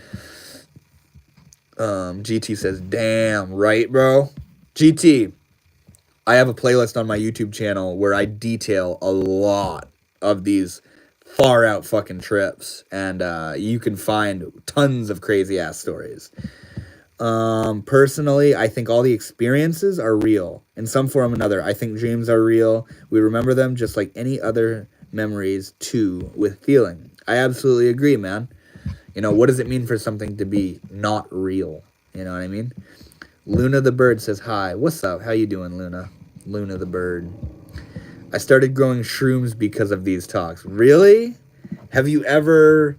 GT says, damn, right, bro? GT, I have a playlist on my YouTube channel where I detail a lot of these far out fucking trips, and you can find tons of crazy ass stories. Personally, I think all the experiences are real in some form or another. I think dreams are real. We remember them just like any other memories too, with feeling. I absolutely agree, man. You know, what does it mean for something to be not real? You know what I mean? Luna the bird says, hi. What's up? How you doing, Luna? Luna the bird. I started growing shrooms because of these talks. Really? Have you ever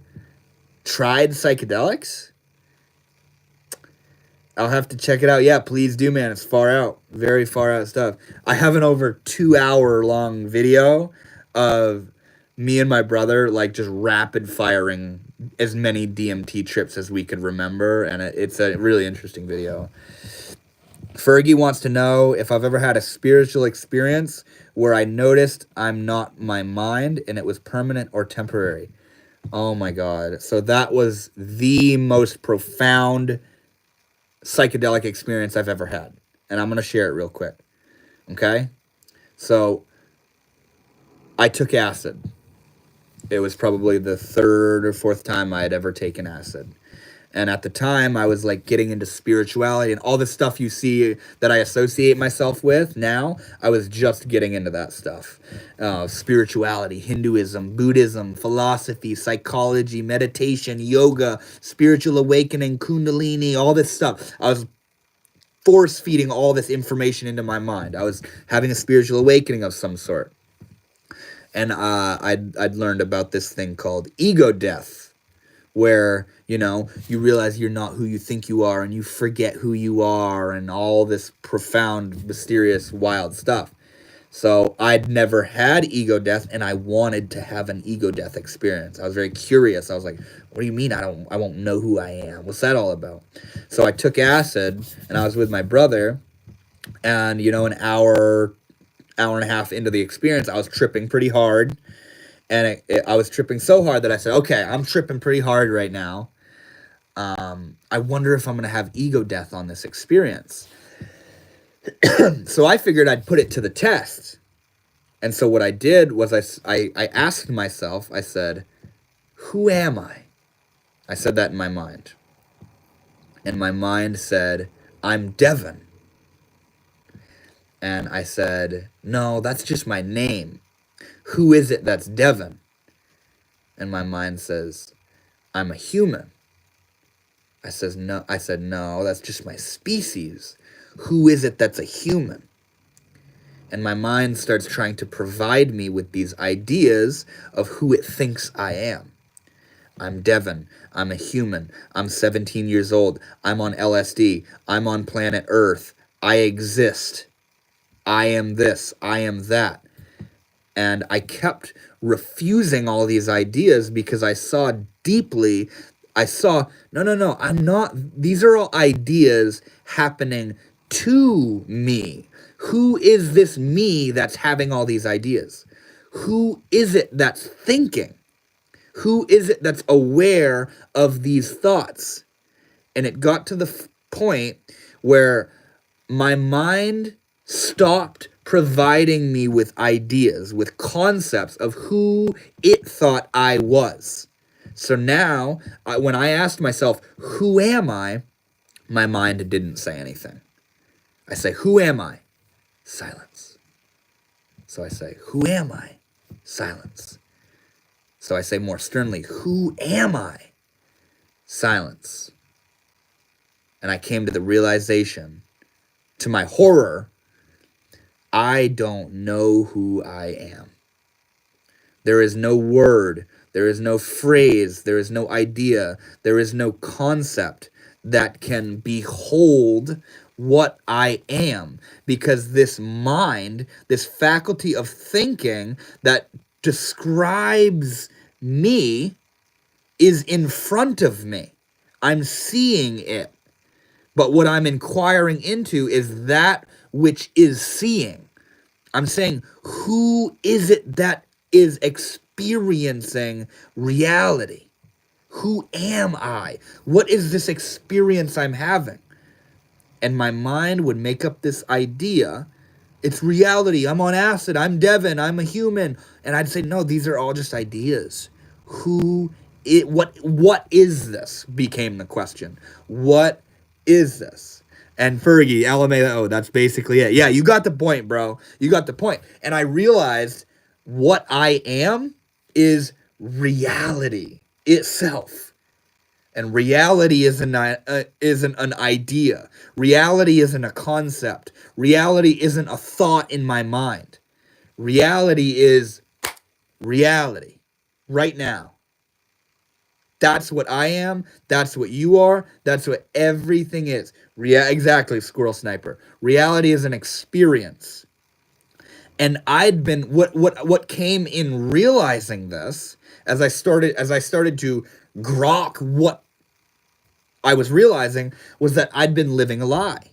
tried psychedelics? I'll have to check it out. Yeah, please do, man. It's far out. Very far out stuff. I have an over 2 hour long video of me and my brother like just rapid firing as many DMT trips as we could remember, and it's a really interesting video. Fergie wants to know if I've ever had a spiritual experience where I noticed I'm not my mind and it was permanent or temporary. Oh my God. So that was the most profound psychedelic experience I've ever had, and I'm going to share it real quick. Okay? So I took acid. It was probably the 3rd or 4th time I had ever taken acid. And at the time, I was like getting into spirituality and all the stuff you see that I associate myself with now. I was just getting into that stuff. Spirituality, Hinduism, Buddhism, philosophy, psychology, meditation, yoga, spiritual awakening, Kundalini, all this stuff. I was force feeding all this information into my mind. I was having a spiritual awakening of some sort. And I'd learned about this thing called ego death, where, you know, you realize you're not who you think you are and you forget who you are and all this profound, mysterious, wild stuff. So I'd never had ego death, and I wanted to have an ego death experience. I was very curious. I was like, what do you mean I won't know who I am? What's that all about? So I took acid, and I was with my brother, and, you know, an hour and a half into the experience, I was tripping pretty hard. And I was tripping so hard that I said, okay, I'm tripping pretty hard right now. I wonder if I'm going to have ego death on this experience. So I figured I'd put it to the test. And so what I did was I asked myself, I said, who am I? I said that in my mind. And my mind said, I'm Devin. And I said, no, that's just my name. Who is it that's Devin? And my mind says, I'm a human. I said, no, that's just my species. Who is it that's a human? And my mind starts trying to provide me with these ideas of who it thinks I am. I'm Devin. I'm a human. I'm 17 years old. I'm on LSD. I'm on planet Earth. I exist. I am this. I am that. And I kept refusing all these ideas because I saw deeply, no, I'm not, these are all ideas happening to me. Who is this me that's having all these ideas? Who is it that's thinking? Who is it that's aware of these thoughts? And it got to the point where my mind stopped providing me with ideas, with concepts of who it thought I was. So now, when I asked myself, who am I? My mind didn't say anything. I say, who am I? Silence. So I say, who am I? Silence. So I say more sternly, who am I? Silence. And I came to the realization, to my horror, I don't know who I am. There is no word, there is no phrase, there is no idea, there is no concept that can behold what I am, because this mind, this faculty of thinking that describes me is in front of me. I'm seeing it. But what I'm inquiring into is that which is seeing. I'm saying, who is it that is experiencing reality? Who am I? What is this experience I'm having? And my mind would make up this idea. It's reality. I'm on acid. I'm Devin. I'm a human. And I'd say, no, these are all just ideas. What is this? Became the question. What is this? And Fergie, LMAO, that's basically it. Yeah, you got the point, bro. You got the point. And I realized what I am is reality itself. And reality isn't an idea. Reality isn't a concept. Reality isn't a thought in my mind. Reality is reality right now. That's what I am. That's what you are. That's what everything is. Exactly, Squirrel Sniper. Reality is an experience. And I'd been what came in realizing this as I started to grok what I was realizing was that I'd been living a lie.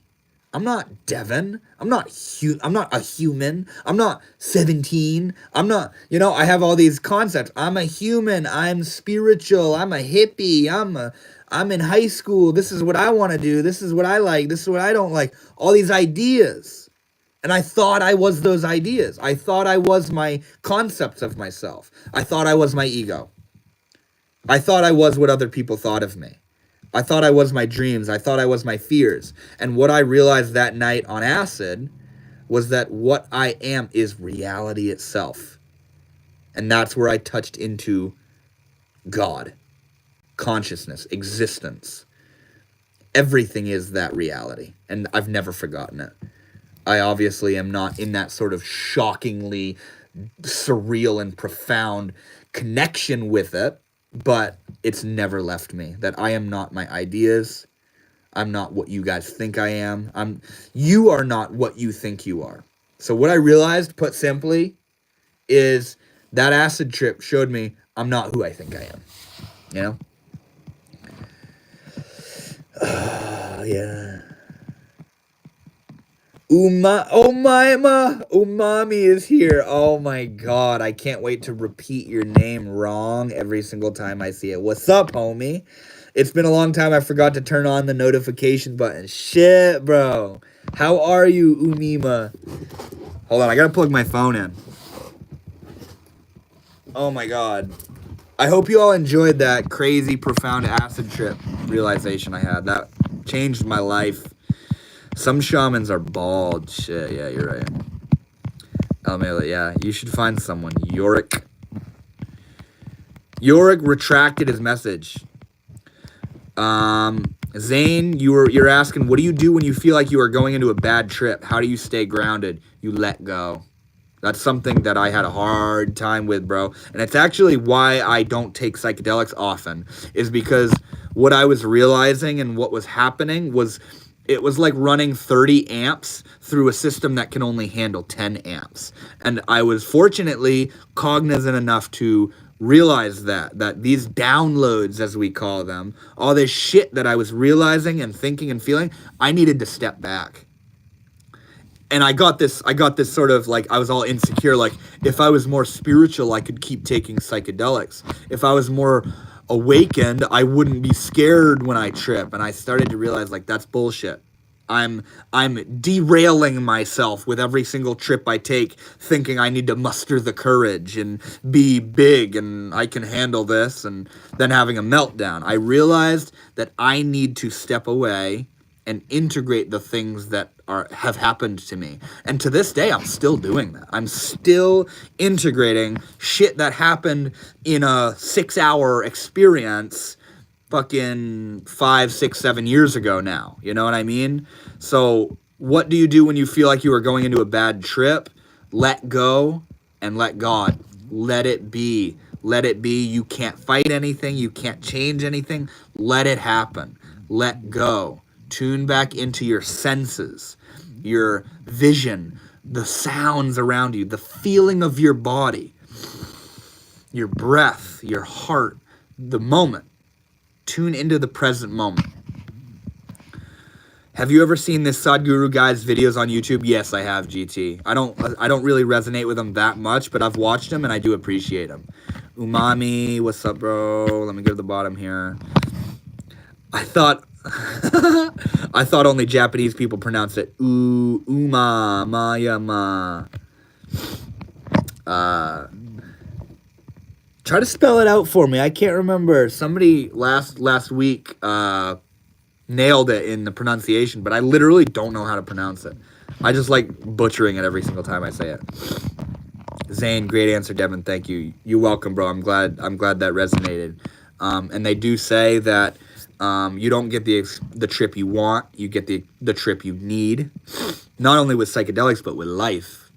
I'm not Devin. I'm not a human. I'm not 17. I'm not, I have all these concepts. I'm a human. I'm spiritual. I'm a hippie. I'm in high school. This is what I want to do. This is what I like. This is what I don't like. All these ideas. And I thought I was those ideas. I thought I was my concepts of myself. I thought I was my ego. I thought I was what other people thought of me. I thought I was my dreams. I thought I was my fears. And what I realized that night on acid was that what I am is reality itself. And that's where I touched into God, consciousness, existence. Everything is that reality. And I've never forgotten it. I obviously am not in that sort of shockingly surreal and profound connection with it, but it's never left me. That I am not my ideas. I'm not what you guys think I am. You are not what you think you are. So what I realized, put simply, is that acid trip showed me I'm not who I think I am. You know? Yeah. Umami is here. Oh my god, I can't wait to repeat your name wrong every single time I see it. What's up, homie? It's been a long time. I forgot to turn on the notification button. Shit, bro. How are you, Umima? Hold on, I gotta plug my phone in. Oh my god. I hope you all enjoyed that crazy, profound acid trip realization I had. That changed my life. Some shamans are bald. Shit, yeah, you're right. Elmela, yeah, you should find someone. Yorick retracted his message. Zane, you're asking, what do you do when you feel like you are going into a bad trip? How do you stay grounded? You let go. That's something that I had a hard time with, bro. And it's actually why I don't take psychedelics often, is because what I was realizing and what was happening was it was like running 30 amps through a system that can only handle 10 amps. And I was fortunately cognizant enough to realize that these downloads, as we call them, all this shit that I was realizing and thinking and feeling, I needed to step back. And I got this sort of like, I was all insecure. Like, if I was more spiritual, I could keep taking psychedelics. If I was more awakened, I wouldn't be scared when I trip. And I started to realize, like, that's bullshit. I'm derailing myself with every single trip I take, thinking I need to muster the courage and be big and I can handle this, and then having a meltdown. I realized that I need to step away and integrate the things that have happened to me. And to this day, I'm still doing that. I'm still integrating shit that happened in a 6-hour experience fucking 5, 6, 7 years ago now. You know what I mean? So what do you do when you feel like you are going into a bad trip? Let go and let God. Let it be. Let it be. You can't fight anything. You can't change anything. Let it happen. Let go. Tune back into your senses, your vision, the sounds around you, the feeling of your body, your breath, your heart, the moment. Tune into the present moment. Have you ever seen this Sadhguru guy's videos on YouTube? Yes, I have, GT. I don't really resonate with him that much, but I've watched him and I do appreciate him. Umami, what's up, bro? Let me go to the bottom here. I thought only Japanese people pronounce it uma mayama. Try to spell it out for me. I can't remember. Somebody last week nailed it in the pronunciation, but I literally don't know how to pronounce it. I just like butchering it every single time I say it. Zane, great answer, Devin. Thank you. You're welcome, bro. I'm glad that resonated. And they do say that you don't get the trip you want, you get the trip you need. Not only with psychedelics, but with life.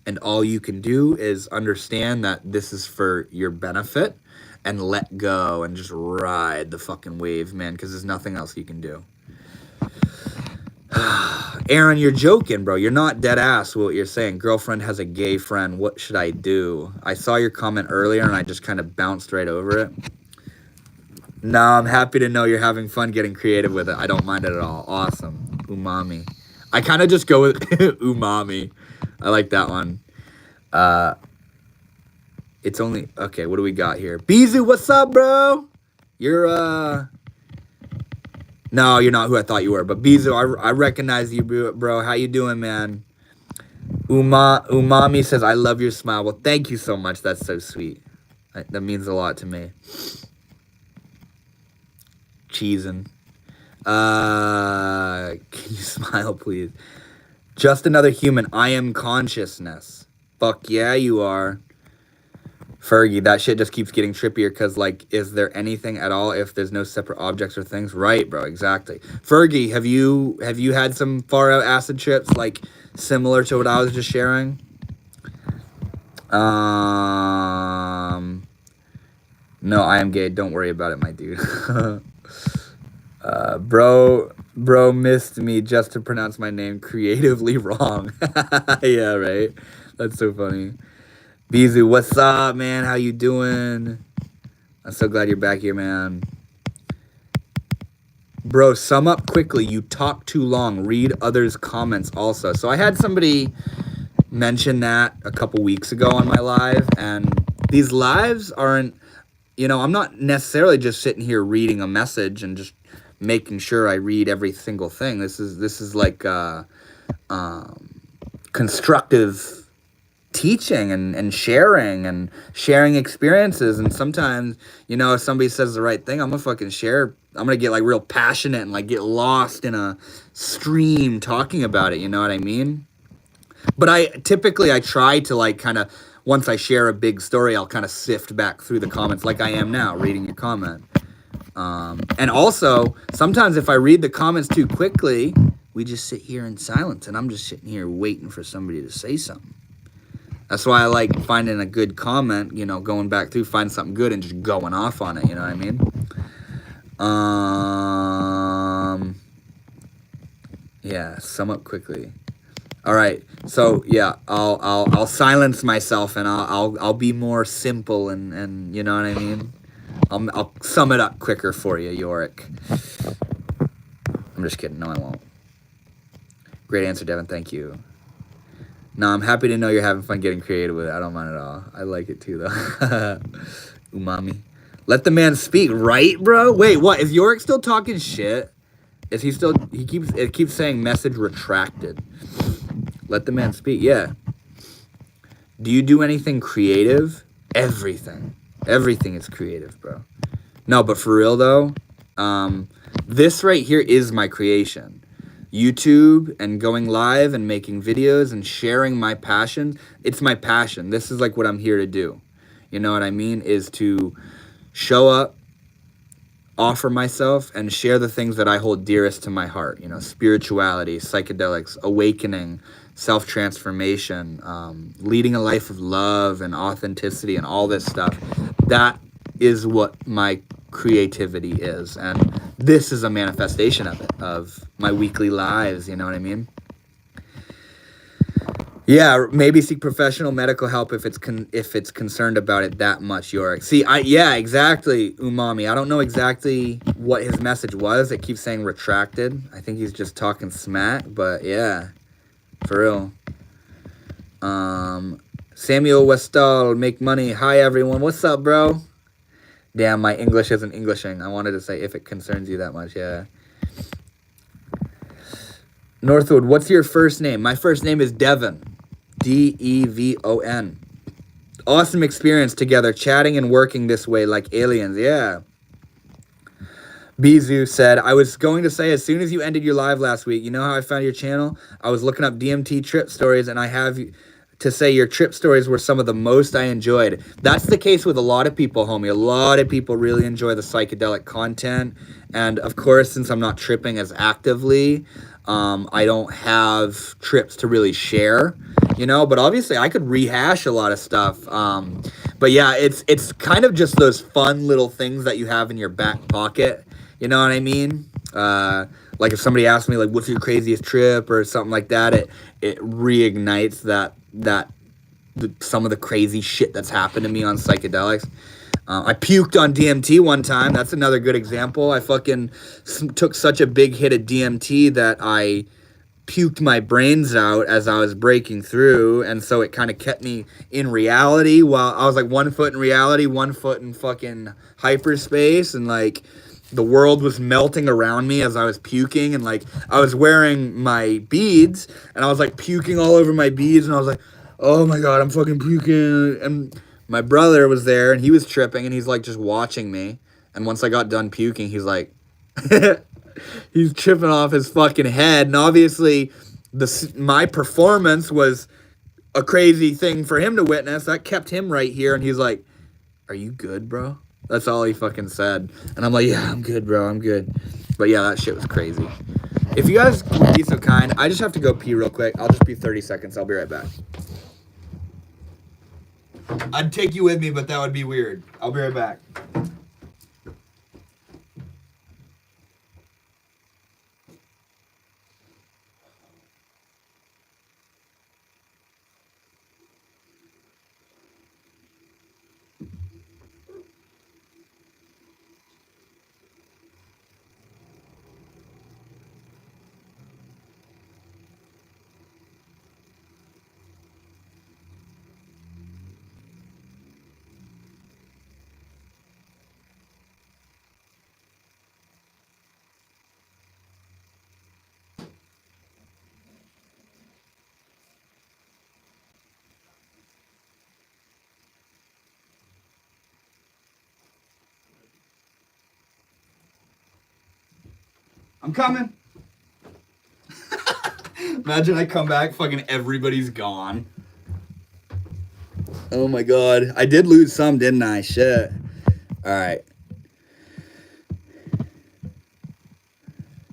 And all you can do is understand that this is for your benefit and let go and just ride the fucking wave, man, because there's nothing else you can do. Aaron, you're joking, bro. You're not dead ass with what you're saying. Girlfriend has a gay friend. What should I do? I saw your comment earlier and I just kind of bounced right over it. No, I'm happy to know you're having fun getting creative with it. I don't mind it at all. Awesome. Umami. I kind of just go with umami. I like that one. It's only... Okay, what do we got here? Bizu, what's up, bro? You're, No, you're not who I thought you were. But Bizu, I recognize you, bro. How you doing, man? Umami says, I love your smile. Well, thank you so much. That's so sweet. That means a lot to me. cheesing. Can you smile, please? Just another human. I am consciousness. Fuck yeah, you are. Fergie, that shit just keeps getting trippier because, like, is there anything at all if there's no separate objects or things? Right, bro, exactly. Fergie, have you had some far out acid trips, like, similar to what I was just sharing? No, I am gay. Don't worry about it, my dude. Bro missed me just to pronounce my name creatively wrong. Yeah, right? That's so funny. Bizu, what's up, man? How you doing? I'm so glad you're back here, man. Bro, sum up quickly. You talk too long. Read others' comments also. So I had somebody mention that a couple weeks ago on my live, and these lives aren't, I'm not necessarily just sitting here reading a message and just making sure I read every single thing. This is like constructive teaching and sharing experiences. And sometimes, if somebody says the right thing, I'm gonna fucking share. I'm gonna get like real passionate and like get lost in a stream talking about it. You know what I mean? But I try to like kind of, once I share a big story, I'll kind of sift back through the comments like I am now, reading your comment. And also, sometimes if I read the comments too quickly, we just sit here in silence, and I'm just sitting here waiting for somebody to say something. That's why I like finding a good comment, going back through, find something good and just going off on it, you know what I mean? Yeah, sum up quickly. All right, so yeah, I'll silence myself and I'll be more simple and you know what I mean. I'll sum it up quicker for you, Yorick. I'm just kidding. No, I won't. Great answer, Devin. Thank you. No, I'm happy to know you're having fun getting creative with it. I don't mind at all. I like it too, though. Umami. Let the man speak, right, bro? Wait, what? Is Yorick still talking shit? Is he still? It keeps saying message retracted. Let the man speak. Yeah. Do you do anything creative? Everything. Everything is creative, bro. No, but for real though, this right here is my creation. YouTube and going live and making videos and sharing my passion. It's my passion. This is like what I'm here to do. You know what I mean? Is to show up, offer myself, and share the things that I hold dearest to my heart. Spirituality, psychedelics, awakening, self-transformation, leading a life of love and authenticity and all this stuff. That is what my creativity is. And this is a manifestation of it, of my weekly lives, you know what I mean? Yeah, maybe seek professional medical help if it's concerned about it that much, Yorick. See, yeah, exactly, Umami. I don't know exactly what his message was. It keeps saying retracted. I think he's just talking smack, but yeah, for real. Samuel Westall, make money. Hi, everyone. What's up, bro? Damn, my English isn't Englishing. I wanted to say if it concerns you that much, yeah. Northwood, what's your first name? My first name is Devon. Devon. Awesome experience together, chatting and working this way like aliens, yeah. Bizu said, I was going to say, as soon as you ended your live last week, you know how I found your channel? I was looking up DMT trip stories, and I have to say your trip stories were some of the most I enjoyed. That's the case with a lot of people, homie. A lot of people really enjoy the psychedelic content. And of course, since I'm not tripping as actively, I don't have trips to really share, but obviously I could rehash a lot of stuff. But yeah, it's kind of just those fun little things that you have in your back pocket. You know what I mean? Like if somebody asks me like, what's your craziest trip or something like that, it reignites some of the crazy shit that's happened to me on psychedelics. I puked on DMT one time. That's another good example. I fucking took such a big hit of DMT that I puked my brains out as I was breaking through. And so it kind of kept me in reality while I was like 1 foot in reality, 1 foot in fucking hyperspace. And like the world was melting around me as I was puking. And like I was wearing my beads and I was like puking all over my beads. And I was like, oh my God, I'm fucking puking. And my brother was there and he was tripping and he's like just watching me. And once I got done puking, he's like, He's tripping off his fucking head, and obviously, my performance was a crazy thing for him to witness. That kept him right here, and he's like, "Are you good, bro?" That's all he fucking said, and I'm like, "Yeah, I'm good, bro. I'm good." But yeah, that shit was crazy. If you guys would be so kind, I just have to go pee real quick. I'll just be 30 seconds. I'll be right back. I'd take you with me, but that would be weird. I'll be right back. I'm coming. Imagine I come back, fucking everybody's gone. Oh my god. I did lose some, didn't I? Shit. Alright.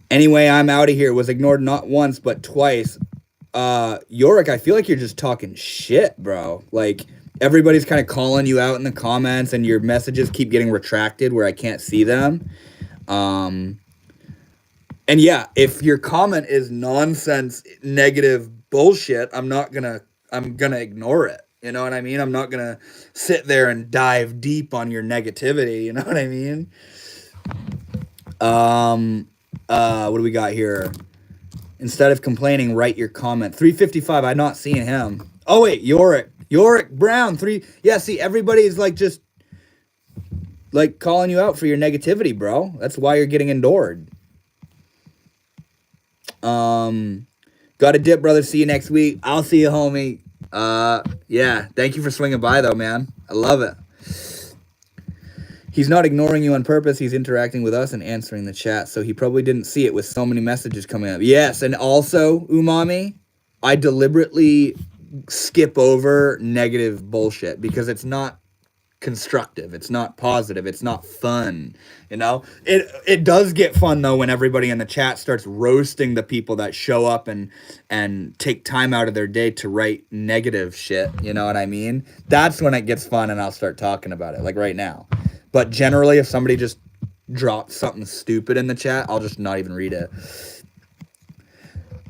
Anyway, I'm out of here. Was ignored not once, but twice. Yorick, I feel like you're just talking shit, bro. Like, everybody's kind of calling you out in the comments, and your messages keep getting retracted where I can't see them. And yeah, if your comment is nonsense, negative bullshit, I'm gonna ignore it. You know what I mean? I'm not gonna sit there and dive deep on your negativity. You know what I mean? What do we got here? Instead of complaining, write your comment. 355. I'm not seeing him. Oh wait, Yorick Brown. Yeah, see, everybody's like just like calling you out for your negativity, bro. That's why you're getting endured. Got a dip, brother. See you next week. I'll see you, homie. Yeah. Thank you for swinging by, though, man. I love it. He's not ignoring you on purpose. He's interacting with us and answering the chat, so he probably didn't see it with so many messages coming up. Yes, and also, Umami, I deliberately skip over negative bullshit because it's not constructive, it's not positive, it's not fun. You know, it does get fun though when everybody in the chat starts roasting the people that show up and take time out of their day to write negative shit. You know what I mean? That's when it gets fun, and I'll start talking about it, like right now. But generally, if somebody just drops something stupid in the chat, I'll just not even read it.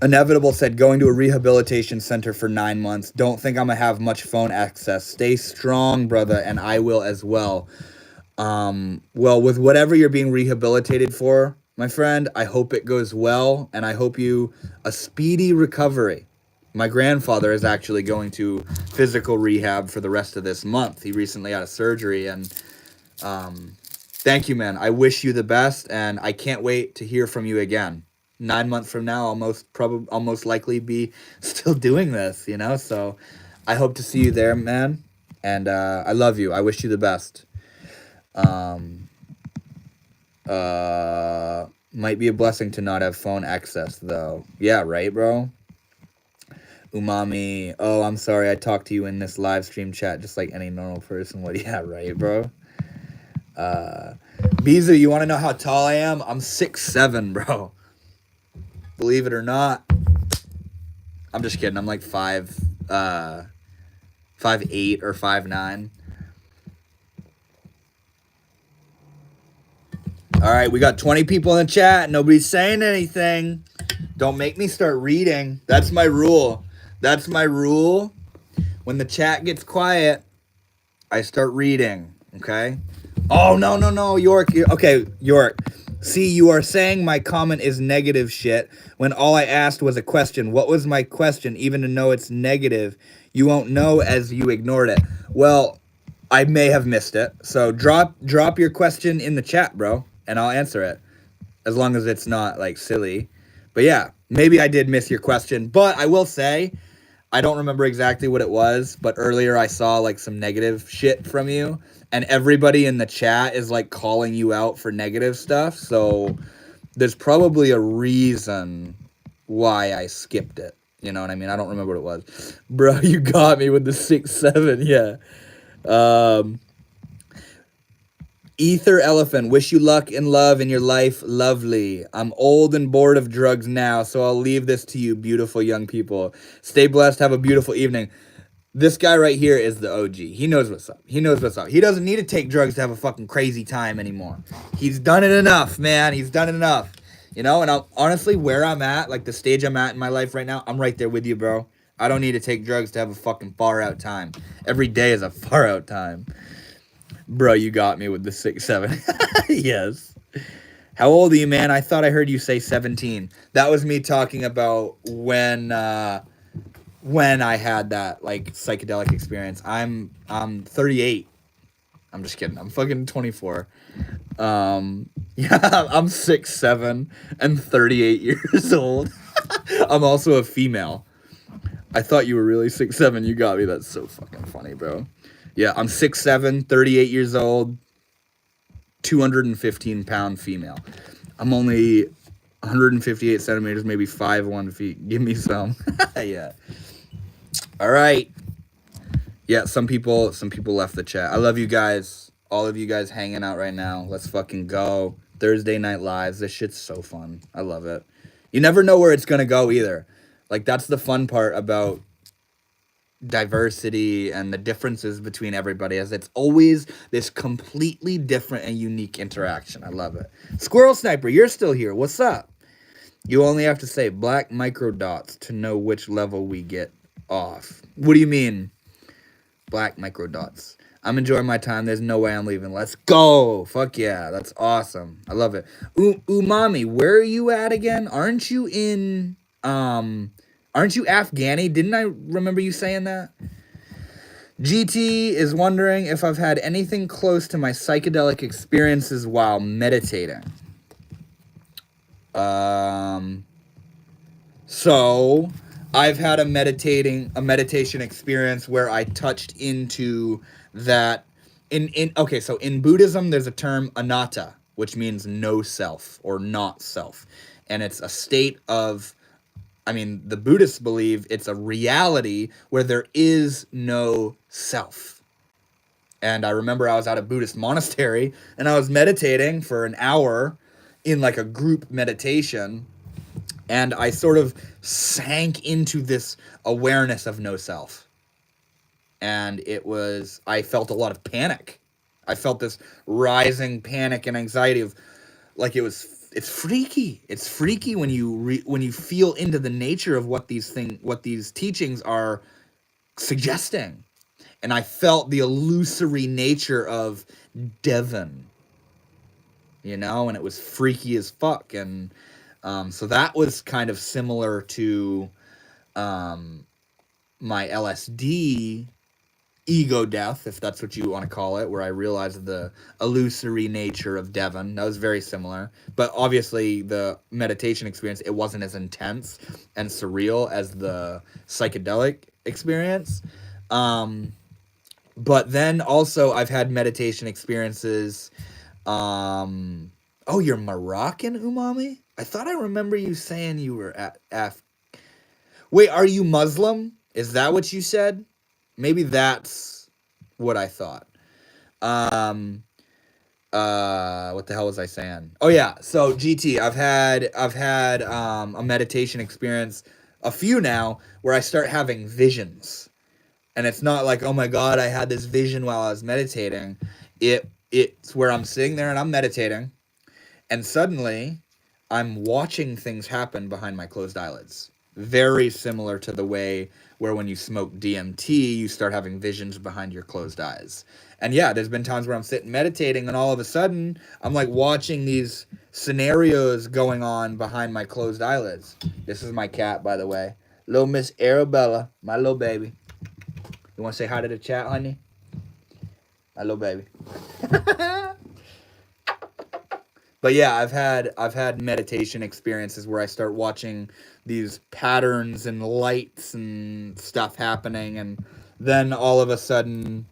Inevitable said, going to a rehabilitation center for 9 months. Don't think I'm going to have much phone access. Stay strong, brother, and I will as well. Well, with whatever you're being rehabilitated for, my friend, I hope it goes well, and I hope you a speedy recovery. My grandfather is actually going to physical rehab for the rest of this month. He recently had a surgery, and thank you, man. I wish you the best, and I can't wait to hear from you again. 9 months from now, I'll most likely be still doing this, you know? So I hope to see you there, man. And I love you. I wish you the best. Might be a blessing to not have phone access, though. Yeah, right, bro? Umami. Oh, I'm sorry. I talked to you in this live stream chat just like any normal person would. Yeah, right, bro? Bizu, you want to know how tall I am? I'm 6'7", bro. Believe it or not. I'm just kidding. I'm like 5'8" or 5'9". All right, we got 20 people in the chat. Nobody's saying anything. Don't make me start reading. That's my rule. That's my rule. When the chat gets quiet, I start reading. Okay? Oh, no, York. Okay, York. See, you are saying my comment is negative shit when all I asked was a question. What was my question? Even to know it's negative, you won't know as you ignored it. Well, I may have missed it. So drop your question in the chat, bro, and I'll answer it. As long as it's not, like, silly. But yeah, maybe I did miss your question. But I will say, I don't remember exactly what it was, but earlier I saw, like, some negative shit from you. And everybody in the chat is, like, calling you out for negative stuff. So there's probably a reason why I skipped it. You know what I mean? I don't remember what it was. Bro, you got me with the 6-7. Yeah. Ether Elephant, wish you luck and love in your life. Lovely. I'm old and bored of drugs now, so I'll leave this to you, beautiful young people. Stay blessed. Have a beautiful evening. This guy right here is the OG. He knows what's up. He knows what's up. He doesn't need to take drugs to have a fucking crazy time anymore. He's done it enough, man. He's done it enough. You know, and honestly, where I'm at, like the stage I'm at in my life right now, I'm right there with you, bro. I don't need to take drugs to have a fucking far out time. Every day is a far out time. Bro, you got me with the 6-7. Yes. How old are you, man? I thought I heard you say 17. That was me talking about when I had that like psychedelic experience. I'm 38. I'm just kidding. I'm fucking 24. Yeah, I'm 6'7" and 38 years old. I'm also a female. I thought you were really 6'7". You got me. That's so fucking funny, bro. Yeah, I'm 6'7", 38 years old, 215-pound female. I'm only 158 centimeters, maybe 5'1" feet. Give me some. Yeah. All right. Yeah, some people left the chat. I love you guys. All of you guys hanging out right now. Let's fucking go. Thursday Night Lives. This shit's so fun. I love it. You never know where it's gonna go either. Like, that's the fun part about diversity and the differences between everybody, as it's always this completely different and unique interaction. I love it. Squirrel Sniper, you're still here. What's up? You only have to say black micro dots to know which level we get off. What do you mean, black micro dots? I'm enjoying my time. There's no way I'm leaving. Let's go. Fuck yeah. That's awesome. I love it. Umami, where are you at again? Aren't you Afghani? Didn't I remember you saying that? GT is wondering if I've had anything close to my psychedelic experiences while meditating. So I've had a meditation experience where I touched into that okay, so in Buddhism there's a term anatta, which means no self or not self. And it's a state of, the Buddhists believe it's a reality where there is no self. And I remember I was at a Buddhist monastery and I was meditating for an hour in like a group meditation, and I sort of sank into this awareness of no self. And I felt a lot of panic. I felt this rising panic and anxiety of, like, it's freaky. It's freaky when you feel into the nature of what these teachings are suggesting. And I felt the illusory nature of Devon, and it was freaky as fuck. And so that was kind of similar to my LSD ego death, if that's what you want to call it, where I realized the illusory nature of Devon. That was very similar. But obviously the meditation experience, it wasn't as intense and surreal as the psychedelic experience. But then also I've had meditation experiences. Oh, you're Moroccan, Umami? I thought I remember you saying you were Wait, are you Muslim? Is that what you said? Maybe that's what I thought. What the hell was I saying? Oh yeah, so GT, I've had a meditation experience, a few now, where I start having visions. And it's not like, oh my God, I had this vision while I was meditating. It's where I'm sitting there and I'm meditating, and suddenly I'm watching things happen behind my closed eyelids. Very similar to the way where when you smoke DMT, you start having visions behind your closed eyes. And yeah, there's been times where I'm sitting meditating and all of a sudden I'm like watching these scenarios going on behind my closed eyelids. This is my cat, by the way. Little Miss Arabella, my little baby. You want to say hi to the chat, honey? My little baby. But yeah, I've had meditation experiences where I start watching these patterns and lights and stuff happening, and then all of a sudden,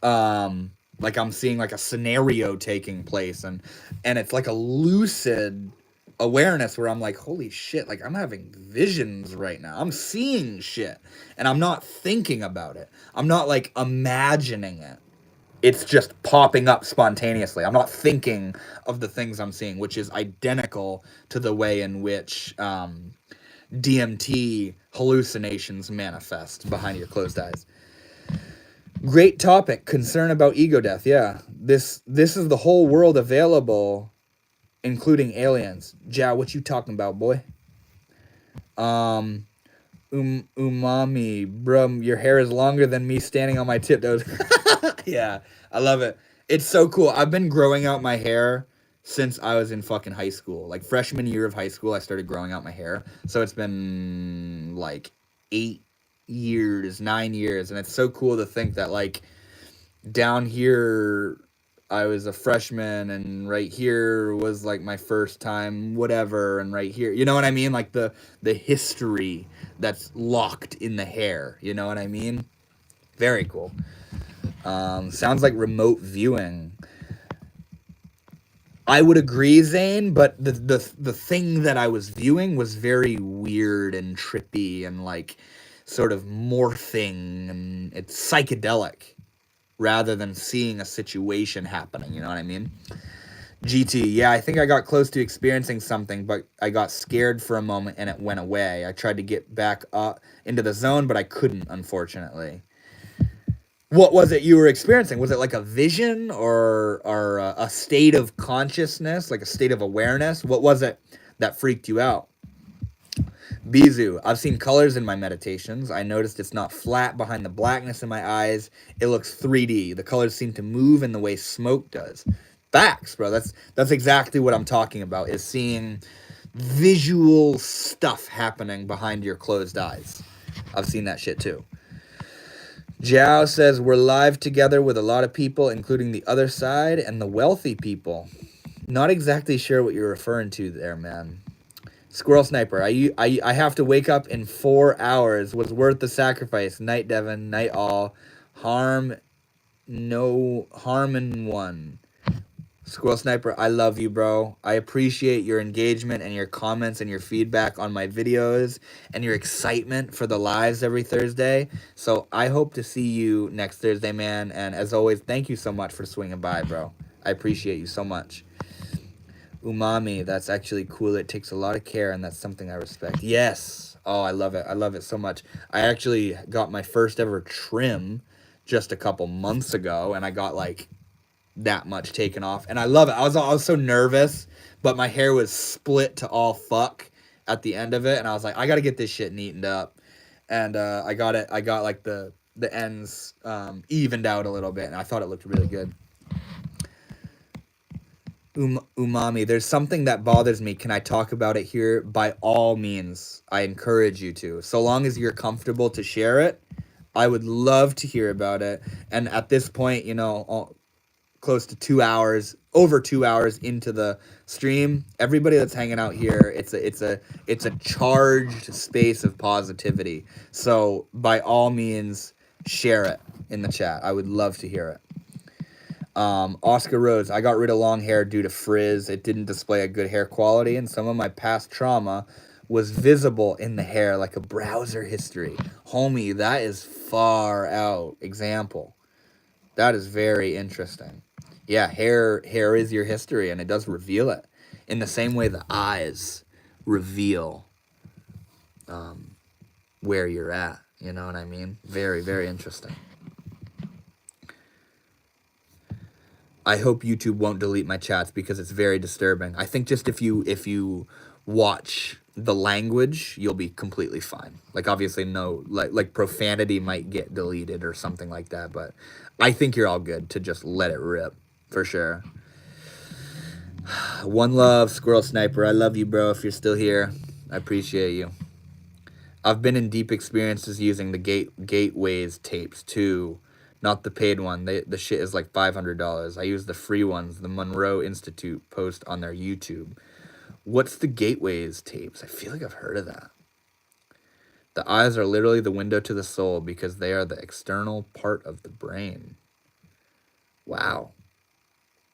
like I'm seeing like a scenario taking place, and it's like a lucid awareness where I'm like, holy shit, like I'm having visions right now. I'm seeing shit and I'm not thinking about it. I'm not like imagining it. It's just popping up spontaneously. I'm not thinking of the things I'm seeing, which is identical to the way in which DMT hallucinations manifest behind your closed eyes. Great topic. Concern about ego death. Yeah. This is the whole world available, including aliens. Ja, what you talking about, boy? Umami, bro, your hair is longer than me standing on my tiptoes. Yeah, I love it. It's so cool. I've been growing out my hair since I was in fucking high school. Like freshman year of high school, I started growing out my hair. So it's been like 8 years, 9 years, and it's so cool to think that like down here I was a freshman and right here was like my first time whatever, and right here, you know what I mean, like the history that's locked in the hair, you know what I mean? Very cool. Sounds like remote viewing. I would agree, Zane, but the thing that I was viewing was very weird and trippy and like sort of morphing, and it's psychedelic rather than seeing a situation happening, you know what I mean? GT, yeah, I think I got close to experiencing something, but I got scared for a moment and it went away. I tried to get back up into the zone, but I couldn't, unfortunately. What was it you were experiencing? Was it like a vision or a state of consciousness, like a state of awareness? What was it that freaked you out? Bizu, I've seen colors in my meditations. I noticed it's not flat behind the blackness in my eyes. It looks 3D. The colors seem to move in the way smoke does. Facts, bro. That's exactly what I'm talking about, is seeing visual stuff happening behind your closed eyes. I've seen that shit too. Jiao says, we're live together with a lot of people, including the other side and the wealthy people. Not exactly sure what you're referring to there, man. Squirrel Sniper, I have to wake up in 4 hours. Was worth the sacrifice. Night, Devon. Night, all. Harm in one. Squirrel Sniper, I love you, bro. I appreciate your engagement and your comments and your feedback on my videos and your excitement for the lives every Thursday. So I hope to see you next Thursday, man. And as always, thank you so much for swinging by, bro. I appreciate you so much. Umami, that's actually cool. It takes a lot of care, and that's something I respect. Yes. Oh, I love it. I love it so much. I actually got my first ever trim just a couple months ago, and I got like that much taken off, and I love it. I was so nervous, but my hair was split to all fuck at the end of it, and I was like, I gotta get this shit neatened up, and I got it. I got like the ends evened out a little bit, and I thought it looked really good. Umami, there's something that bothers me. Can I talk about it here? By all means, I encourage you to. So long as you're comfortable to share it, I would love to hear about it. And at this point, you know, close to 2 hours, over 2 hours into the stream, everybody that's hanging out here, it's a charged space of positivity. So by all means, share it in the chat. I would love to hear it. Oscar Rhodes, I got rid of long hair due to frizz. It didn't display a good hair quality, and some of my past trauma was visible in the hair, like a browser history. Homie, that is far out example. That is very interesting. Yeah, hair is your history, and it does reveal it in the same way the eyes reveal where you're at. You know what I mean? Very, very interesting. I hope YouTube won't delete my chats because it's very disturbing. I think just if you watch the language, you'll be completely fine. Like obviously no, like profanity might get deleted or something like that, but I think you're all good to just let it rip for sure. One love, Squirrel Sniper. I love you, bro. If you're still here, I appreciate you. I've been in deep experiences using the gateways tapes too. Not the paid one. The shit is like $500. I use the free ones. The Monroe Institute post on their YouTube. What's the gateways tapes? I feel like I've heard of that. The eyes are literally the window to the soul because they are the external part of the brain. Wow.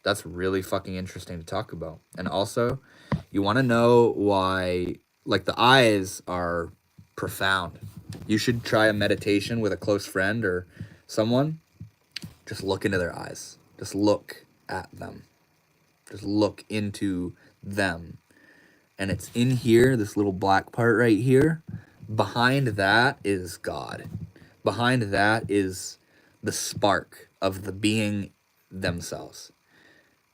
That's really fucking interesting to talk about. And also, You want to know why, like, the eyes are profound. You should try a meditation with a close friend or someone. Just look into their eyes. Just look at them. Just look into them. And it's in here, this little black part right here. Behind that is God. Behind that is the spark of the being themselves.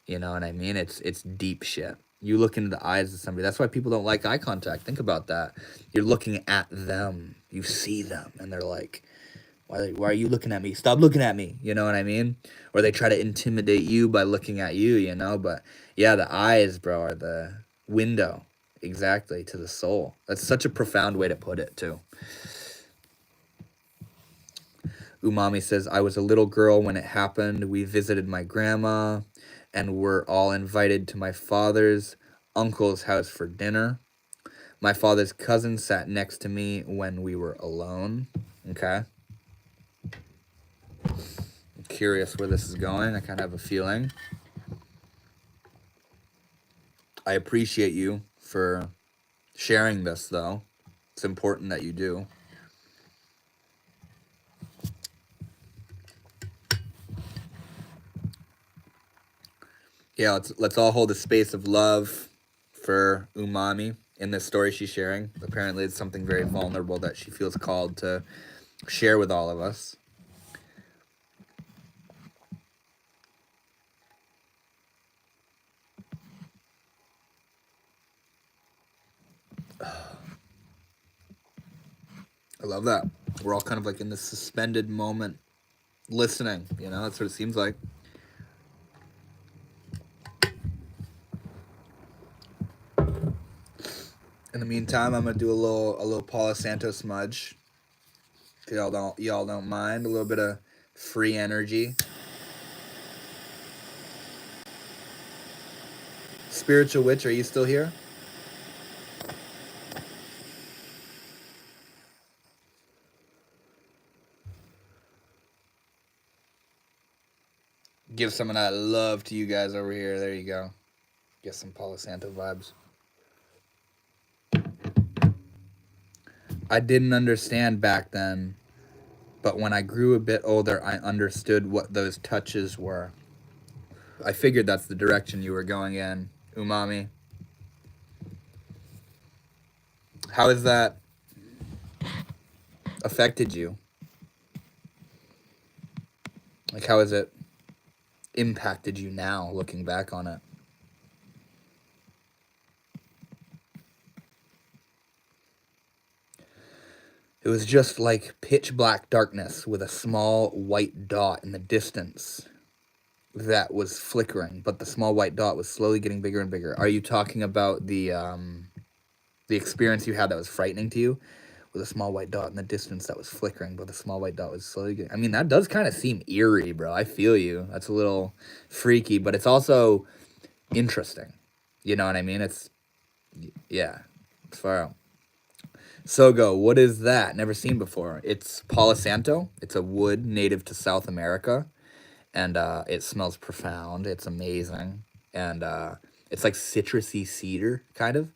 You know what I mean? It's deep shit. You look into the eyes of somebody. That's why people don't like eye contact. Think about that. You're looking at them. You see them, and they're like, why are you looking at me? Stop looking at me. You know what I mean? Or they try to intimidate you by looking at you, you know? But yeah, the eyes, bro, are the window, exactly, to the soul. That's such a profound way to put it, too. Umami says, I was a little girl when it happened. We visited my grandma and were all invited to my father's uncle's house for dinner. My father's cousin sat next to me when we were alone. Okay. I'm curious where this is going. I kind of have a feeling. I appreciate you for sharing this, though. It's important that you do. Yeah, let's all hold a space of love for Umami in this story she's sharing. Apparently it's something very vulnerable that she feels called to share with all of us. I love that. We're all kind of like in this suspended moment listening, you know, that's what it seems like. In the meantime, I'm gonna do a little Palo Santo smudge. If y'all don't mind, a little bit of free energy. Spiritual Witch, are you still here? Give some of that love to you guys over here. There you go. Get some Palo Santo vibes. I didn't understand back then, but when I grew a bit older, I understood what those touches were. I figured that's the direction you were going in, Umami. How has that affected you? Like, how has it impacted you now, looking back on it? It was just like pitch black darkness with a small white dot in the distance that was flickering, but the small white dot was slowly getting bigger and bigger. Are you talking about the experience you had that was frightening to you? With a small white dot in the distance that was flickering, but the small white dot was slowly getting... I mean, that does kind of seem eerie, bro. I feel you. That's a little freaky, but it's also interesting. You know what I mean? It's... yeah. It's far out. Sogo, what is that? Never seen before. It's Palo Santo. It's a wood native to South America. And it smells profound. It's amazing. And it's like citrusy cedar, kind of.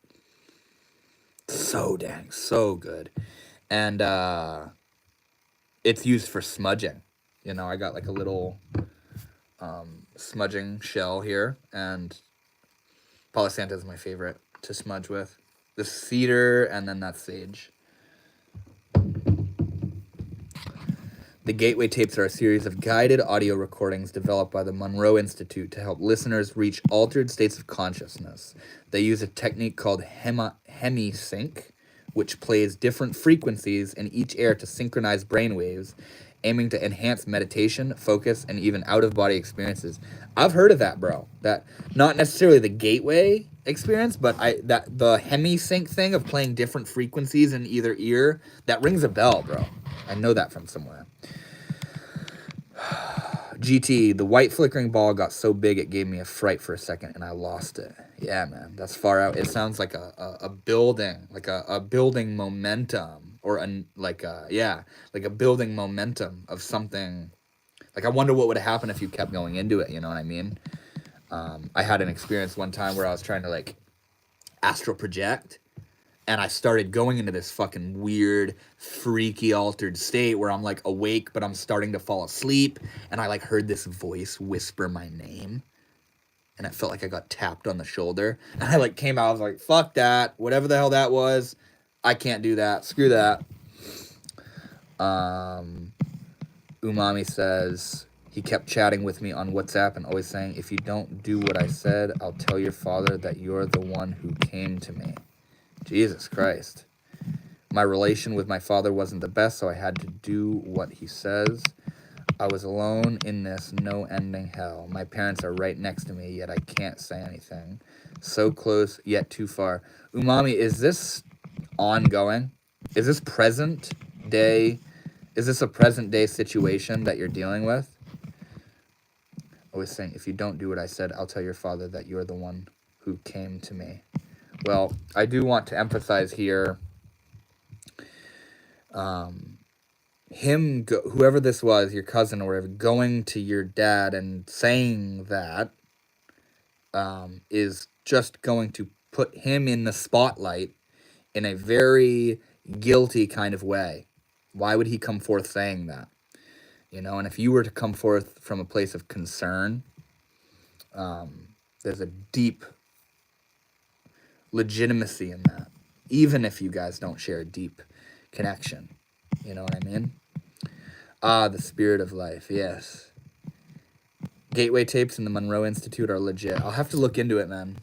So dang, so good. And it's used for smudging. You know, I got like a little smudging shell here. And Palo Santo is my favorite to smudge with. The cedar and then that sage. The Gateway tapes are a series of guided audio recordings developed by the Monroe Institute to help listeners reach altered states of consciousness. They use a technique called hemisync, which plays different frequencies in each air to synchronize brainwaves, aiming to enhance meditation, focus, and even out-of-body experiences. I've heard of that, bro. That not necessarily the Gateway experience, but the hemisync thing of playing different frequencies in either ear, that rings a bell, bro. I know that from somewhere. GT, the white flickering ball got so big it gave me a fright for a second and I lost it. Yeah, man, that's far out. It sounds like a building, like a building momentum, or like a building momentum of something. Like, I wonder what would happen if you kept going into it, you know what I mean? I had an experience one time where I was trying to like astral project. And I started going into this fucking weird, freaky, altered state where I'm like awake, but I'm starting to fall asleep. And I like heard this voice whisper my name. And it felt like I got tapped on the shoulder. And I like came out, I was like, fuck that. Whatever the hell that was, I can't do that. Screw that. Umami says, he kept chatting with me on WhatsApp and always saying, if you don't do what I said, I'll tell your father that you're the one who came to me. Jesus Christ. My relation with my father wasn't the best, so I had to do what he says. I was alone in this no-ending hell. My parents are right next to me, yet I can't say anything. So close, yet too far. Umami, is this ongoing? Is this present day? Is this a present day situation that you're dealing with? Always saying, if you don't do what I said, I'll tell your father that you're the one who came to me. Well, I do want to emphasize here, whoever this was, your cousin or whatever, going to your dad and saying that is just going to put him in the spotlight in a very guilty kind of way. Why would he come forth saying that? You know, and if you were to come forth from a place of concern, there's a deep legitimacy in that, even if you guys don't share a deep connection. You know what I mean? The spirit of life, yes. Gateway tapes and the Monroe Institute are legit. I'll have to look into it, man.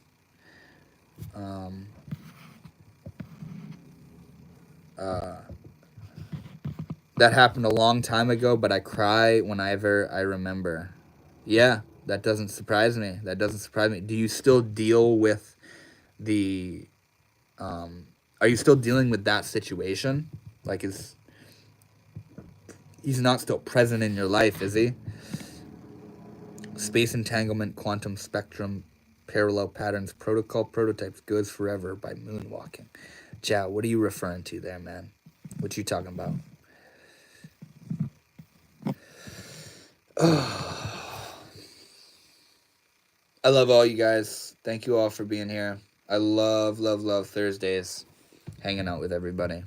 That happened a long time ago, but I cry whenever I remember. Yeah, that doesn't surprise me. That doesn't surprise me. Do you still deal with the... are you still dealing with that situation? Like, he's not still present in your life, is he? Space entanglement, quantum spectrum, parallel patterns, protocol, prototypes, goes forever by moonwalking. Chow, what are you referring to there, man? What you talking about? I love all you guys. Thank you all for being here. I love, love, love Thursdays. Hanging out with everybody.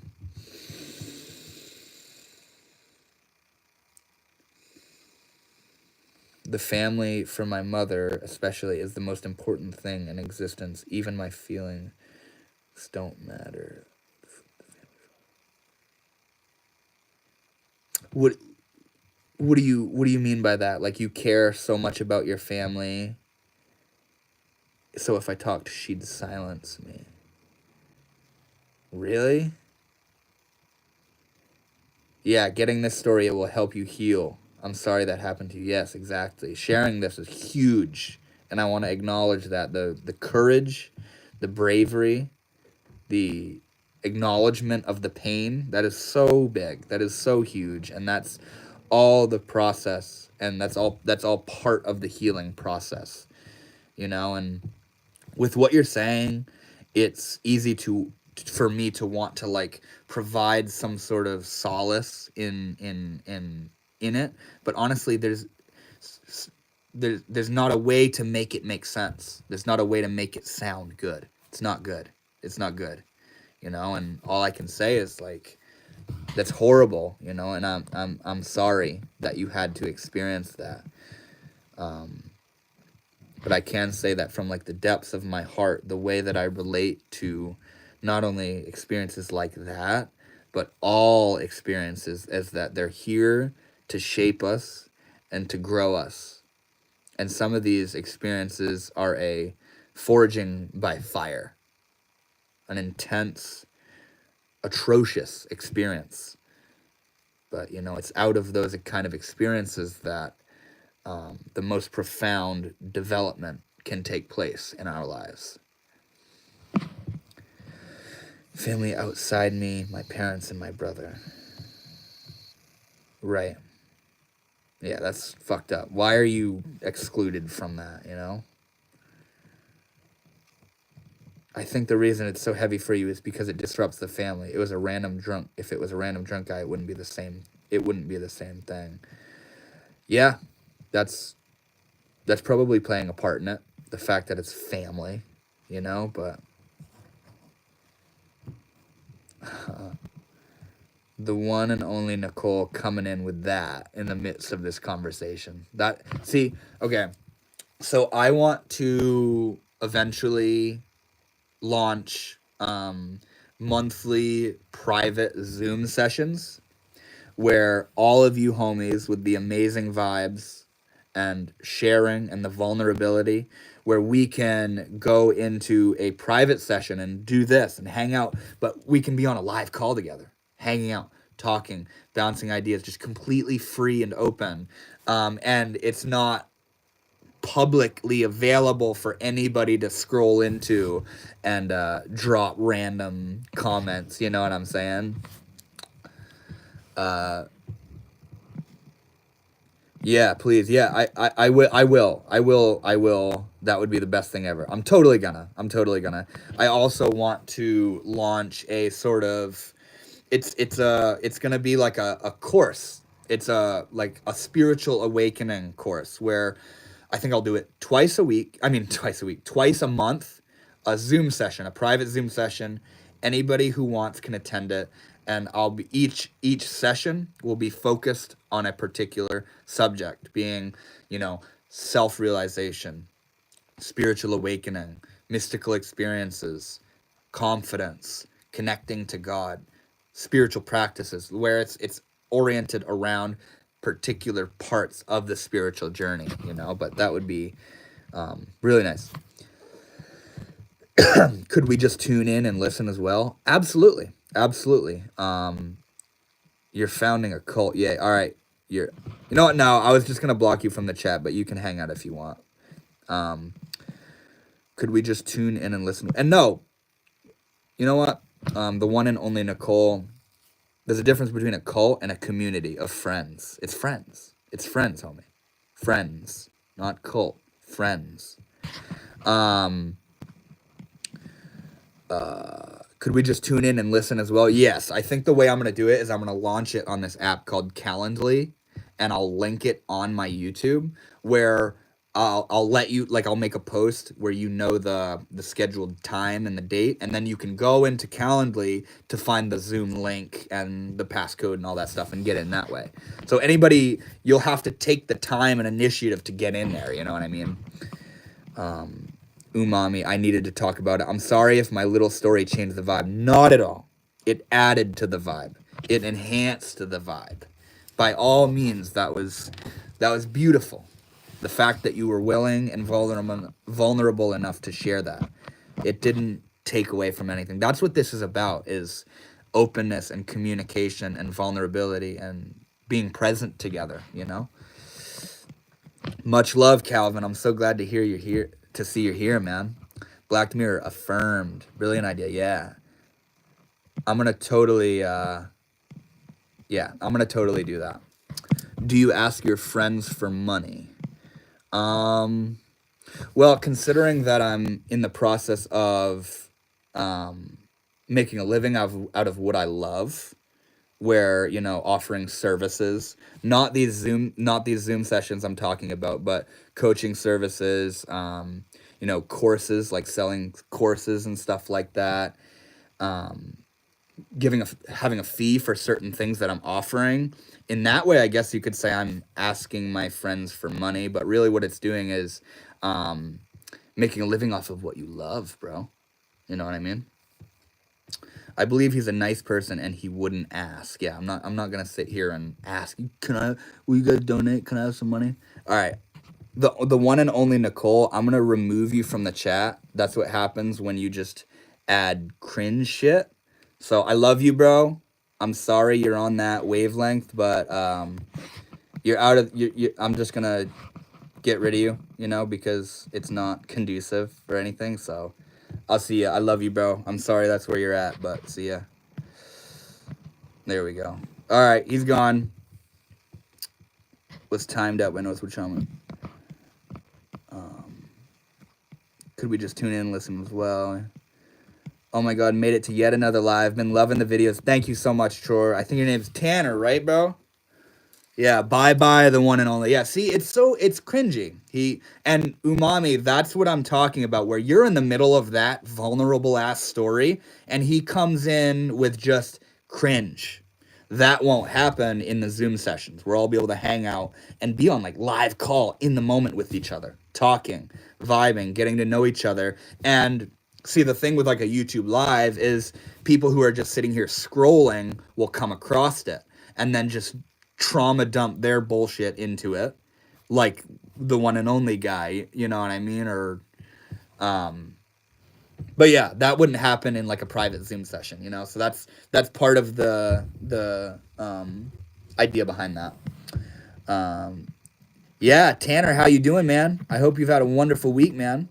The family, for my mother especially, is the most important thing in existence. Even my feelings don't matter. What do you mean by that? Like, you care so much about your family, so if I talked, she'd silence me. Really? Yeah, getting this story, it will help you heal. I'm sorry that happened to you. Yes, exactly. Sharing this is huge, and I want to acknowledge that. The courage, the bravery, the acknowledgement of the pain, that is so big. That is so huge, and that's all the process, and that's all part of the healing process. You know, and with what you're saying, it's easy for me to want to like provide some sort of solace in it, but honestly, there's not a way to make it make sense. There's not a way to make it sound good. It's not good. It's not good, you know. And all I can say is like, that's horrible, you know. And I'm sorry that you had to experience that. But I can say that from like the depths of my heart, the way that I relate to not only experiences like that, but all experiences, is that they're here to shape us and to grow us. And some of these experiences are a forging by fire, an intense, atrocious experience. But, you know, it's out of those kind of experiences that the most profound development can take place in our lives. Family outside me, my parents and my brother. Right. Yeah, that's fucked up. Why are you excluded from that, you know? I think the reason it's so heavy for you is because it disrupts the family. It was a random drunk. If it was a random drunk guy, it wouldn't be the same. It wouldn't be the same thing. Yeah, that's probably playing a part in it. The fact that it's family, you know, but The one and only Nicole coming in with that in the midst of this conversation. Okay. So I want to eventually launch monthly private Zoom sessions where all of you homies with the amazing vibes and sharing and the vulnerability, where we can go into a private session and do this and hang out, but we can be on a live call together, hanging out, talking, bouncing ideas, just completely free and open. And it's not publicly available for anybody to scroll into and drop random comments. You know what I'm saying? Yeah, please. Yeah, I will. That would be the best thing ever. I'm totally gonna. I also want to launch a sort of, it's gonna be like a course. It's like a spiritual awakening course where I think I'll do it twice a week. I mean, twice a month, a Zoom session, a private Zoom session. Anybody who wants can attend it, and I'll be each session will be focused on a particular subject, being, self-realization, spiritual awakening, mystical experiences, confidence, connecting to God, spiritual practices, where it's oriented around particular parts of the spiritual journey, but that would be really nice. Could we just tune in and listen as well? Absolutely. You're founding a cult. Yeah, all right. You know what? No, I was just gonna block you from the chat, but you can hang out if you want. Could we just tune in and listen? And no, you know what? The one and only Nicole. There's a difference between a cult and a community of friends. It's friends. It's friends, homie. Friends, not cult. Friends. Could we just tune in and listen as well? Yes, I think the way I'm going to do it is I'm going to launch it on this app called Calendly, and I'll link it on my YouTube, where I'll let you, like, I'll make a post where the scheduled time and the date, and then you can go into Calendly to find the Zoom link and the passcode and all that stuff and get in that way. So you'll have to take the time and initiative to get in there, you know what I mean? Umami, I needed to talk about it. I'm sorry if my little story changed the vibe. Not at all. It added to the vibe. It enhanced the vibe. By all means, that was beautiful. The fact that you were willing and vulnerable enough to share that. It didn't take away from anything. That's what this is about, is openness and communication and vulnerability and being present together, Much love, Calvin. I'm so glad to hear you're here. To see you're here, man. Black Mirror affirmed. Brilliant idea. Yeah. I'm gonna totally do that. Do you ask your friends for money? Well, considering that I'm in the process of making a living out of what I love, where, offering services, not these Zoom sessions I'm talking about, but coaching services, courses, like selling courses and stuff like that, having a fee for certain things that I'm offering. In that way, I guess you could say I'm asking my friends for money, but really what it's doing is making a living off of what you love, bro. You know what I mean? I believe he's a nice person and he wouldn't ask. Yeah, I'm not gonna sit here and ask, will you guys donate? Can I have some money? All right. The one and only Nicole, I'm gonna remove you from the chat. That's what happens when you just add cringe shit. So I love you, bro. I'm sorry you're on that wavelength, but you're out of I'm just gonna get rid of you, because it's not conducive for anything. So I'll see ya. I love you, bro. I'm sorry that's where you're at, but see ya. There we go. All right, he's gone. Was timed out by Notes with Shaman. Could we just tune in and listen as well? Oh my God, made it to yet another live. Been loving the videos. Thank you so much, Chor. I think your name's Tanner, right, bro? Yeah, bye bye the one and only. Yeah, see, it's cringy. He and Umami, that's what I'm talking about, where you're in the middle of that vulnerable ass story and he comes in with just cringe. That won't happen in the Zoom sessions where I'll be able to hang out and be on like live call in the moment with each other, talking, vibing, getting to know each other. And see, the thing with like a YouTube live is people who are just sitting here scrolling will come across it and then just trauma dump their bullshit into it, like the one and only guy, you know what I mean? Or but yeah, that wouldn't happen in like a private Zoom session, you know. So that's part of the idea behind that. Yeah, Tanner, how you doing, man? I hope you've had a wonderful week, man.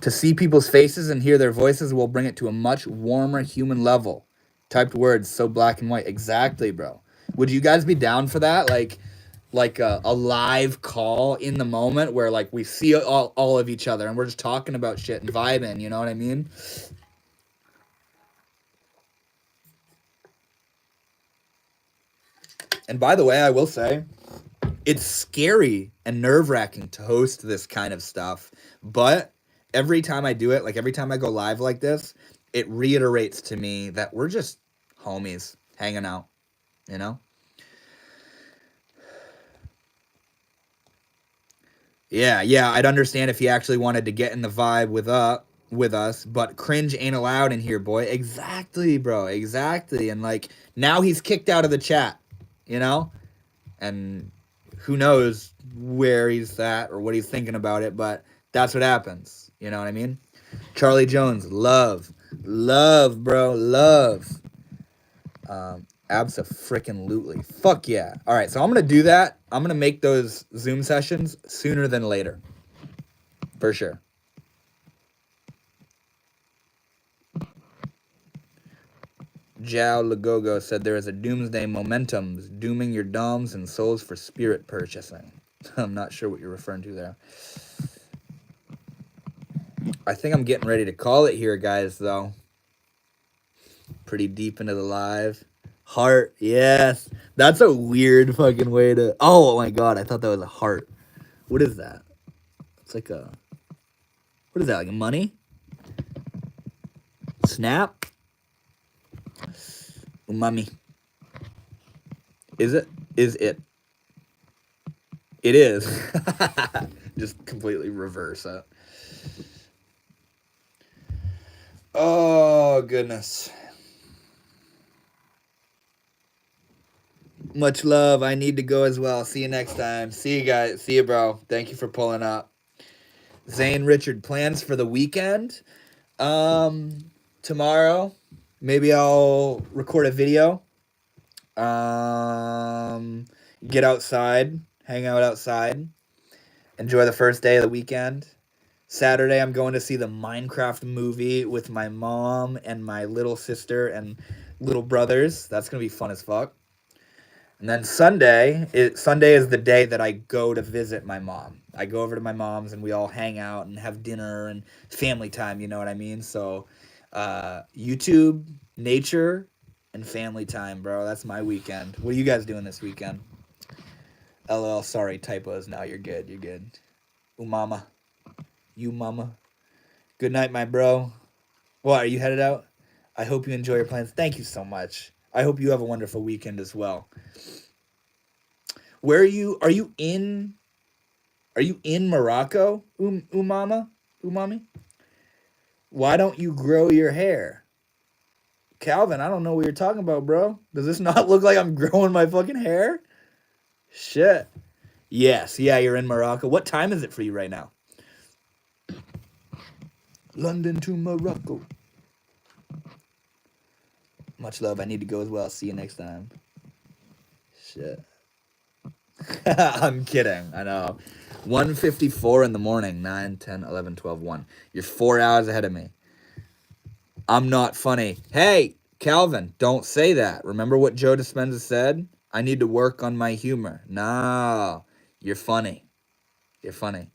To see people's faces and hear their voices will bring it to a much warmer human level. Typed words, so black and white. Exactly, bro. Would you guys be down for that? Like a live call in the moment where like we see all of each other and we're just talking about shit and vibing, you know what I mean? And by the way, I will say, it's scary and nerve-wracking to host this kind of stuff, but every time I do it, like every time I go live like this, it reiterates to me that we're just homies hanging out, you know? Yeah, yeah, I'd understand if he actually wanted to get in the vibe with us, but cringe ain't allowed in here, boy. Exactly, bro. Exactly. And like now he's kicked out of the chat, you know? And who knows where he's at or what he's thinking about it, but that's what happens. You know what I mean? Charlie Jones, love, love, bro, love. Abso-freaking-lutely. Fuck yeah. All right, so I'm gonna do that. I'm gonna make those Zoom sessions sooner than later, for sure. Jao Lagogo said there is a doomsday momentum, dooming your doms and souls for spirit purchasing. I'm not sure what you're referring to there. I think I'm getting ready to call it here, guys, though. Pretty deep into the live. Heart, yes. That's a weird fucking way to... Oh my god, I thought that was a heart. What is that? It's like a... What is that, like a money? Snap? Umami. Is it? Is it? It is. Just completely reverse it. Oh, goodness. Much love. I need to go as well. See you next time. See you guys. See you, bro. Thank you for pulling up. Zane Richard, plans for the weekend? Tomorrow, maybe I'll record a video. Get outside, hang out outside, enjoy the first day of the weekend. Saturday, I'm going to see the Minecraft movie with my mom and my little sister and little brothers. That's gonna be fun as fuck. And then Sunday is the day that I go to visit my mom. I go over to my mom's and we all hang out and have dinner and family time, you know what I mean? So YouTube, nature, and family time, bro. That's my weekend. What are you guys doing this weekend? LL, sorry, typos. Now you're good. You're good. Umama. You mama. Good night, my bro. What, are you headed out? I hope you enjoy your plans. Thank you so much. I hope you have a wonderful weekend as well. Where are you? Are you in Morocco, Umami? Why don't you grow your hair? Calvin, I don't know what you're talking about, bro. Does this not look like I'm growing my fucking hair? Shit. Yes, yeah, you're in Morocco. What time is it for you right now? London to Morocco. Much love. I need to go as well. See you next time. Shit. I'm kidding. I know. 1:54 in the morning. 9, 10, 11, 12, 1. You're 4 hours ahead of me. I'm not funny. Hey, Calvin, don't say that. Remember what Joe Dispenza said? I need to work on my humor. No, you're funny. You're funny.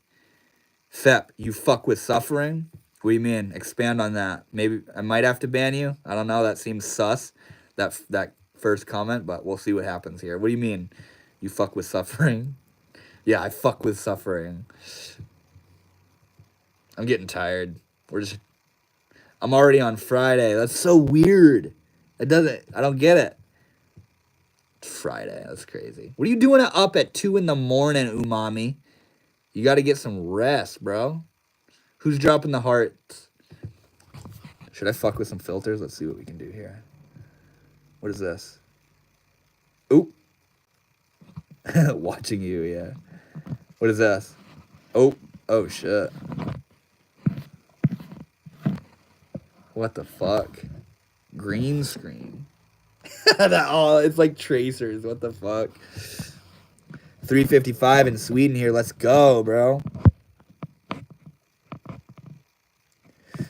Fep, you fuck with suffering? What do you mean? Expand on that. Maybe I might have to ban you. I don't know. That seems sus. That first comment, but we'll see what happens here. What do you mean? You fuck with suffering? Yeah, I fuck with suffering. I'm getting tired. I'm already on Friday. That's so weird. I don't get it. It's Friday. That's crazy. What are you doing up at 2 a.m, Umami? You got to get some rest, bro. Who's dropping the hearts? Should I fuck with some filters? Let's see what we can do here. What is this? Oop. Watching you, yeah. What is this? Oh shit. What the fuck? Green screen. It's like tracers. What the fuck? 3:55 in Sweden here. Let's go, bro.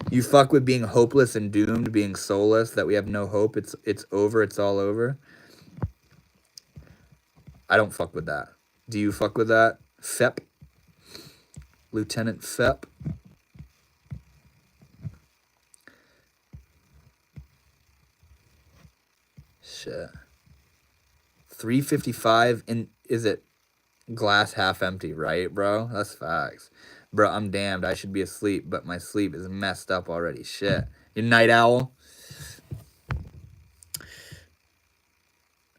You fuck with being hopeless and doomed, being soulless, that we have no hope. It's over. It's all over. I don't fuck with that. Do you fuck with that? Fep? Lieutenant Fep? Shit. 3:55 in, is it glass half empty, right, bro? That's facts. Bro, I'm damned. I should be asleep, but my sleep is messed up already. Shit. You night owl?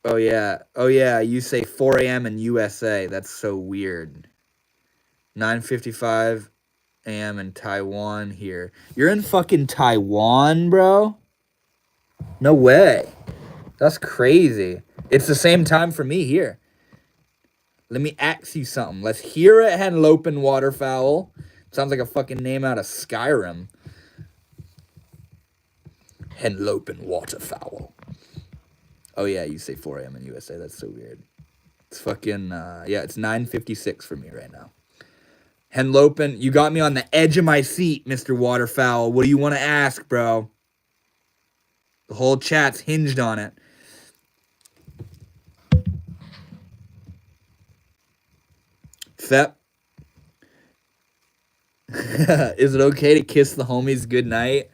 Oh yeah, you say 4 a.m. in USA. That's so weird. 9:55 a.m. in Taiwan here. You're in fucking Taiwan, bro? No way. That's crazy. It's the same time for me here. Let me ask you something. Let's hear it, Henlopen Waterfowl. Sounds like a fucking name out of Skyrim. Henlopen Waterfowl. Oh yeah, you say 4 a.m. in USA. That's so weird. It's fucking, yeah, it's 9:56 for me right now. Henlopen, you got me on the edge of my seat, Mr. Waterfowl. What do you want to ask, bro? The whole chat's hinged on it. Fep. Is it okay to kiss the homies goodnight?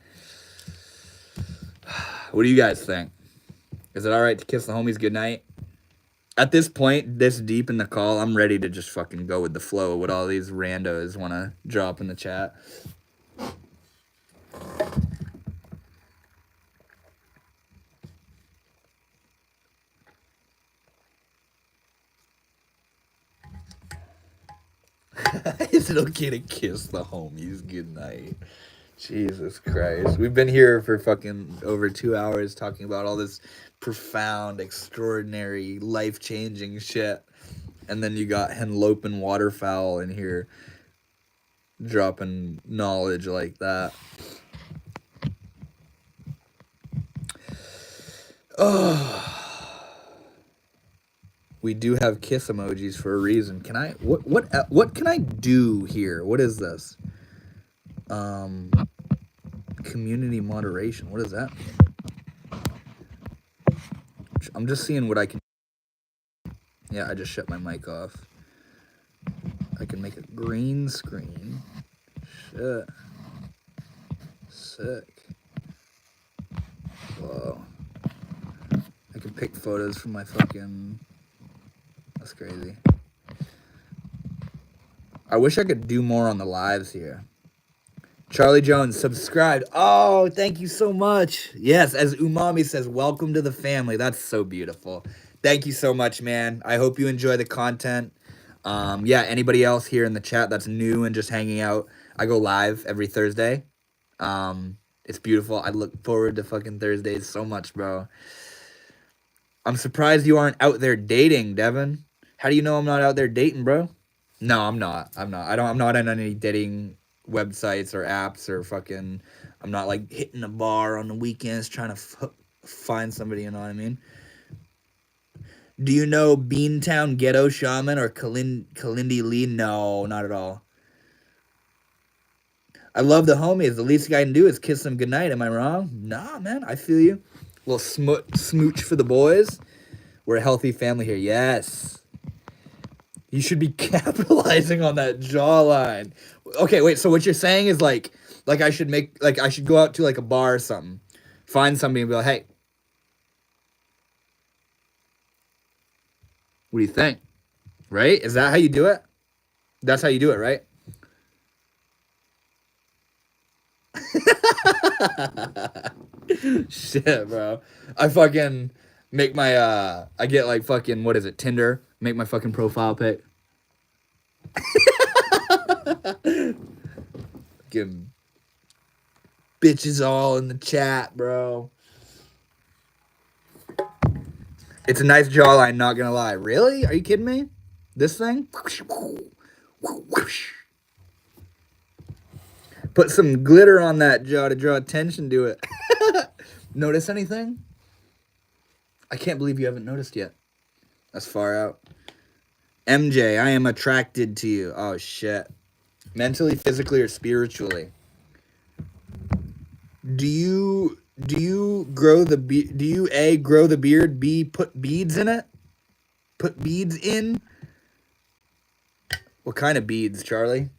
What do you guys think? Is it alright to kiss the homies goodnight? At this point, this deep in the call, I'm ready to just fucking go with the flow of what all these randos want to drop in the chat. Is it okay to kiss the homies goodnight? Jesus Christ. We've been here for fucking over 2 hours talking about all this profound, extraordinary, life-changing shit. And then you got Henlopen Waterfowl in here dropping knowledge like that. Oh. We do have kiss emojis for a reason. Can I what can I do here? What is this? Community moderation. What does that mean? I'm just seeing what I can. Yeah, I just shut my mic off. I can make a green screen. Shit. Sick. Whoa. I can pick photos from my fucking. That's crazy. I wish I could do more on the lives here. Charlie Jones, subscribed. Oh, thank you so much. Yes, as Umami says, welcome to the family. That's so beautiful. Thank you so much, man. I hope you enjoy the content. Yeah, anybody else here in the chat that's new and just hanging out, I go live every Thursday. It's beautiful. I look forward to fucking Thursdays so much, bro. I'm surprised you aren't out there dating, Devin. How do you know I'm not out there dating, bro? No, I'm not. I'm not on any dating websites or apps or fucking. I'm not like hitting a bar on the weekends trying to find somebody, you know what I mean? Do you know Beantown Ghetto Shaman or Kalindi Lee? No, not at all. I love the homies. The least I can do is kiss them goodnight. Am I wrong? Nah, man. I feel you. A little smooch for the boys. We're a healthy family here. Yes. You should be capitalizing on that jawline. Okay, wait. So what you're saying is like I should go out to like a bar or something, find somebody and be like, hey, What do you think? Right? Is that how you do it? That's how you do it, right? Shit, bro. I fucking make my I get like fucking, what is it, Tinder? Make my fucking profile pic. Give bitches all in the chat, bro. It's a nice jawline, not gonna lie. Really? Are you kidding me? This thing? Put some glitter on that jaw to draw attention to it. Notice anything? I can't believe you haven't noticed yet. That's far out. MJ, I am attracted to you. Oh, shit. Mentally, physically, or spiritually? Do you grow the do you A, grow the beard, B, put beads in it? Put beads in? What kind of beads, Charlie?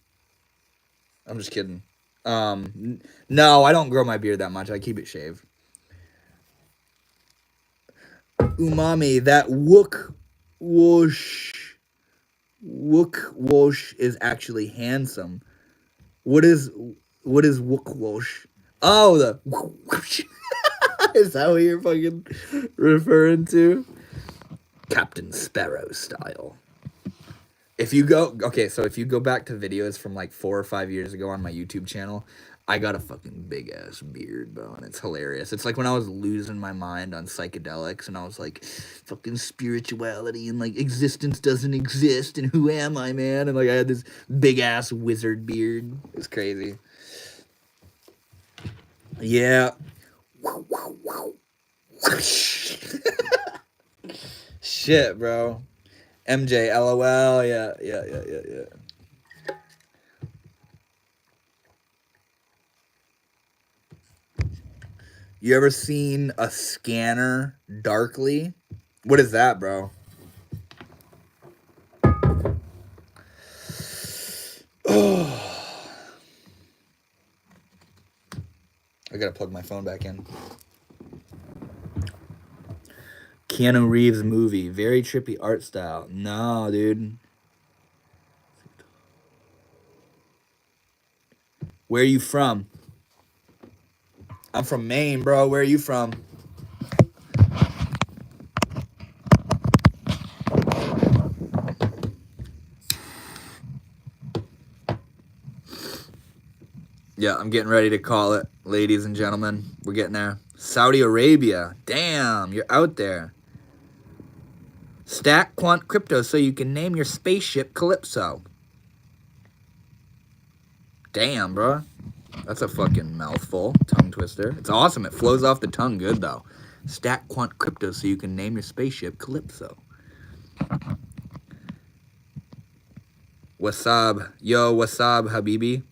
I'm just kidding. No, I don't grow my beard that much. I keep it shaved. Umami, that wook whoosh is actually handsome. What is wook whoosh? Oh, the whoosh. Is that what you're fucking referring to? Captain Sparrow style. If you go, okay, so if you go back to videos from like 4 or 5 years ago on my YouTube channel, I got a fucking big ass beard, bro, and it's hilarious. It's like when I was losing my mind on psychedelics, and I was like, fucking spirituality and like existence doesn't exist, and who am I, man? And like I had this big ass wizard beard. It was crazy. Yeah. Shit, bro. MJ, LOL. Yeah. You ever seen a scanner darkly? What is that, bro? Oh. I gotta plug my phone back in. Keanu Reeves movie. Very trippy art style. No, dude. Where are you from? I'm from Maine, bro. Where are you from? Yeah, I'm getting ready to call it, ladies and gentlemen. We're getting there. Saudi Arabia. Damn, you're out there. Stack quant crypto so you can name your spaceship Calypso. Damn, bro. That's a fucking mouthful. Tongue twister. It's awesome. It flows off the tongue good, though. Stack quant crypto so you can name your spaceship Calypso. Wasab. Yo, wasab, Habibi.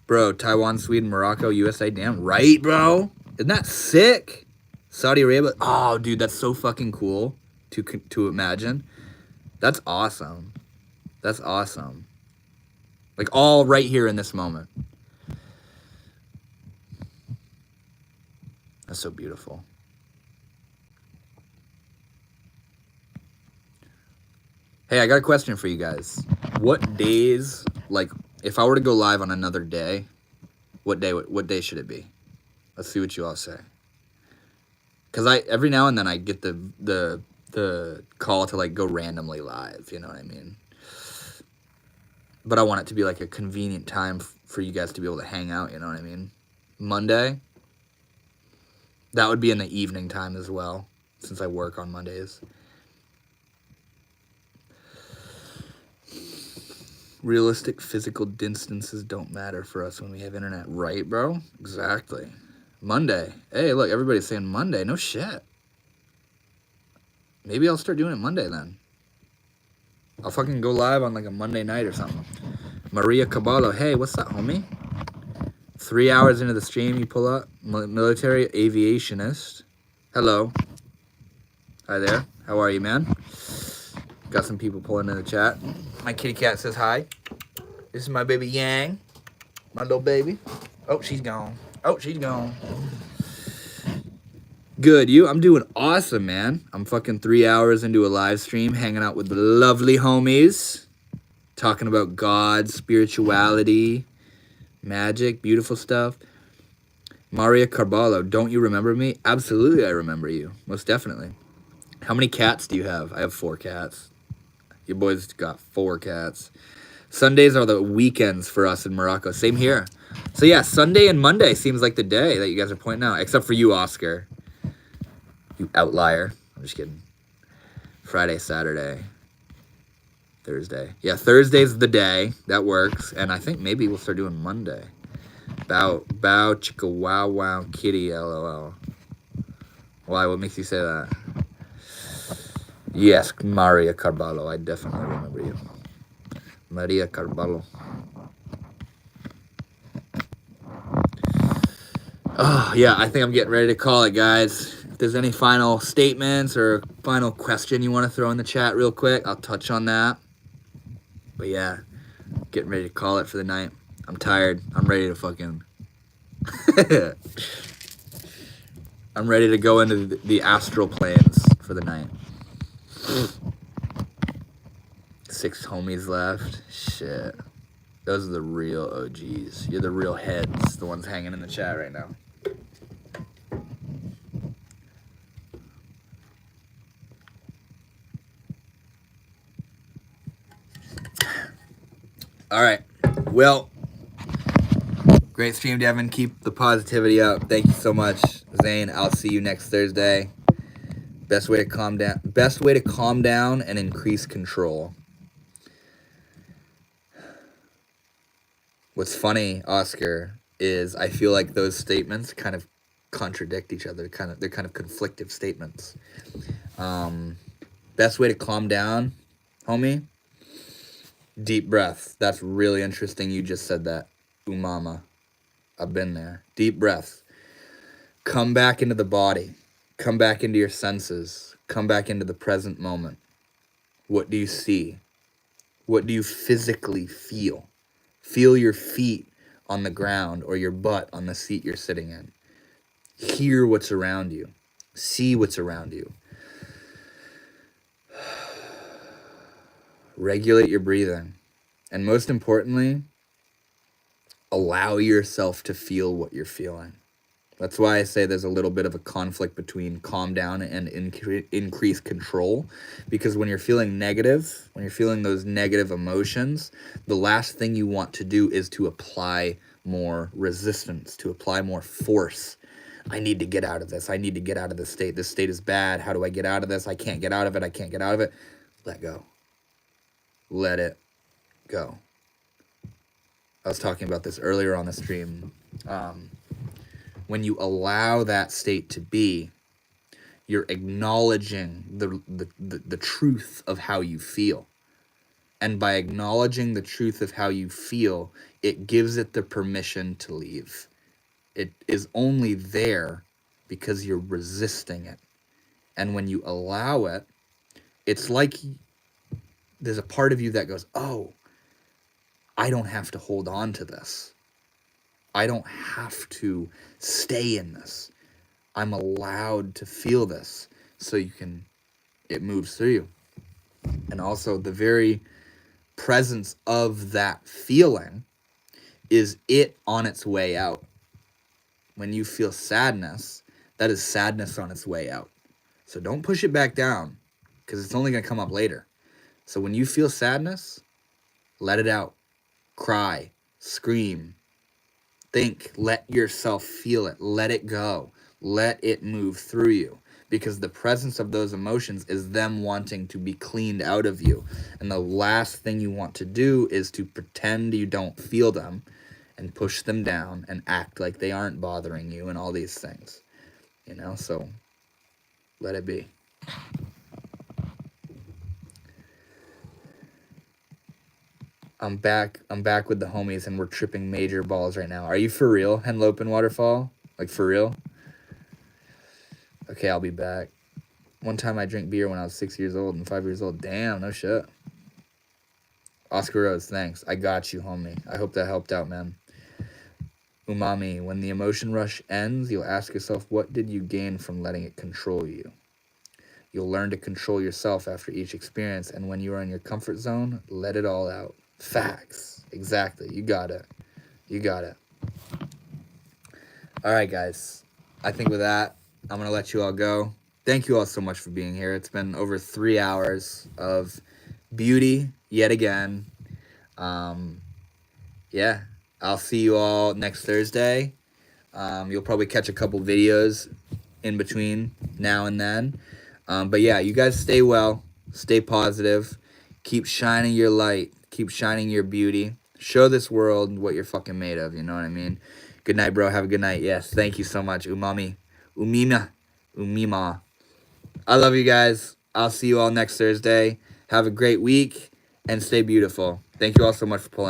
Bro, Taiwan, Sweden, Morocco, USA. Damn right, bro. Isn't that sick? Saudi Arabia. Oh, dude, that's so fucking cool to imagine. That's awesome. That's awesome. Like, all right here in this moment. That's so beautiful. Hey, I got a question for you guys. What days, like, if I were to go live on another day, what day should it be? Let's see what you all say. Because every now and then I get the call to, like, go randomly live, you know what I mean? But I want it to be, like, a convenient time for you guys to be able to hang out, you know what I mean? Monday? That would be in the evening time as well, since I work on Mondays. Realistic physical distances don't matter for us when we have internet. Right, bro? Exactly. Monday. Hey, look, everybody's saying Monday. No shit. Maybe I'll start doing it Monday then. I'll fucking go live on like a Monday night or something. Maria Caballo. Hey, what's up, homie? 3 hours into the stream, you pull up. Military aviationist. Hello. Hi there. How are you, man? Got some people pulling in the chat. My kitty cat says hi. This is my baby Yang. My little baby. Oh, she's gone. Oh, she's gone. Good, you? I'm doing awesome, man. I'm fucking 3 hours into a live stream, hanging out with the lovely homies, talking about God, spirituality, magic, beautiful stuff. Maria Carballo, don't you remember me? Absolutely, I remember you. Most definitely. How many cats do you have? I have 4 cats. You boys got 4 cats. Sundays are the weekends for us in Morocco. Same here. So yeah, Sunday and Monday seems like the day that you guys are pointing out, except for you, Oscar. You outlier. I'm just kidding. Friday, Saturday, Thursday. Yeah, Thursday's the day. That works. And I think maybe we'll start doing Monday. Bow, chicka, wow, wow, kitty, lol. Why? What makes you say that? Yes, Maria Carballo. I definitely remember you. Maria Carballo. Oh, yeah, I think I'm getting ready to call it, guys. If there's any final statements or final question you want to throw in the chat real quick, I'll touch on that. But yeah, getting ready to call it for the night. I'm tired. I'm ready to fucking... I'm ready to go into the astral planes for the night. 6 homies left. Shit. Those are the real OGs. You're the real heads, the ones hanging in the chat right now. All right. Well, great stream, Devin. Keep the positivity up. Thank you so much, Zane. I'll see you next Thursday. Best way to calm down. Best way to calm down and increase control. What's funny, Oscar, is I feel like those statements kind of contradict each other. They're kind of conflictive statements. Best way to calm down, homie. Deep breath. That's really interesting. You just said that. Umama. I've been there. Deep breath. Come back into the body. Come back into your senses. Come back into the present moment. What do you see? What do you physically feel? Feel your feet on the ground or your butt on the seat you're sitting in. Hear what's around you. See what's around you. Regulate your breathing. And most importantly, allow yourself to feel what you're feeling. That's why I say there's a little bit of a conflict between calm down and increase control. Because when you're feeling negative, when you're feeling those negative emotions, the last thing you want to do is to apply more resistance, to apply more force. I need to get out of this. I need to get out of this state. This state is bad. How do I get out of this? I can't get out of it. I can't get out of it. Let go. Let it go. I was talking about this earlier on the stream. When you allow that state to be, you're acknowledging the truth of how you feel. And by acknowledging the truth of how you feel, it gives it the permission to leave. It is only there because you're resisting it. And when you allow it, it's like there's a part of you that goes, oh, I don't have to hold on to this. I don't have to stay in this. I'm allowed to feel this. So it moves through you. And also the very presence of that feeling is it on its way out. When you feel sadness, that is sadness on its way out. So don't push it back down because it's only going to come up later. So when you feel sadness, let it out. Cry, scream, think, let yourself feel it, let it go, let it move through you. Because the presence of those emotions is them wanting to be cleaned out of you. And the last thing you want to do is to pretend you don't feel them and push them down and act like they aren't bothering you and all these things. You know, so let it be. I'm back with the homies and we're tripping major balls right now. Are you for real, Henlopen Waterfall? Like for real? Okay, I'll be back. One time I drank beer when I was 6 years old and 5 years old. Damn, no shit. Oscar Rose, thanks. I got you, homie. I hope that helped out, man. Umami, when the emotion rush ends, you'll ask yourself, what did you gain from letting it control you? You'll learn to control yourself after each experience, and when you are in your comfort zone, let it all out. Facts. Exactly. You got it. You got it. All right, guys. I think with that, I'm going to let you all go. Thank you all so much for being here. It's been over 3 hours of beauty yet again. Yeah, I'll see you all next Thursday. You'll probably catch a couple videos in between now and then. But yeah, you guys stay well, stay positive, keep shining your light, keep shining your beauty. Show this world what you're fucking made of, you know what I mean? Good night, bro. Have a good night. Yes, thank you so much. Umami. Umima. I love you guys. I'll see you all next Thursday. Have a great week and stay beautiful. Thank you all so much for pulling out.